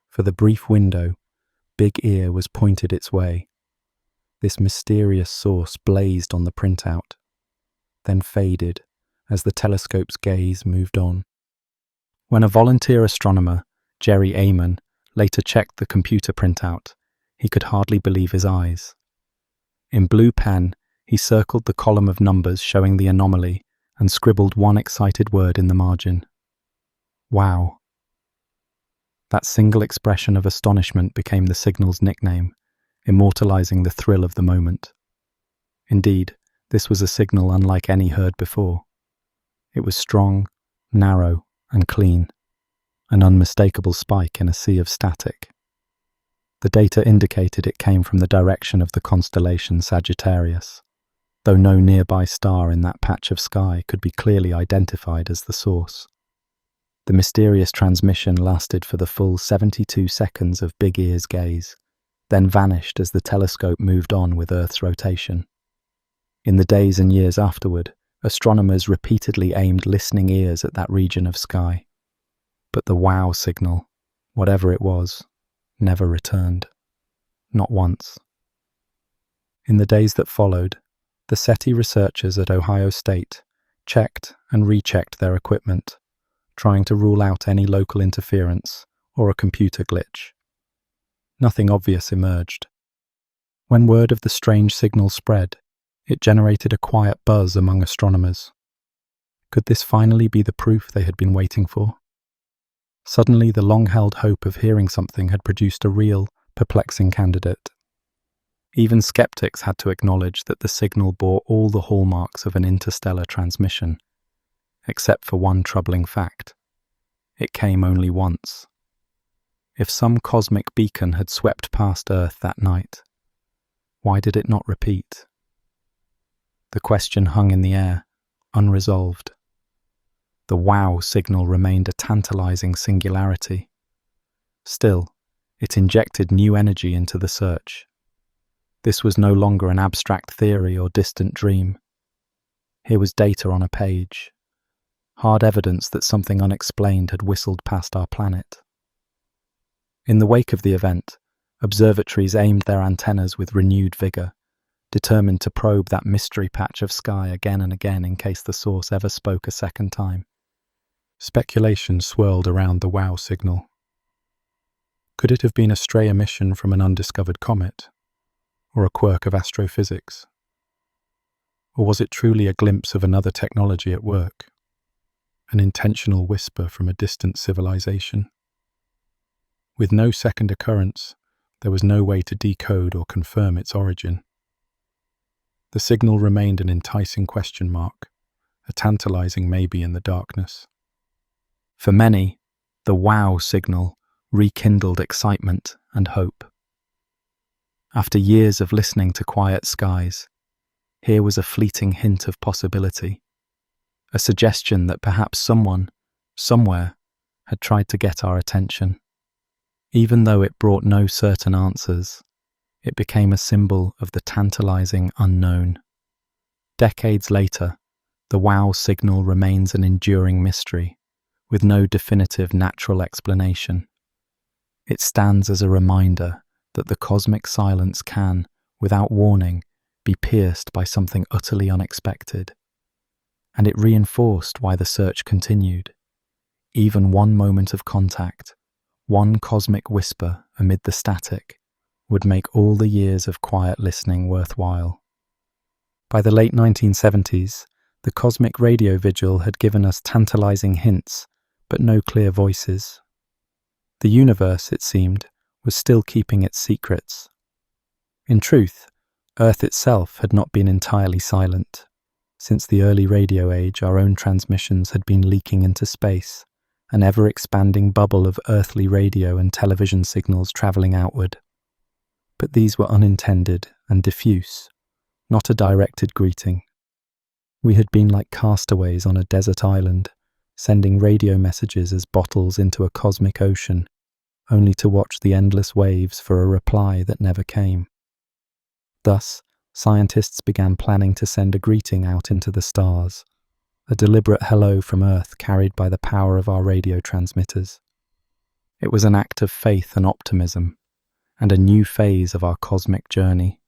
For the brief window, Big Ear was pointed its way. This mysterious source blazed on the printout, then faded as the telescope's gaze moved on. When a volunteer astronomer, Jerry Amon, later checked the computer printout, he could hardly believe his eyes. In blue pen, he circled the column of numbers showing the anomaly and scribbled one excited word in the margin. Wow. That single expression of astonishment became the signal's nickname, immortalizing the thrill of the moment. Indeed, this was a signal unlike any heard before. It was strong, narrow, and clean, an unmistakable spike in a sea of static. The data indicated it came from the direction of the constellation Sagittarius, though no nearby star in that patch of sky could be clearly identified as the source. The mysterious transmission lasted for the full 72 seconds of Big Ear's gaze, then vanished as the telescope moved on with Earth's rotation. In the days and years afterward, astronomers repeatedly aimed listening ears at that region of sky. But the wow signal, whatever it was, never returned. Not once. In the days that followed, the SETI researchers at Ohio State checked and rechecked their equipment, trying to rule out any local interference or a computer glitch. Nothing obvious emerged. When word of the strange signal spread, it generated a quiet buzz among astronomers. Could this finally be the proof they had been waiting for? Suddenly, the long-held hope of hearing something had produced a real, perplexing candidate. Even skeptics had to acknowledge that the signal bore all the hallmarks of an interstellar transmission, except for one troubling fact. It came only once. If some cosmic beacon had swept past Earth that night, why did it not repeat? The question hung in the air, unresolved. The wow signal remained a tantalizing singularity. Still, it injected new energy into the search. This was no longer an abstract theory or distant dream. Here was data on a page, hard evidence that something unexplained had whistled past our planet. In the wake of the event, observatories aimed their antennas with renewed vigor, determined to probe that mystery patch of sky again and again in case the source ever spoke a second time. Speculation swirled around the wow signal. Could it have been a stray emission from an undiscovered comet, or a quirk of astrophysics? Or was it truly a glimpse of another technology at work, an intentional whisper from a distant civilization? With no second occurrence, there was no way to decode or confirm its origin. The signal remained an enticing question mark, a tantalizing maybe in the darkness. For many, the wow signal rekindled excitement and hope. After years of listening to quiet skies, here was a fleeting hint of possibility, a suggestion that perhaps someone, somewhere, had tried to get our attention. Even though it brought no certain answers, it became a symbol of the tantalizing unknown. Decades later, the wow signal remains an enduring mystery, with no definitive natural explanation. It stands as a reminder that the cosmic silence can, without warning, be pierced by something utterly unexpected. And it reinforced why the search continued. Even one moment of contact, one cosmic whisper amid the static, would make all the years of quiet listening worthwhile. By the late 1970s, the cosmic radio vigil had given us tantalizing hints, but no clear voices. The universe, it seemed, was still keeping its secrets. In truth, Earth itself had not been entirely silent. Since the early radio age, our own transmissions had been leaking into space, an ever-expanding bubble of earthly radio and television signals travelling outward. But these were unintended and diffuse, not a directed greeting. We had been like castaways on a desert island, sending radio messages as bottles into a cosmic ocean, only to watch the endless waves for a reply that never came. Thus, scientists began planning to send a greeting out into the stars, a deliberate hello from Earth carried by the power of our radio transmitters. It was an act of faith and optimism, and a new phase of our cosmic journey.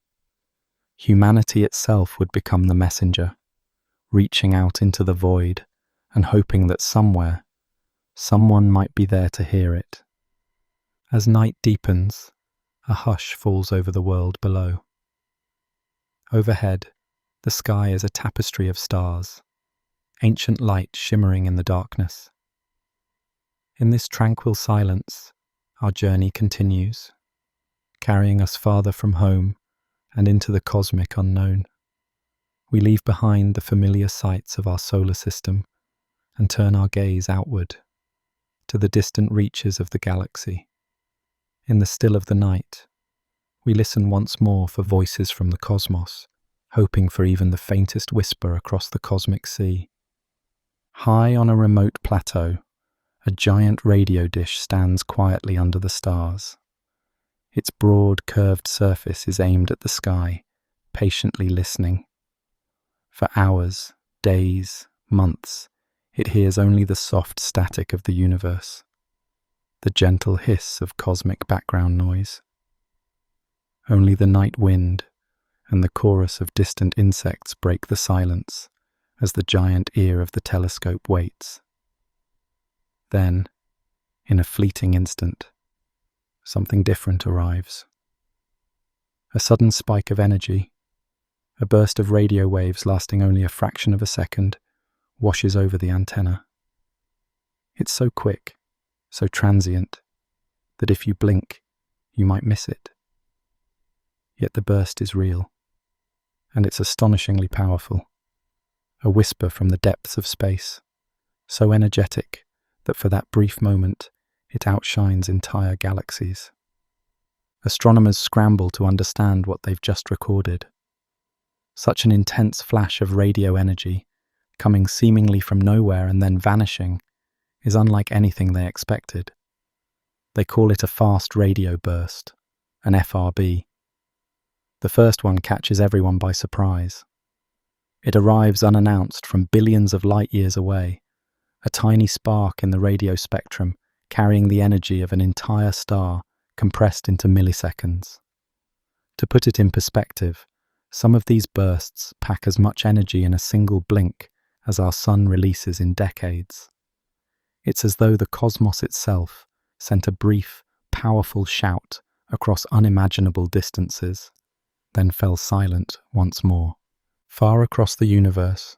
Humanity itself would become the messenger, reaching out into the void and hoping that somewhere, someone might be there to hear it. As night deepens, a hush falls over the world below. Overhead, the sky is a tapestry of stars, ancient light shimmering in the darkness. In this tranquil silence, our journey continues, carrying us farther from home and into the cosmic unknown. We leave behind the familiar sights of our solar system and turn our gaze outward to the distant reaches of the galaxy. In the still of the night, we listen once more for voices from the cosmos, hoping for even the faintest whisper across the cosmic sea. High on a remote plateau, a giant radio dish stands quietly under the stars. Its broad, curved surface is aimed at the sky, patiently listening. For hours, days, months, it hears only the soft static of the universe, the gentle hiss of cosmic background noise. Only the night wind and the chorus of distant insects break the silence as the giant ear of the telescope waits. Then, in a fleeting instant, something different arrives. A sudden spike of energy, a burst of radio waves lasting only a fraction of a second, washes over the antenna. It's so quick, so transient, that if you blink, you might miss it. Yet the burst is real, and it's astonishingly powerful. A whisper from the depths of space, so energetic that for that brief moment, it outshines entire galaxies. Astronomers scramble to understand what they've just recorded. Such an intense flash of radio energy, coming seemingly from nowhere and then vanishing, is unlike anything they expected. They call it a fast radio burst, an FRB. The first one catches everyone by surprise. It arrives unannounced from billions of light years away, a tiny spark in the radio spectrum carrying the energy of an entire star compressed into milliseconds. To put it in perspective, some of these bursts pack as much energy in a single blink as our sun releases in decades. It's as though the cosmos itself sent a brief, powerful shout across unimaginable distances, then fell silent once more. Far across the universe,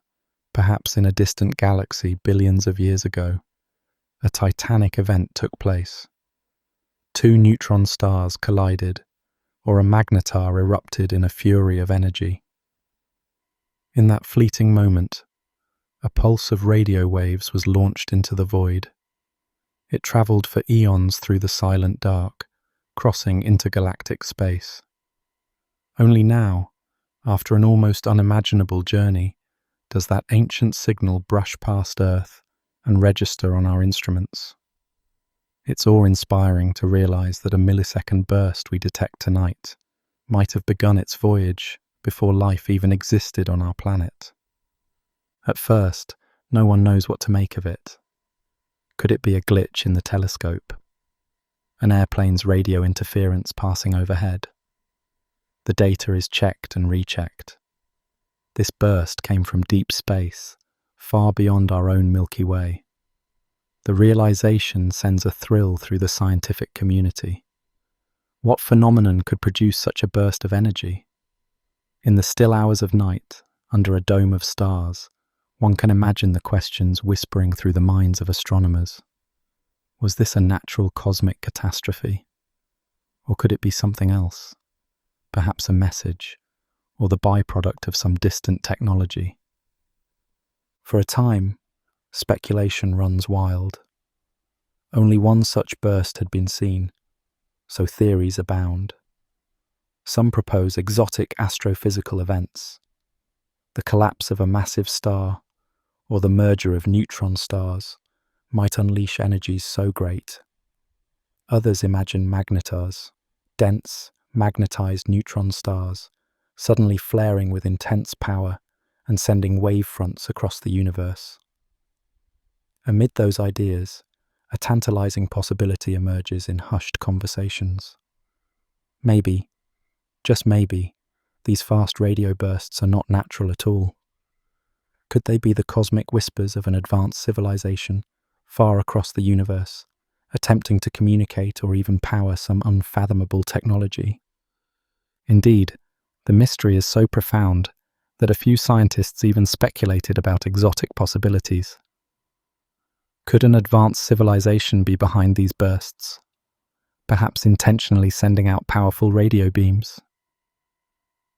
perhaps in a distant galaxy billions of years ago, a titanic event took place. Two neutron stars collided, or a magnetar erupted in a fury of energy. In that fleeting moment, a pulse of radio waves was launched into the void. It travelled for eons through the silent dark, crossing intergalactic space. Only now, after an almost unimaginable journey, does that ancient signal brush past Earth and register on our instruments. It's awe-inspiring to realise that a millisecond burst we detect tonight might have begun its voyage before life even existed on our planet. At first, no one knows what to make of it. Could it be a glitch in the telescope? An airplane's radio interference passing overhead? The data is checked and rechecked. This burst came from deep space, far beyond our own Milky Way. The realization sends a thrill through the scientific community. What phenomenon could produce such a burst of energy? In the still hours of night, under a dome of stars, one can imagine the questions whispering through the minds of astronomers. Was this a natural cosmic catastrophe? Or could it be something else? Perhaps a message, or the byproduct of some distant technology. For a time, speculation runs wild. Only one such burst had been seen, so theories abound. Some propose exotic astrophysical events, the collapse of a massive star, or the merger of neutron stars, might unleash energies so great. Others imagine magnetars, dense, magnetized neutron stars, suddenly flaring with intense power and sending wave fronts across the universe. Amid those ideas, a tantalizing possibility emerges in hushed conversations. Maybe, just maybe, these fast radio bursts are not natural at all. Could they be the cosmic whispers of an advanced civilization far across the universe, attempting to communicate or even power some unfathomable technology. Indeed, the mystery is so profound that a few scientists even speculated about exotic possibilities. Could an advanced civilization be behind these bursts, perhaps intentionally sending out powerful radio beams?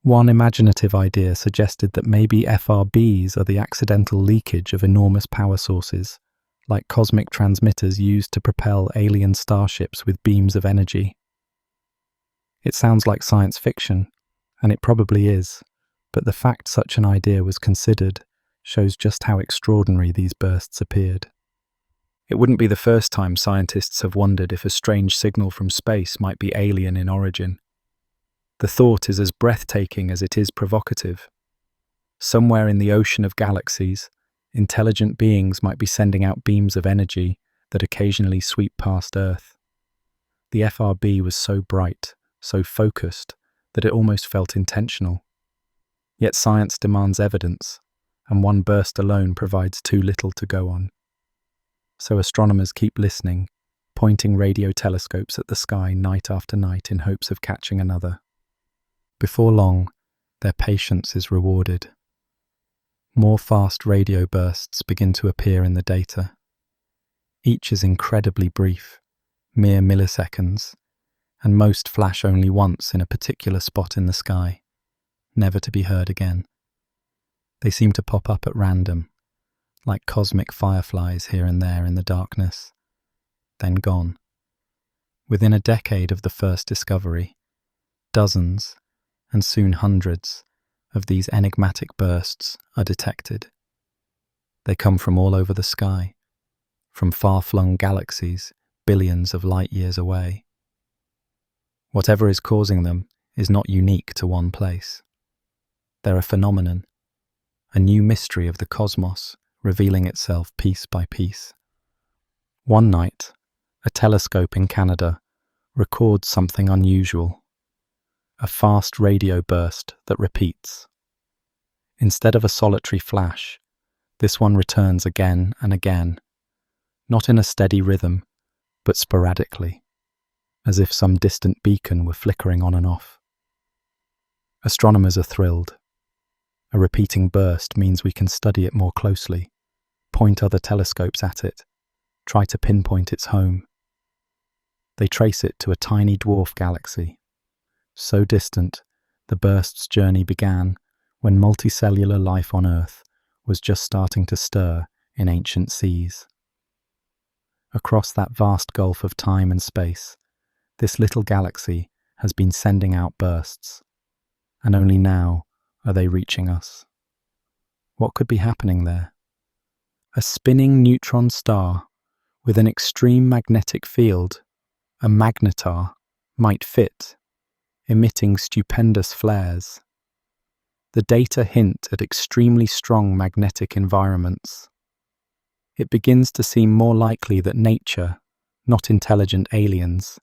One imaginative idea suggested that maybe FRBs are the accidental leakage of enormous power sources, like cosmic transmitters used to propel alien starships with beams of energy. It sounds like science fiction, and it probably is, but the fact such an idea was considered shows just how extraordinary these bursts appeared. It wouldn't be the first time scientists have wondered if a strange signal from space might be alien in origin. The thought is as breathtaking as it is provocative. Somewhere in the ocean of galaxies, intelligent beings might be sending out beams of energy that occasionally sweep past Earth. The FRB was so bright, so focused, that it almost felt intentional. Yet science demands evidence, and one burst alone provides too little to go on. So astronomers keep listening, pointing radio telescopes at the sky night after night in hopes of catching another. Before long, their patience is rewarded. More fast radio bursts begin to appear in the data. Each is incredibly brief, mere milliseconds, and most flash only once in a particular spot in the sky, never to be heard again. They seem to pop up at random, like cosmic fireflies here and there in the darkness, then gone. Within a decade of the first discovery, dozens, and soon hundreds, of these enigmatic bursts are detected. They come from all over the sky, from far-flung galaxies billions of light years away. Whatever is causing them is not unique to one place. They're a phenomenon, a new mystery of the cosmos revealing itself piece by piece. One night, a telescope in Canada records something unusual. A fast radio burst that repeats. Instead of a solitary flash, this one returns again and again, not in a steady rhythm, but sporadically, as if some distant beacon were flickering on and off. Astronomers are thrilled. A repeating burst means we can study it more closely, point other telescopes at it, try to pinpoint its home. They trace it to a tiny dwarf galaxy, so distant, the burst's journey began when multicellular life on Earth was just starting to stir in ancient seas. Across that vast gulf of time and space, this little galaxy has been sending out bursts, and only now are they reaching us. What could be happening there? A spinning neutron star with an extreme magnetic field, a magnetar, might fit, emitting stupendous flares. The data hint at extremely strong magnetic environments. It begins to seem more likely that nature, not intelligent aliens,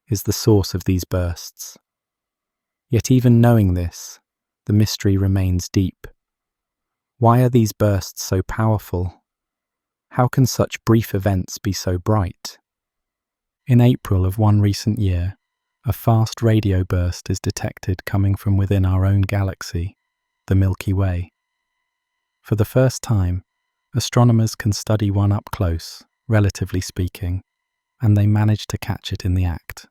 is the source of these bursts. Yet even knowing this, the mystery remains deep. Why are these bursts so powerful? How can such brief events be so bright? In April of one recent year, a fast radio burst is detected coming from within our own galaxy, the Milky Way. For the first time, astronomers can study one up close, relatively speaking, and they manage to catch it in the act.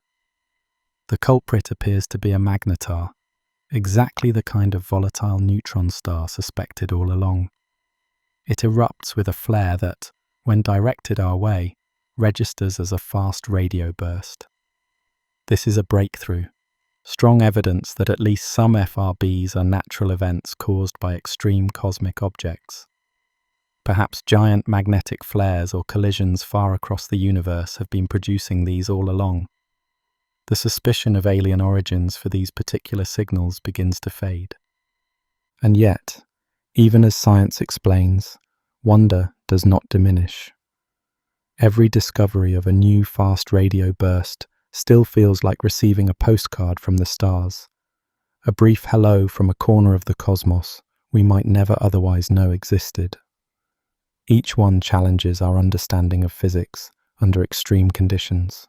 The culprit appears to be a magnetar, exactly the kind of volatile neutron star suspected all along. It erupts with a flare that, when directed our way, registers as a fast radio burst. This is a breakthrough, strong evidence that at least some FRBs are natural events caused by extreme cosmic objects. Perhaps giant magnetic flares or collisions far across the universe have been producing these all along. The suspicion of alien origins for these particular signals begins to fade. And yet, even as science explains, wonder does not diminish. Every discovery of a new fast radio burst still feels like receiving a postcard from the stars, a brief hello from a corner of the cosmos we might never otherwise know existed. Each one challenges our understanding of physics, under extreme conditions.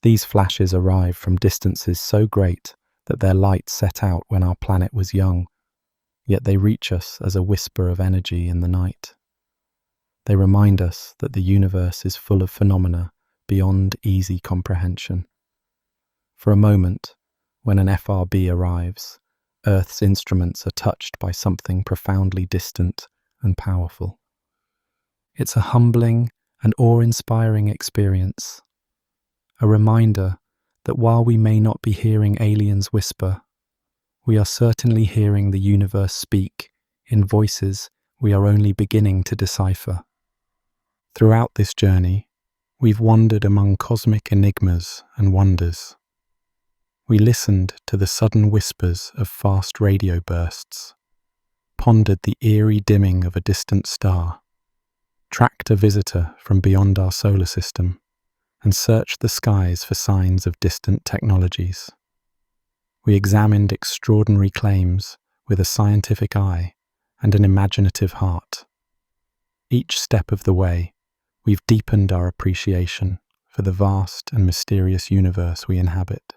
These flashes arrive from distances so great that their light set out when our planet was young, yet they reach us as a whisper of energy in the night. They remind us that the universe is full of phenomena beyond easy comprehension. For a moment, when an FRB arrives, Earth's instruments are touched by something profoundly distant and powerful. It's a humbling and awe-inspiring experience, a reminder that while we may not be hearing aliens whisper, we are certainly hearing the universe speak in voices we are only beginning to decipher. Throughout this journey, we've wandered among cosmic enigmas and wonders. We listened to the sudden whispers of fast radio bursts, pondered the eerie dimming of a distant star, tracked a visitor from beyond our solar system, and searched the skies for signs of distant technologies. We examined extraordinary claims with a scientific eye and an imaginative heart. Each step of the way, we've deepened our appreciation for the vast and mysterious universe we inhabit.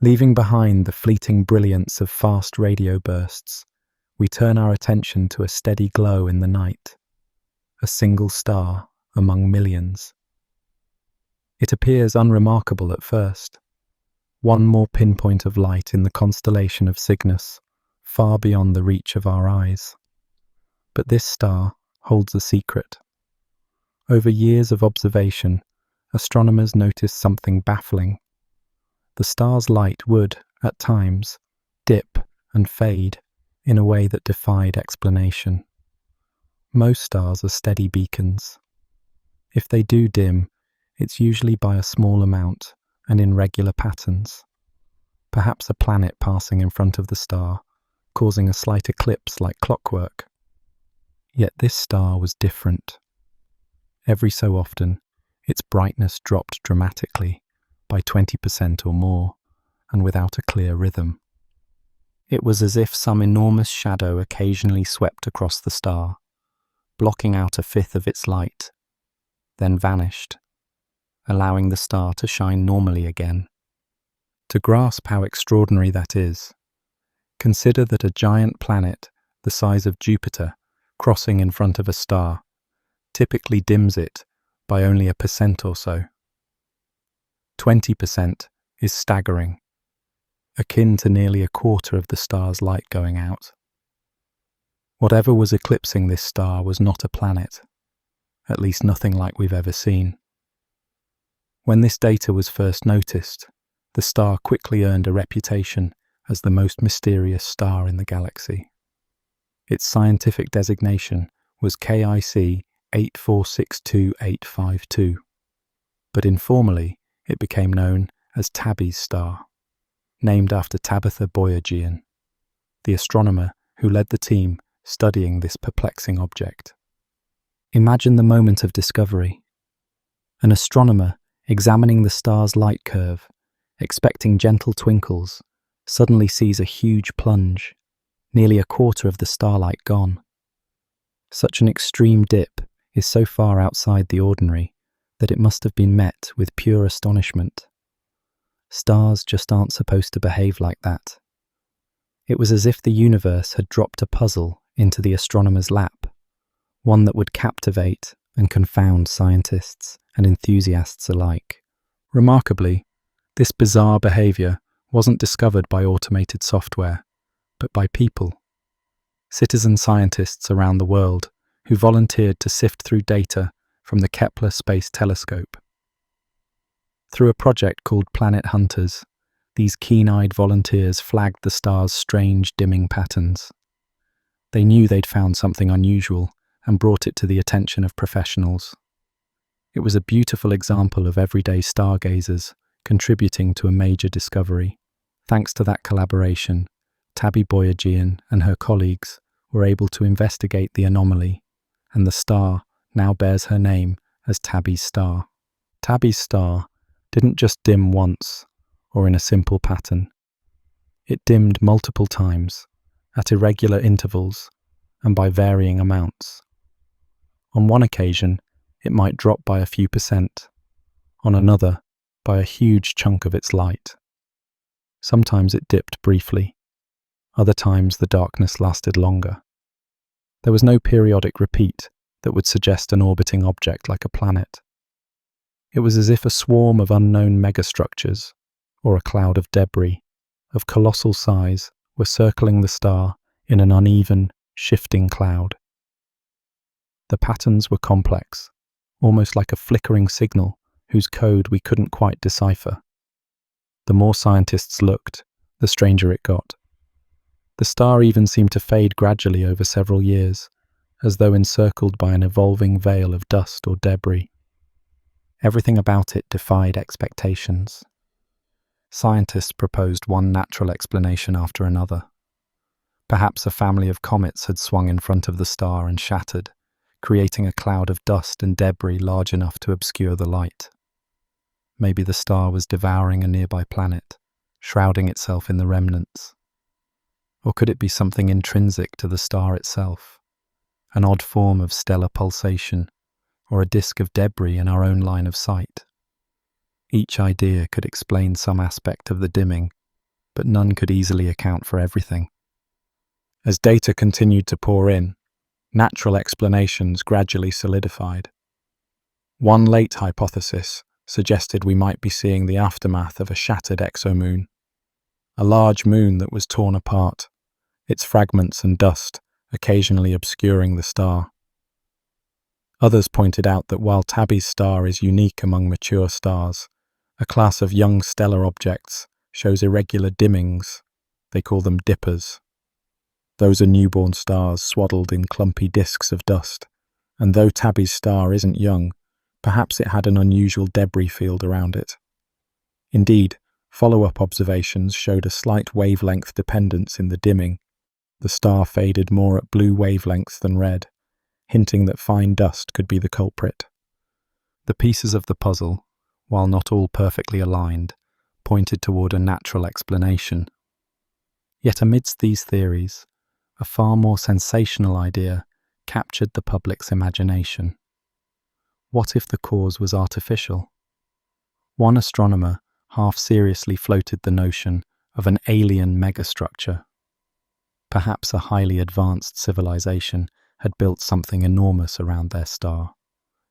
Leaving behind the fleeting brilliance of fast radio bursts, we turn our attention to a steady glow in the night, a single star among millions. It appears unremarkable at first, one more pinpoint of light in the constellation of Cygnus, far beyond the reach of our eyes. But this star holds a secret. Over years of observation, astronomers noticed something baffling. The star's light would, at times, dip and fade in a way that defied explanation. Most stars are steady beacons. If they do dim, it's usually by a small amount and in regular patterns. Perhaps a planet passing in front of the star, causing a slight eclipse like clockwork. Yet this star was different. Every so often, its brightness dropped dramatically, by 20% or more, and without a clear rhythm. It was as if some enormous shadow occasionally swept across the star, blocking out a fifth of its light, then vanished, allowing the star to shine normally again. To grasp how extraordinary that is, consider that a giant planet the size of Jupiter crossing in front of a star typically dims it by only a percent or so. 20% is staggering, akin to nearly a quarter of the star's light going out. Whatever was eclipsing this star was not a planet, at least nothing like we've ever seen. When this data was first noticed, the star quickly earned a reputation as the most mysterious star in the galaxy. Its scientific designation was KIC 8462852, but informally it became known as Tabby's star, named after Tabitha Boyajian, the astronomer who led the team studying this perplexing object. Imagine the moment of discovery. An astronomer examining the star's light curve, expecting gentle twinkles, suddenly sees a huge plunge, nearly a quarter of the starlight gone. Such an extreme dip is so far outside the ordinary that it must have been met with pure astonishment. Stars just aren't supposed to behave like that. It was as if the universe had dropped a puzzle into the astronomer's lap, one that would captivate and confound scientists and enthusiasts alike. Remarkably, this bizarre behavior wasn't discovered by automated software, but by people. Citizen scientists around the world who volunteered to sift through data from the Kepler Space Telescope. Through a project called Planet Hunters, these keen-eyed volunteers flagged the star's strange dimming patterns. They knew they'd found something unusual and brought it to the attention of professionals. It was a beautiful example of everyday stargazers contributing to a major discovery. Thanks to that collaboration, Tabby Boyajian and her colleagues were able to investigate the anomaly, and the star now bears her name as Tabby's star. Tabby's star didn't just dim once or in a simple pattern. It dimmed multiple times, at irregular intervals, and by varying amounts. On one occasion, it might drop by a few percent, on another, by a huge chunk of its light. Sometimes it dipped briefly, other times the darkness lasted longer. There was no periodic repeat that would suggest an orbiting object like a planet. It was as if a swarm of unknown megastructures, or a cloud of debris, of colossal size, were circling the star in an uneven, shifting cloud. The patterns were complex, almost like a flickering signal whose code we couldn't quite decipher. The more scientists looked, the stranger it got. The star even seemed to fade gradually over several years, as though encircled by an evolving veil of dust or debris. Everything about it defied expectations. Scientists proposed one natural explanation after another. Perhaps a family of comets had swung in front of the star and shattered, creating a cloud of dust and debris large enough to obscure the light. Maybe the star was devouring a nearby planet, shrouding itself in the remnants. Or could it be something intrinsic to the star itself, an odd form of stellar pulsation, or a disk of debris in our own line of sight? Each idea could explain some aspect of the dimming, but none could easily account for everything. As data continued to pour in, natural explanations gradually solidified. One late hypothesis suggested we might be seeing the aftermath of a shattered exomoon, a large moon that was torn apart, its fragments and dust occasionally obscuring the star. Others pointed out that while Tabby's star is unique among mature stars, a class of young stellar objects shows irregular dimmings. They call them dippers. Those are newborn stars swaddled in clumpy disks of dust, and though Tabby's star isn't young, perhaps it had an unusual debris field around it. Indeed, follow-up observations showed a slight wavelength dependence in the dimming. The star faded more at blue wavelengths than red, hinting that fine dust could be the culprit. The pieces of the puzzle, while not all perfectly aligned, pointed toward a natural explanation. Yet amidst these theories, a far more sensational idea captured the public's imagination. What if the cause was artificial? One astronomer half-seriously floated the notion of an alien megastructure. Perhaps a highly advanced civilization had built something enormous around their star,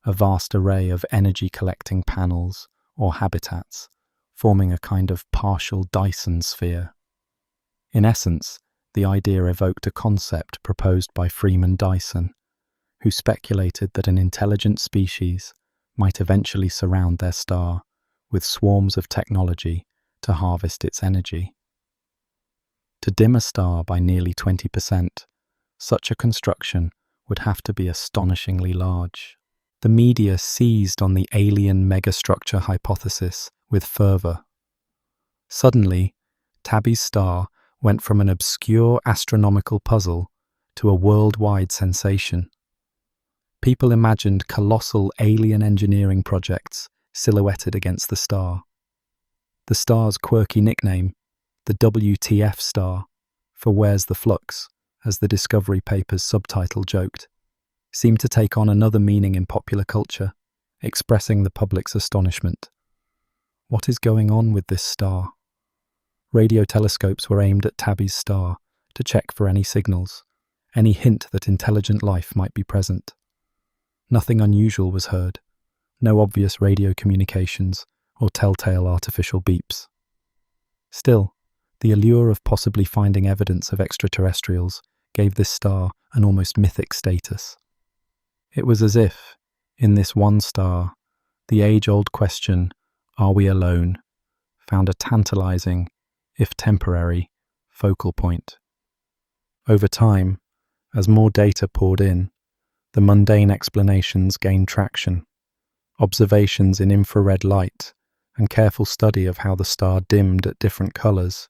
a vast array of energy-collecting panels or habitats, forming a kind of partial Dyson sphere. In essence, the idea evoked a concept proposed by Freeman Dyson, who speculated that an intelligent species might eventually surround their star with swarms of technology to harvest its energy. To dim a star by nearly 20%, such a construction would have to be astonishingly large. The media seized on the alien megastructure hypothesis with fervour. Suddenly, Tabby's star went from an obscure astronomical puzzle to a worldwide sensation. People imagined colossal alien engineering projects silhouetted against the star. The star's quirky nickname, the WTF star, for Where's the Flux, as the Discovery paper's subtitle joked, seemed to take on another meaning in popular culture, expressing the public's astonishment. What is going on with this star? Radio telescopes were aimed at Tabby's star to check for any signals, any hint that intelligent life might be present. Nothing unusual was heard, no obvious radio communications or telltale artificial beeps. Still, the allure of possibly finding evidence of extraterrestrials gave this star an almost mythic status. It was as if, in this one star, the age-old question, "Are we alone?" found a tantalizing, if temporary, focal point. Over time, as more data poured in, the mundane explanations gained traction. Observations in infrared light and careful study of how the star dimmed at different colors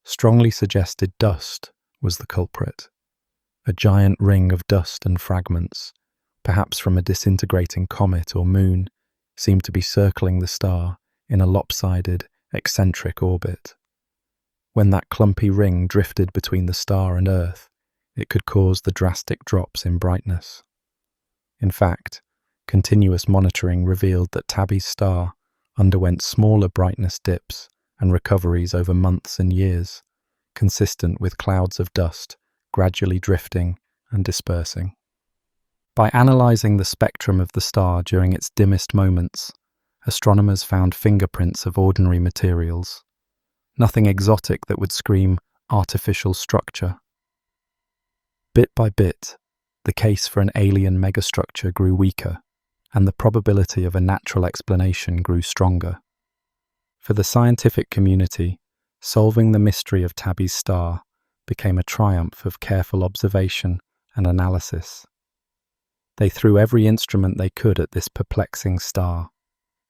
strongly suggested dust was the culprit. A giant ring of dust and fragments, perhaps from a disintegrating comet or moon, seemed to be circling the star in a lopsided, eccentric orbit. When that clumpy ring drifted between the star and Earth, it could cause the drastic drops in brightness. In fact, Continuous monitoring revealed that Tabby's star underwent smaller brightness dips and recoveries over months and years, consistent with clouds of dust gradually drifting and dispersing. By analyzing the spectrum of the star during its dimmest moments, astronomers found fingerprints of ordinary materials, nothing exotic that would scream artificial structure. Bit by bit, the case for an alien megastructure grew weaker, and the probability of a natural explanation grew stronger. For the scientific community, solving the mystery of Tabby's star became a triumph of careful observation and analysis. They threw every instrument they could at this perplexing star,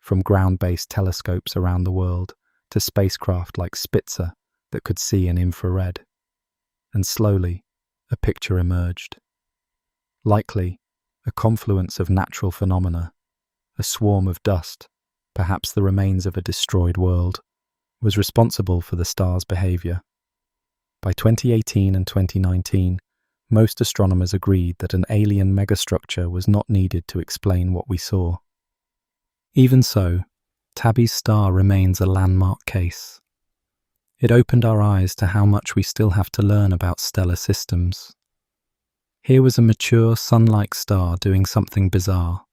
from ground-based telescopes around the world to spacecraft like Spitzer that could see in infrared. And slowly, a picture emerged. Likely, a confluence of natural phenomena, a swarm of dust, perhaps the remains of a destroyed world, was responsible for the star's behavior. By 2018 and 2019, most astronomers agreed that an alien megastructure was not needed to explain what we saw. Even so, Tabby's star remains a landmark case. It opened our eyes to how much we still have to learn about stellar systems. Here was a mature, sun-like star doing something bizarre,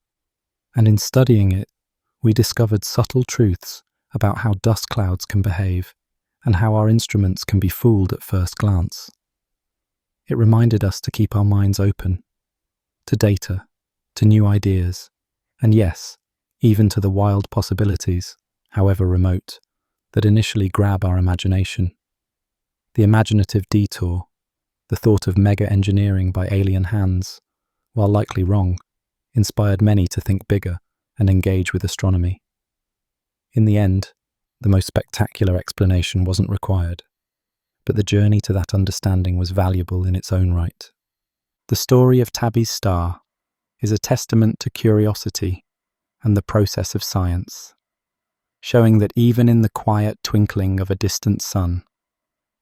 and in studying it, we discovered subtle truths about how dust clouds can behave and how our instruments can be fooled at first glance. It reminded us to keep our minds open, to data, to new ideas, and yes, even to the wild possibilities, however remote, that initially grab our imagination. The imaginative detour, the thought of mega-engineering by alien hands, while likely wrong, inspired many to think bigger and engage with astronomy. In the end, the most spectacular explanation wasn't required, but the journey to that understanding was valuable in its own right. The story of Tabby's star is a testament to curiosity and the process of science, showing that even in the quiet twinkling of a distant sun,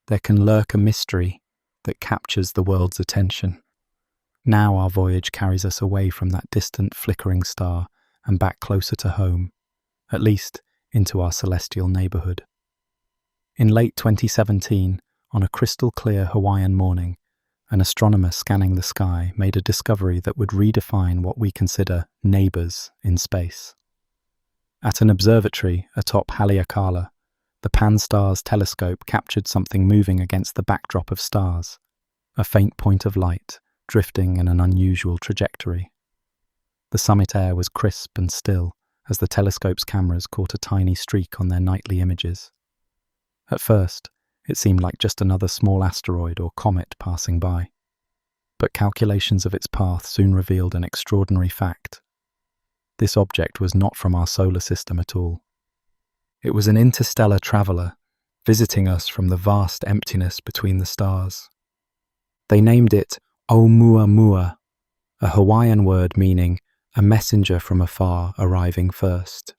there can lurk a mystery that captures the world's attention. Now our voyage carries us away from that distant flickering star and back closer to home, at least into our celestial neighborhood. In late 2017, on a crystal-clear Hawaiian morning, an astronomer scanning the sky made a discovery that would redefine what we consider neighbors in space. At an observatory atop Haleakala, the Pan-STARRS telescope captured something moving against the backdrop of stars, a faint point of light drifting in an unusual trajectory. The summit air was crisp and still as the telescope's cameras caught a tiny streak on their nightly images. At first, it seemed like just another small asteroid or comet passing by. But calculations of its path soon revealed an extraordinary fact. This object was not from our solar system at all. It was an interstellar traveler, visiting us from the vast emptiness between the stars. They named it Oumuamua, a Hawaiian word meaning a messenger from afar arriving first.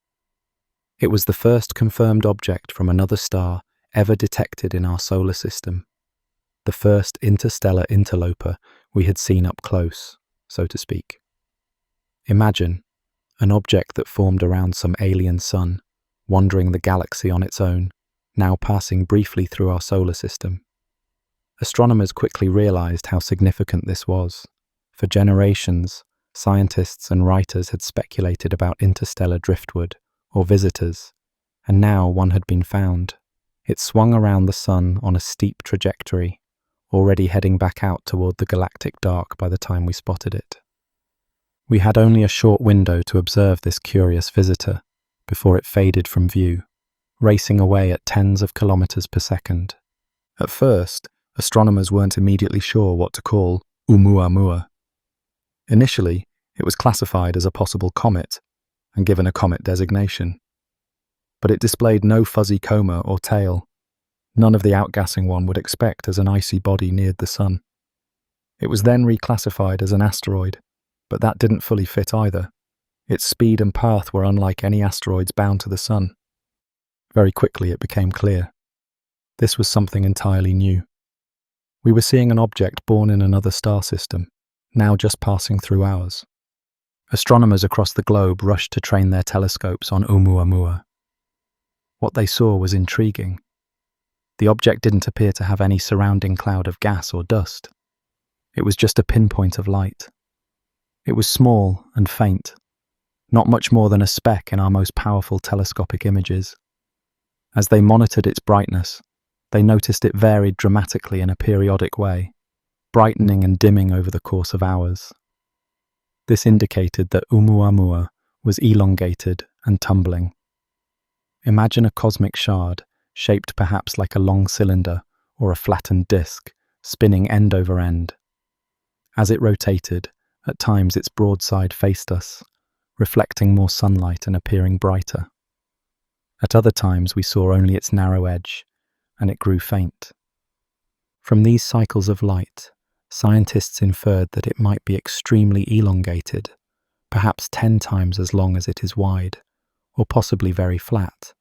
It was the first confirmed object from another star ever detected in our solar system, the first interstellar interloper we had seen up close, so to speak. Imagine an object that formed around some alien sun, wandering the galaxy on its own, now passing briefly through our solar system. Astronomers quickly realized how significant this was. For generations, scientists and writers had speculated about interstellar driftwood, or visitors, and now one had been found. It swung around the sun on a steep trajectory, already heading back out toward the galactic dark by the time we spotted it. We had only a short window to observe this curious visitor before it faded from view, racing away at tens of kilometers per second. At first, astronomers weren't immediately sure what to call Oumuamua. Initially, it was classified as a possible comet and given a comet designation. But it displayed no fuzzy coma or tail, none of the outgassing one would expect as an icy body neared the sun. It was then reclassified as an asteroid, but that didn't fully fit either. Its speed and path were unlike any asteroids bound to the sun. Very quickly it became clear. This was something entirely new. We were seeing an object born in another star system, now just passing through ours. Astronomers across the globe rushed to train their telescopes on Oumuamua. What they saw was intriguing. The object didn't appear to have any surrounding cloud of gas or dust. It was just a pinpoint of light. It was small and faint, not much more than a speck in our most powerful telescopic images. As they monitored its brightness, they noticed it varied dramatically in a periodic way, brightening and dimming over the course of hours. This indicated that Oumuamua was elongated and tumbling. Imagine a cosmic shard, shaped perhaps like a long cylinder or a flattened disk, spinning end over end. As it rotated, at times its broadside faced us, reflecting more sunlight and appearing brighter. At other times we saw only its narrow edge, and it grew faint. From these cycles of light, scientists inferred that it might be extremely elongated, perhaps 10 times as long as it is wide, or possibly very flat.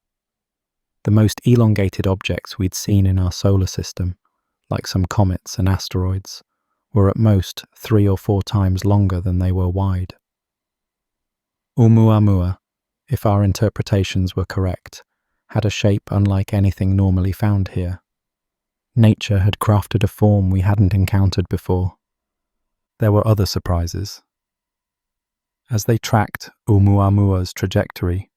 The most elongated objects we'd seen in our solar system, like some comets and asteroids, were at most 3 or 4 times longer than they were wide. Oumuamua, if our interpretations were correct, had a shape unlike anything normally found here. Nature had crafted a form we hadn't encountered before. There were other surprises. As they tracked Oumuamua's trajectory,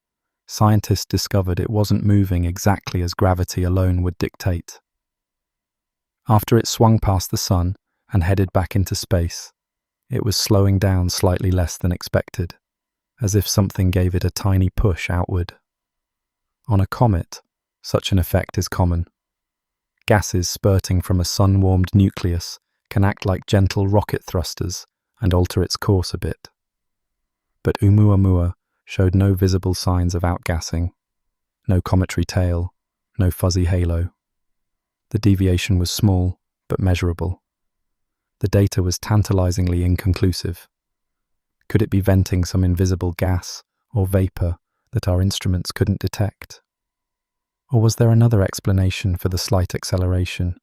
scientists discovered it wasn't moving exactly as gravity alone would dictate. After it swung past the sun and headed back into space, it was slowing down slightly less than expected, as if something gave it a tiny push outward. On a comet, such an effect is common. Gases spurting from a sun-warmed nucleus can act like gentle rocket thrusters and alter its course a bit. But Oumuamua showed no visible signs of outgassing, no cometary tail, no fuzzy halo. The deviation was small, but measurable. The data was tantalizingly inconclusive. Could it be venting some invisible gas or vapor that our instruments couldn't detect? Or was there another explanation for the slight acceleration?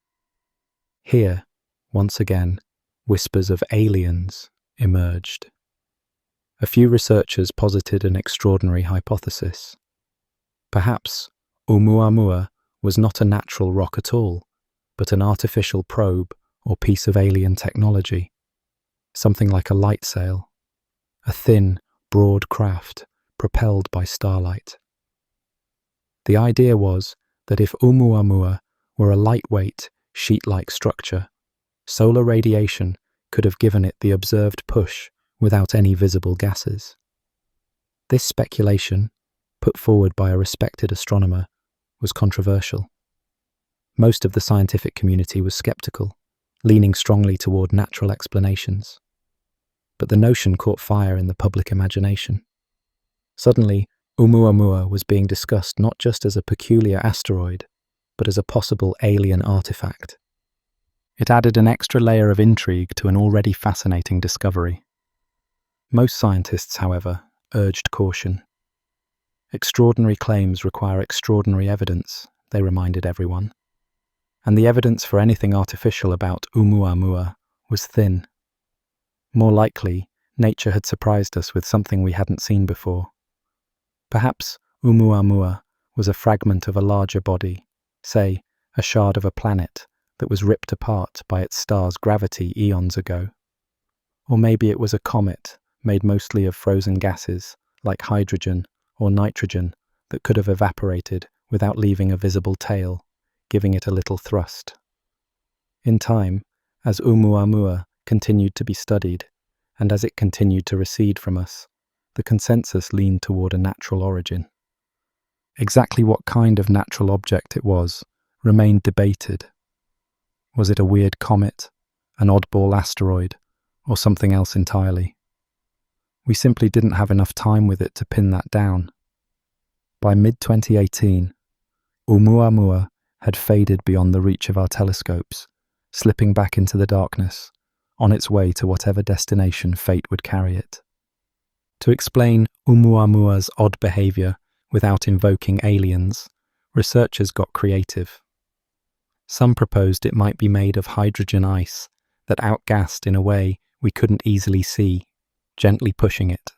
Here, once again, whispers of aliens emerged. A few researchers posited an extraordinary hypothesis. Perhaps Oumuamua was not a natural rock at all, but an artificial probe or piece of alien technology, something like a light sail, a thin, broad craft propelled by starlight. The idea was that if Oumuamua were a lightweight, sheet-like structure, solar radiation could have given it the observed push without any visible gases. This speculation, put forward by a respected astronomer, was controversial. Most of the scientific community was skeptical, leaning strongly toward natural explanations. But the notion caught fire in the public imagination. Suddenly, Oumuamua was being discussed not just as a peculiar asteroid, but as a possible alien artifact. It added an extra layer of intrigue to an already fascinating discovery. Most scientists, however, urged caution. Extraordinary claims require extraordinary evidence, they reminded everyone. And the evidence for anything artificial about Oumuamua was thin. More likely, nature had surprised us with something we hadn't seen before. Perhaps Oumuamua was a fragment of a larger body, say, a shard of a planet that was ripped apart by its star's gravity eons ago. Or maybe it was a comet made mostly of frozen gases, like hydrogen or nitrogen, that could have evaporated without leaving a visible tail, giving it a little thrust. In time, as Oumuamua continued to be studied, and as it continued to recede from us, the consensus leaned toward a natural origin. Exactly what kind of natural object it was remained debated. Was it a weird comet, an oddball asteroid, or something else entirely? We simply didn't have enough time with it to pin that down. By mid-2018, Oumuamua had faded beyond the reach of our telescopes, slipping back into the darkness, on its way to whatever destination fate would carry it. To explain Oumuamua's odd behavior without invoking aliens, researchers got creative. Some proposed it might be made of hydrogen ice that outgassed in a way we couldn't easily see, gently pushing it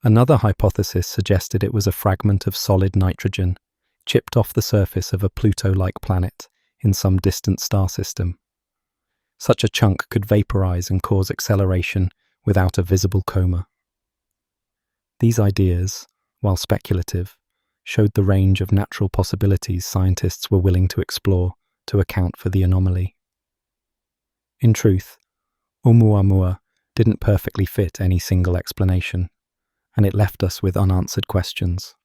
Another hypothesis suggested it was a fragment of solid nitrogen chipped off the surface of a Pluto-like planet in some distant star system. Such a chunk could vaporize and cause acceleration without a visible coma. These ideas, while speculative, showed the range of natural possibilities scientists were willing to explore to account for the anomaly. In truth, Oumuamua didn't perfectly fit any single explanation, and it left us with unanswered questions.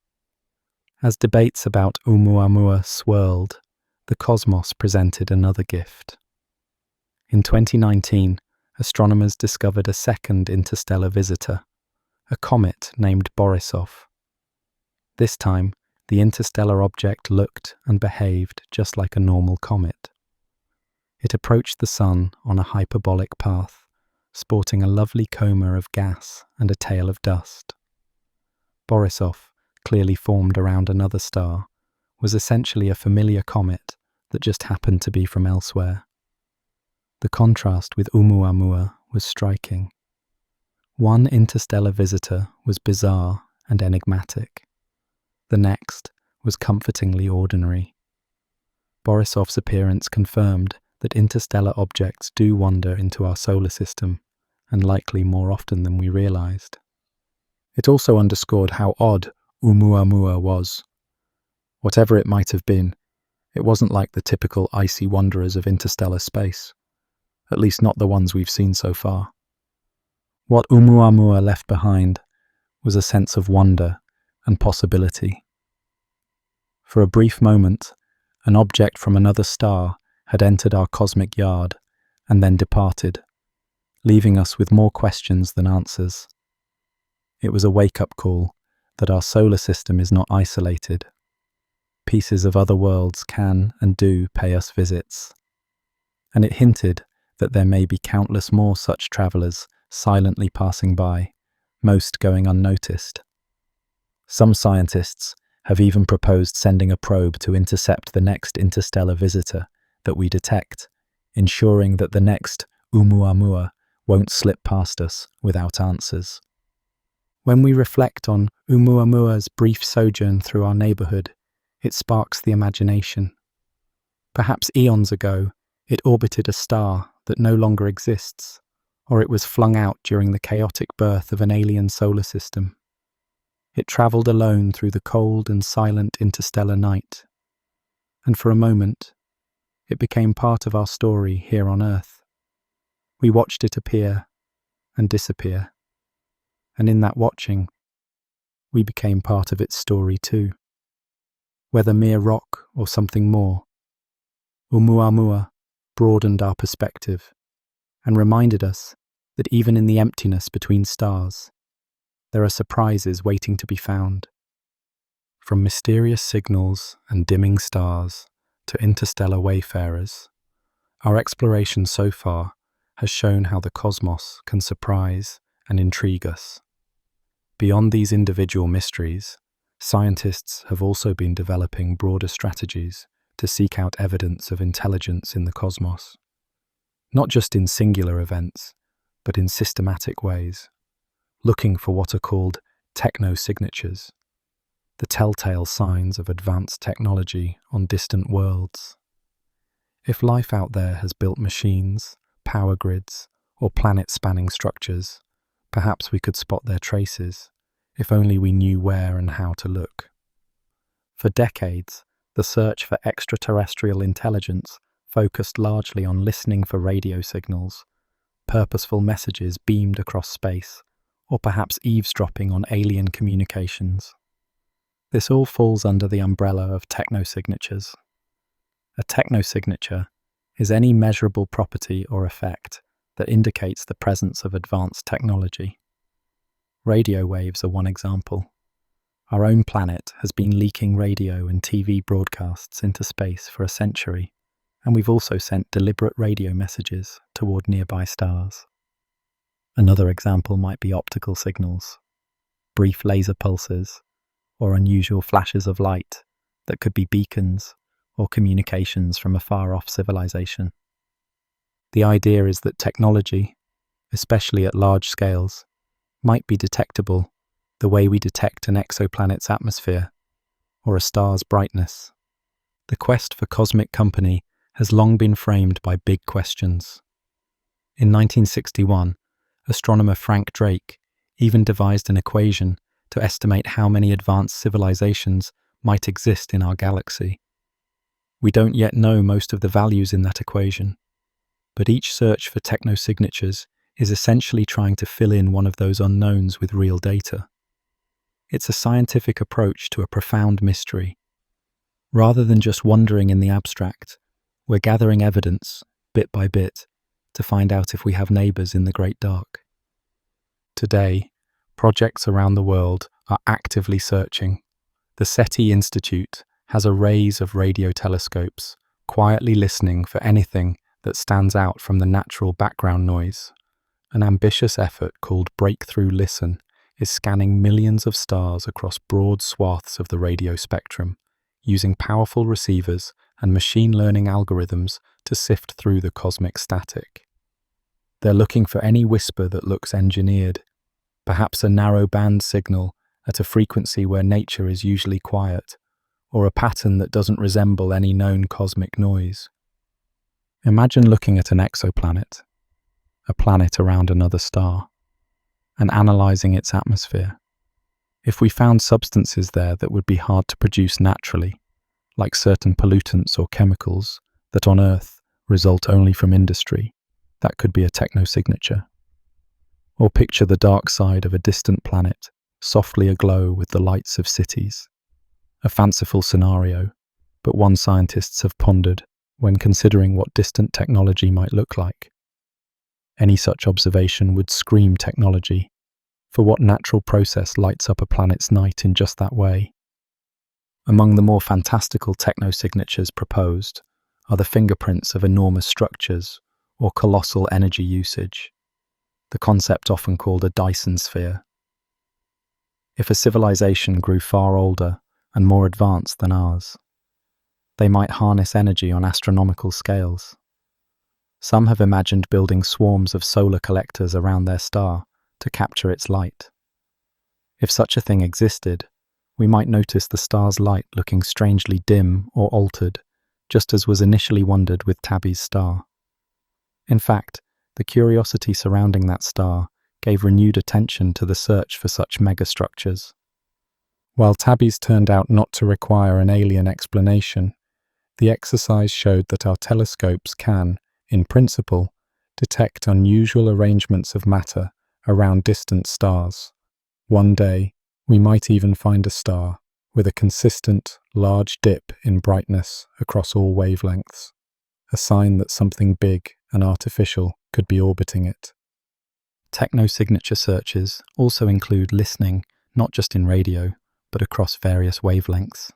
As debates about Oumuamua swirled, the cosmos presented another gift. In 2019, astronomers discovered a second interstellar visitor, a comet named Borisov. This time, the interstellar object looked and behaved just like a normal comet. It approached the Sun on a hyperbolic path, sporting a lovely coma of gas and a tail of dust. Borisov, clearly formed around another star, was essentially a familiar comet that just happened to be from elsewhere. The contrast with Oumuamua was striking. One interstellar visitor was bizarre and enigmatic. The next was comfortingly ordinary. Borisov's appearance confirmed that interstellar objects do wander into our solar system, and likely more often than we realized. It also underscored how odd Oumuamua was. Whatever it might have been, it wasn't like the typical icy wanderers of interstellar space, at least not the ones we've seen so far. What Oumuamua left behind was a sense of wonder and possibility. For a brief moment, an object from another star had entered our cosmic yard and then departed, leaving us with more questions than answers. It was a wake-up call that our solar system is not isolated. Pieces of other worlds can and do pay us visits. And it hinted that there may be countless more such travelers silently passing by, most going unnoticed. Some scientists have even proposed sending a probe to intercept the next interstellar visitor that we detect, ensuring that the next Oumuamua won't slip past us without answers. When we reflect on Oumuamua's brief sojourn through our neighborhood, it sparks the imagination. Perhaps eons ago, it orbited a star that no longer exists, or it was flung out during the chaotic birth of an alien solar system. It traveled alone through the cold and silent interstellar night, and for a moment, it became part of our story here on Earth. We watched it appear and disappear, and in that watching, we became part of its story too. Whether mere rock or something more, Oumuamua broadened our perspective and reminded us that even in the emptiness between stars, there are surprises waiting to be found. From mysterious signals and dimming stars to interstellar wayfarers, our exploration so far has shown how the cosmos can surprise and intrigue us. Beyond these individual mysteries, scientists have also been developing broader strategies to seek out evidence of intelligence in the cosmos, not just in singular events, but in systematic ways, looking for what are called technosignatures, the telltale signs of advanced technology on distant worlds. If life out there has built machines, power grids, or planet-spanning structures, perhaps we could spot their traces, if only we knew where and how to look. For decades, the search for extraterrestrial intelligence focused largely on listening for radio signals, purposeful messages beamed across space, or perhaps eavesdropping on alien communications. This all falls under the umbrella of technosignatures. A technosignature is any measurable property or effect that indicates the presence of advanced technology. Radio waves are one example. Our own planet has been leaking radio and TV broadcasts into space for a century, and we've also sent deliberate radio messages toward nearby stars. Another example might be optical signals, brief laser pulses, or unusual flashes of light that could be beacons or communications from a far-off civilization. The idea is that technology, especially at large scales, might be detectable the way we detect an exoplanet's atmosphere or a star's brightness. The quest for cosmic company has long been framed by big questions. In 1961, astronomer Frank Drake even devised an equation to estimate how many advanced civilizations might exist in our galaxy. We don't yet know most of the values in that equation, but each search for technosignatures is essentially trying to fill in one of those unknowns with real data. It's a scientific approach to a profound mystery. Rather than just wondering in the abstract, we're gathering evidence, bit by bit, to find out if we have neighbors in the great dark. Today, projects around the world are actively searching. The SETI Institute has arrays of radio telescopes quietly listening for anything that stands out from the natural background noise. An ambitious effort called Breakthrough Listen is scanning millions of stars across broad swaths of the radio spectrum, using powerful receivers and machine learning algorithms to sift through the cosmic static. They're looking for any whisper that looks engineered, perhaps a narrow band signal at a frequency where nature is usually quiet, or a pattern that doesn't resemble any known cosmic noise. Imagine looking at an exoplanet, a planet around another star, and analyzing its atmosphere. If we found substances there that would be hard to produce naturally, like certain pollutants or chemicals that on Earth result only from industry, that could be a technosignature. Or picture the dark side of a distant planet, softly aglow with the lights of cities. A fanciful scenario, but one scientists have pondered when considering what distant technology might look like. Any such observation would scream technology, for what natural process lights up a planet's night in just that way? Among the more fantastical technosignatures proposed are the fingerprints of enormous structures or colossal energy usage, the concept often called a Dyson sphere. If a civilization grew far older and more advanced than ours, they might harness energy on astronomical scales. Some have imagined building swarms of solar collectors around their star to capture its light. If such a thing existed, we might notice the star's light looking strangely dim or altered, just as was initially wondered with Tabby's star. In fact, the curiosity surrounding that star gave renewed attention to the search for such megastructures. While Tabby's turned out not to require an alien explanation, the exercise showed that our telescopes can, in principle, detect unusual arrangements of matter around distant stars. One day, we might even find a star with a consistent, large dip in brightness across all wavelengths, a sign that something big and artificial could be orbiting it. Technosignature searches also include listening not just in radio, but across various wavelengths.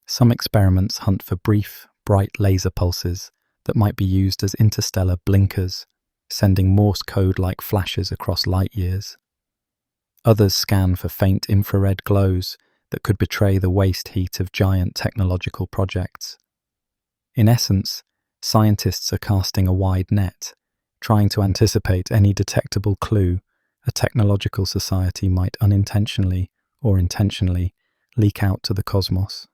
Some experiments hunt for brief, bright laser pulses that might be used as interstellar blinkers, sending Morse code-like flashes across light years. Others scan for faint infrared glows that could betray the waste heat of giant technological projects. In essence, scientists are casting a wide net, trying to anticipate any detectable clue a technological society might unintentionally or intentionally leak out to the cosmos.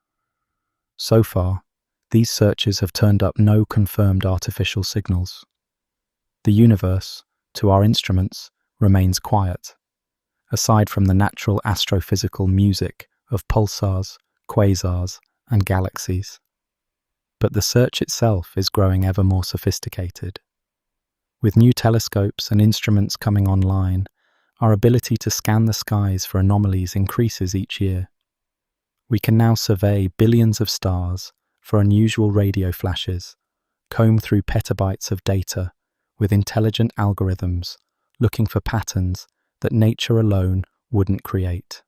So far, these searches have turned up no confirmed artificial signals. The universe, to our instruments, remains quiet, aside from the natural astrophysical music of pulsars, quasars, and galaxies. But the search itself is growing ever more sophisticated. With new telescopes and instruments coming online, our ability to scan the skies for anomalies increases each year. We can now survey billions of stars for unusual radio flashes, comb through petabytes of data with intelligent algorithms looking for patterns that nature alone wouldn't create.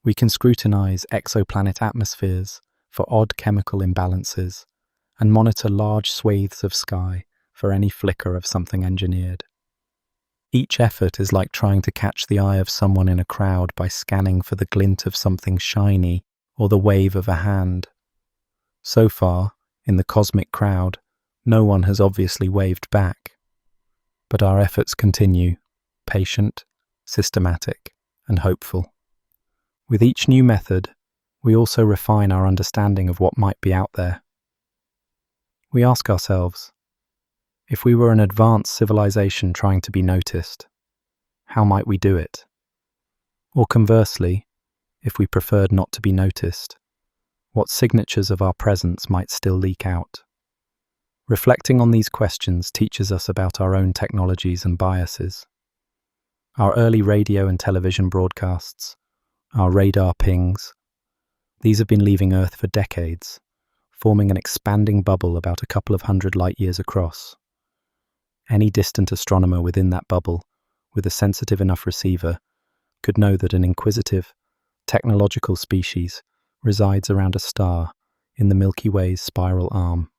We can scrutinize exoplanet atmospheres for odd chemical imbalances and monitor large swathes of sky for any flicker of something engineered. Each effort is like trying to catch the eye of someone in a crowd by scanning for the glint of something shiny or the wave of a hand. So far, in the cosmic crowd, no one has obviously waved back. But our efforts continue, patient, systematic, and hopeful. With each new method, we also refine our understanding of what might be out there. We ask ourselves, if we were an advanced civilization trying to be noticed, how might we do it? Or conversely, if we preferred not to be noticed, what signatures of our presence might still leak out? Reflecting on these questions teaches us about our own technologies and biases. Our early radio and television broadcasts, our radar pings, these have been leaving Earth for decades, forming an expanding bubble about a couple of hundred light years across. Any distant astronomer within that bubble, with a sensitive enough receiver, could know that an inquisitive, technological species resides around a star in the Milky Way's spiral arm.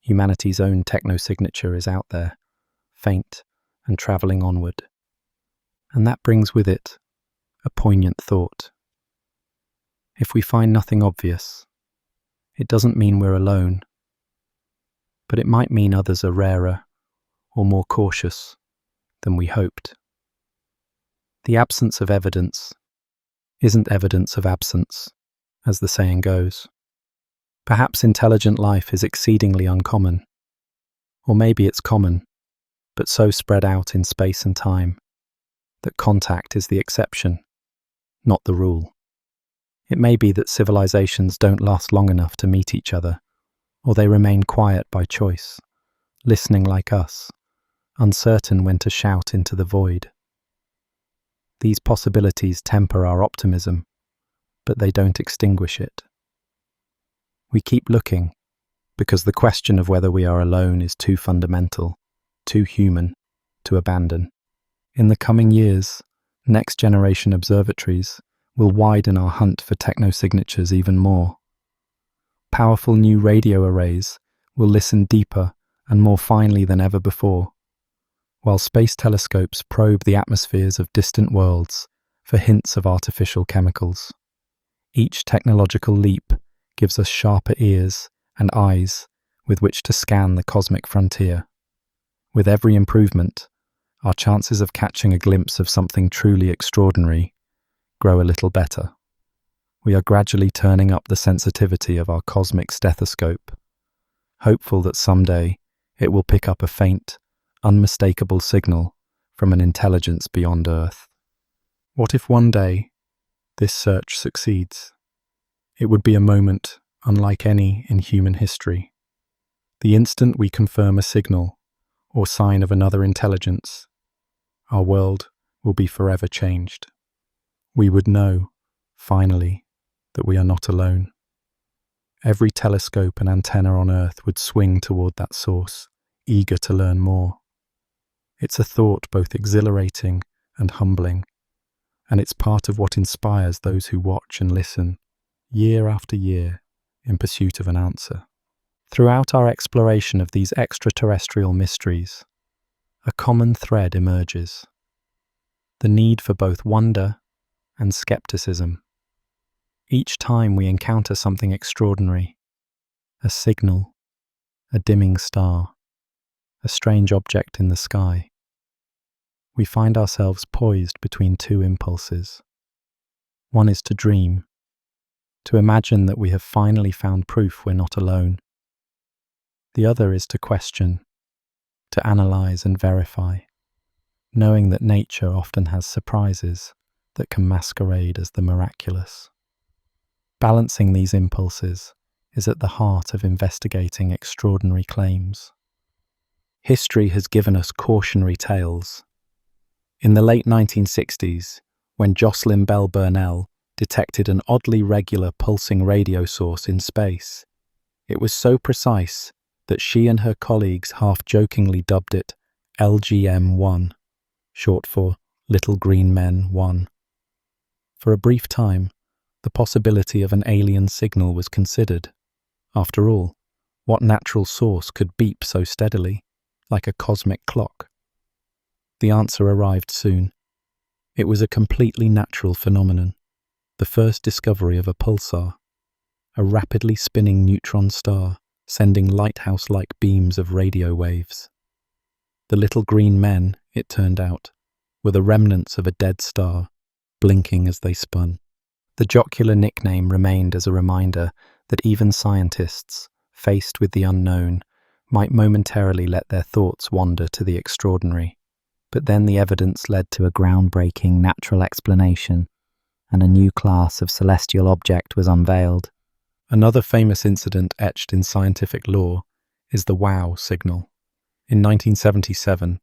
Humanity's own techno-signature is out there, faint and travelling onward. And that brings with it a poignant thought. If we find nothing obvious, it doesn't mean we're alone, but it might mean others are rarer or more cautious than we hoped. The absence of evidence isn't evidence of absence, as the saying goes. Perhaps intelligent life is exceedingly uncommon, or maybe it's common, but so spread out in space and time that contact is the exception, not the rule. It may be that civilizations don't last long enough to meet each other, or they remain quiet by choice, listening like us, uncertain when to shout into the void. These possibilities temper our optimism, but they don't extinguish it. We keep looking, because the question of whether we are alone is too fundamental, too human, to abandon. In the coming years, next-generation observatories will widen our hunt for techno-signatures even more. Powerful new radio arrays will listen deeper and more finely than ever before, while space telescopes probe the atmospheres of distant worlds for hints of artificial chemicals. Each technological leap gives us sharper ears and eyes with which to scan the cosmic frontier. With every improvement, our chances of catching a glimpse of something truly extraordinary grow a little better. We are gradually turning up the sensitivity of our cosmic stethoscope, hopeful that someday it will pick up a faint, unmistakable signal from an intelligence beyond Earth. What if one day this search succeeds? It would be a moment unlike any in human history. The instant we confirm a signal or sign of another intelligence, our world will be forever changed. We would know, finally, that we are not alone. Every telescope and antenna on Earth would swing toward that source, eager to learn more. It's a thought both exhilarating and humbling, and it's part of what inspires those who watch and listen, year after year, in pursuit of an answer. Throughout our exploration of these extraterrestrial mysteries, a common thread emerges: the need for both wonder and skepticism. Each time we encounter something extraordinary, a signal, a dimming star, a strange object in the sky, we find ourselves poised between two impulses. One is to dream, to imagine that we have finally found proof we're not alone. The other is to question, to analyze and verify, knowing that nature often has surprises that can masquerade as the miraculous. Balancing these impulses is at the heart of investigating extraordinary claims. History has given us cautionary tales. In the late 1960s, when Jocelyn Bell Burnell detected an oddly regular pulsing radio source in space, it was so precise that she and her colleagues half-jokingly dubbed it LGM-1, short for Little Green Men 1. For a brief time, the possibility of an alien signal was considered. After all, what natural source could beep so steadily, like a cosmic clock? The answer arrived soon. It was a completely natural phenomenon, the first discovery of a pulsar, a rapidly spinning neutron star sending lighthouse-like beams of radio waves. The little green men, it turned out, were the remnants of a dead star, blinking as they spun. The jocular nickname remained as a reminder that even scientists, faced with the unknown, might momentarily let their thoughts wander to the extraordinary. But then the evidence led to a groundbreaking natural explanation, and a new class of celestial object was unveiled. Another famous incident etched in scientific lore is the WOW signal. In 1977,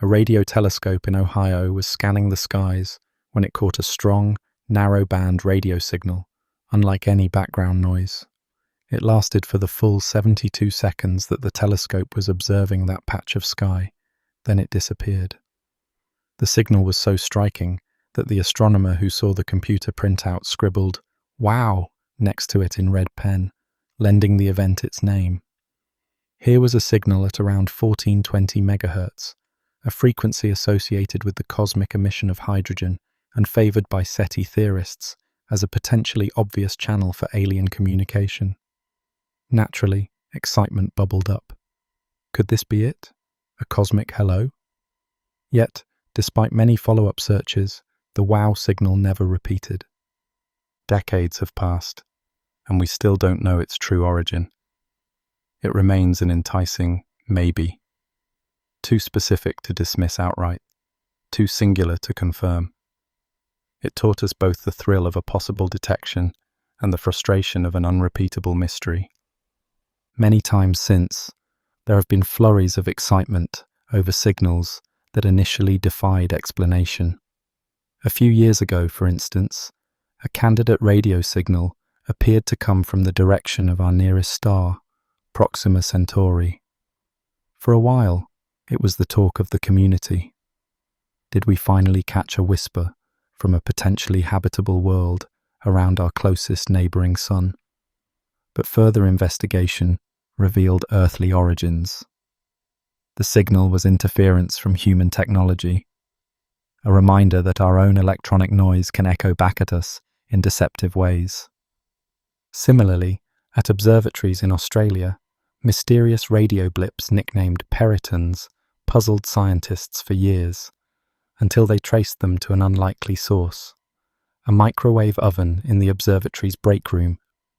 a radio telescope in Ohio was scanning the skies when it caught a strong, narrow-band radio signal, unlike any background noise. It lasted for the full 72 seconds that the telescope was observing that patch of sky, then it disappeared. The signal was so striking that the astronomer who saw the computer printout scribbled "Wow" next to it in red pen, lending the event its name. Here was a signal at around 1420 megahertz, a frequency associated with the cosmic emission of hydrogen and favored by SETI theorists as a potentially obvious channel for alien communication. Naturally, excitement bubbled up. Could this be it? A cosmic hello? Yet, despite many follow-up searches, the WOW signal never repeated. Decades have passed, and we still don't know its true origin. It remains an enticing maybe, too specific to dismiss outright, too singular to confirm. It taught us both the thrill of a possible detection and the frustration of an unrepeatable mystery. Many times since, there have been flurries of excitement over signals that initially defied explanation. A few years ago, for instance, a candidate radio signal appeared to come from the direction of our nearest star, Proxima Centauri. For a while, it was the talk of the community. Did we finally catch a whisper from a potentially habitable world around our closest neighboring sun? But further investigation revealed earthly origins. The signal was interference from human technology, a reminder that our own electronic noise can echo back at us in deceptive ways. Similarly, at observatories in Australia, mysterious radio blips nicknamed peritons puzzled scientists for years, until they traced them to an unlikely source: a microwave oven in the observatory's break room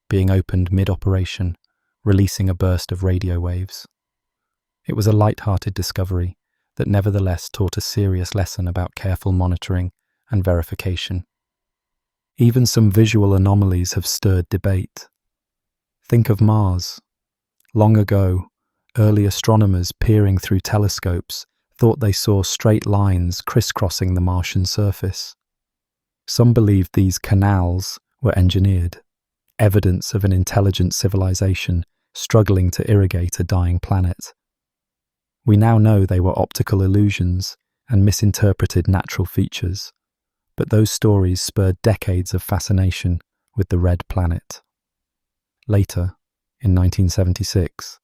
being opened mid-operation, releasing a burst of radio waves. It was a light-hearted discovery that nevertheless taught a serious lesson about careful monitoring and verification. Even some visual anomalies have stirred debate. Think of Mars. Long ago, early astronomers peering through telescopes thought they saw straight lines crisscrossing the Martian surface. Some believed these canals were engineered, evidence of an intelligent civilization struggling to irrigate a dying planet. We now know they were optical illusions and misinterpreted natural features, but those stories spurred decades of fascination with the red planet. Later, in 1976,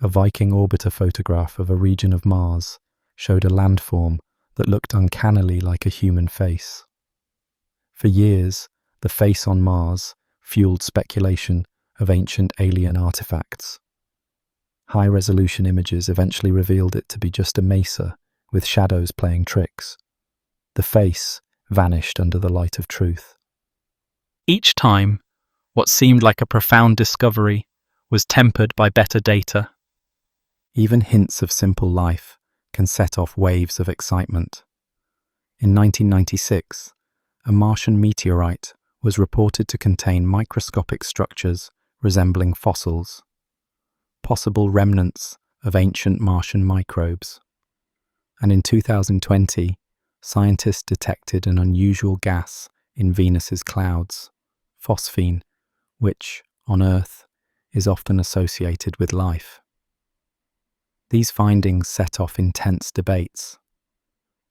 a Viking orbiter photograph of a region of Mars showed a landform that looked uncannily like a human face. For years, the face on Mars fueled speculation of ancient alien artifacts. High-resolution images eventually revealed it to be just a mesa with shadows playing tricks. The face vanished under the light of truth. Each time, what seemed like a profound discovery was tempered by better data. Even hints of simple life can set off waves of excitement. In 1996, a Martian meteorite was reported to contain microscopic structures resembling fossils, possible remnants of ancient Martian microbes. And in 2020, scientists detected an unusual gas in Venus's clouds, phosphine, which, on Earth, is often associated with life. These findings set off intense debates.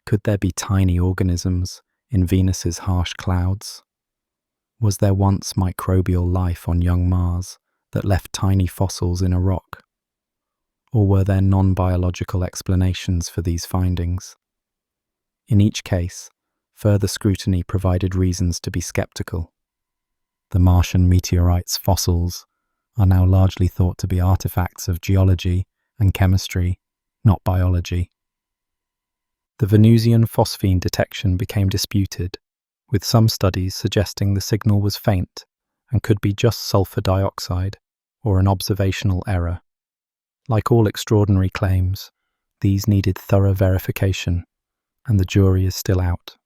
Could there be tiny organisms in Venus's harsh clouds? Was there once microbial life on young Mars that left tiny fossils in a rock? Or were there non-biological explanations for these findings? In each case, further scrutiny provided reasons to be skeptical. The Martian meteorite's fossils are now largely thought to be artifacts of geology and chemistry, not biology. The Venusian phosphine detection became disputed, with some studies suggesting the signal was faint and could be just sulfur dioxide or an observational error. Like all extraordinary claims, these needed thorough verification, and the jury is still out.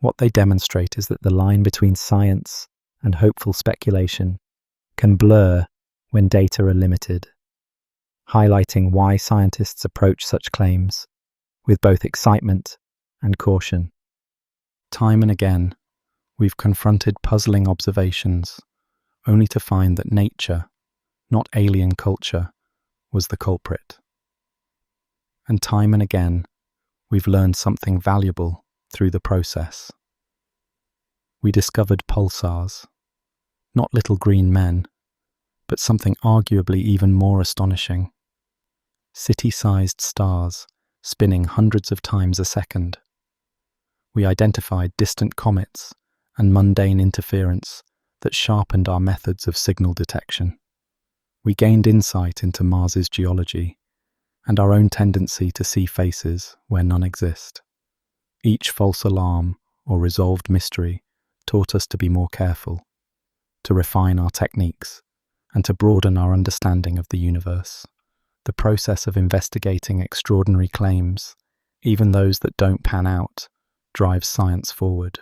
What they demonstrate is that the line between science and hopeful speculation can blur when data are limited, highlighting why scientists approach such claims with both excitement and caution. Time and again, we've confronted puzzling observations, only to find that nature, not alien culture, was the culprit. And time and again, we've learned something valuable through the process. We discovered pulsars, not little green men, but something arguably even more astonishing. City-sized stars spinning hundreds of times a second. We identified distant comets and mundane interference that sharpened our methods of signal detection. We gained insight into Mars's geology and our own tendency to see faces where none exist. Each false alarm or resolved mystery taught us to be more careful, to refine our techniques, and to broaden our understanding of the universe. The process of investigating extraordinary claims, even those that don't pan out, drives science forward.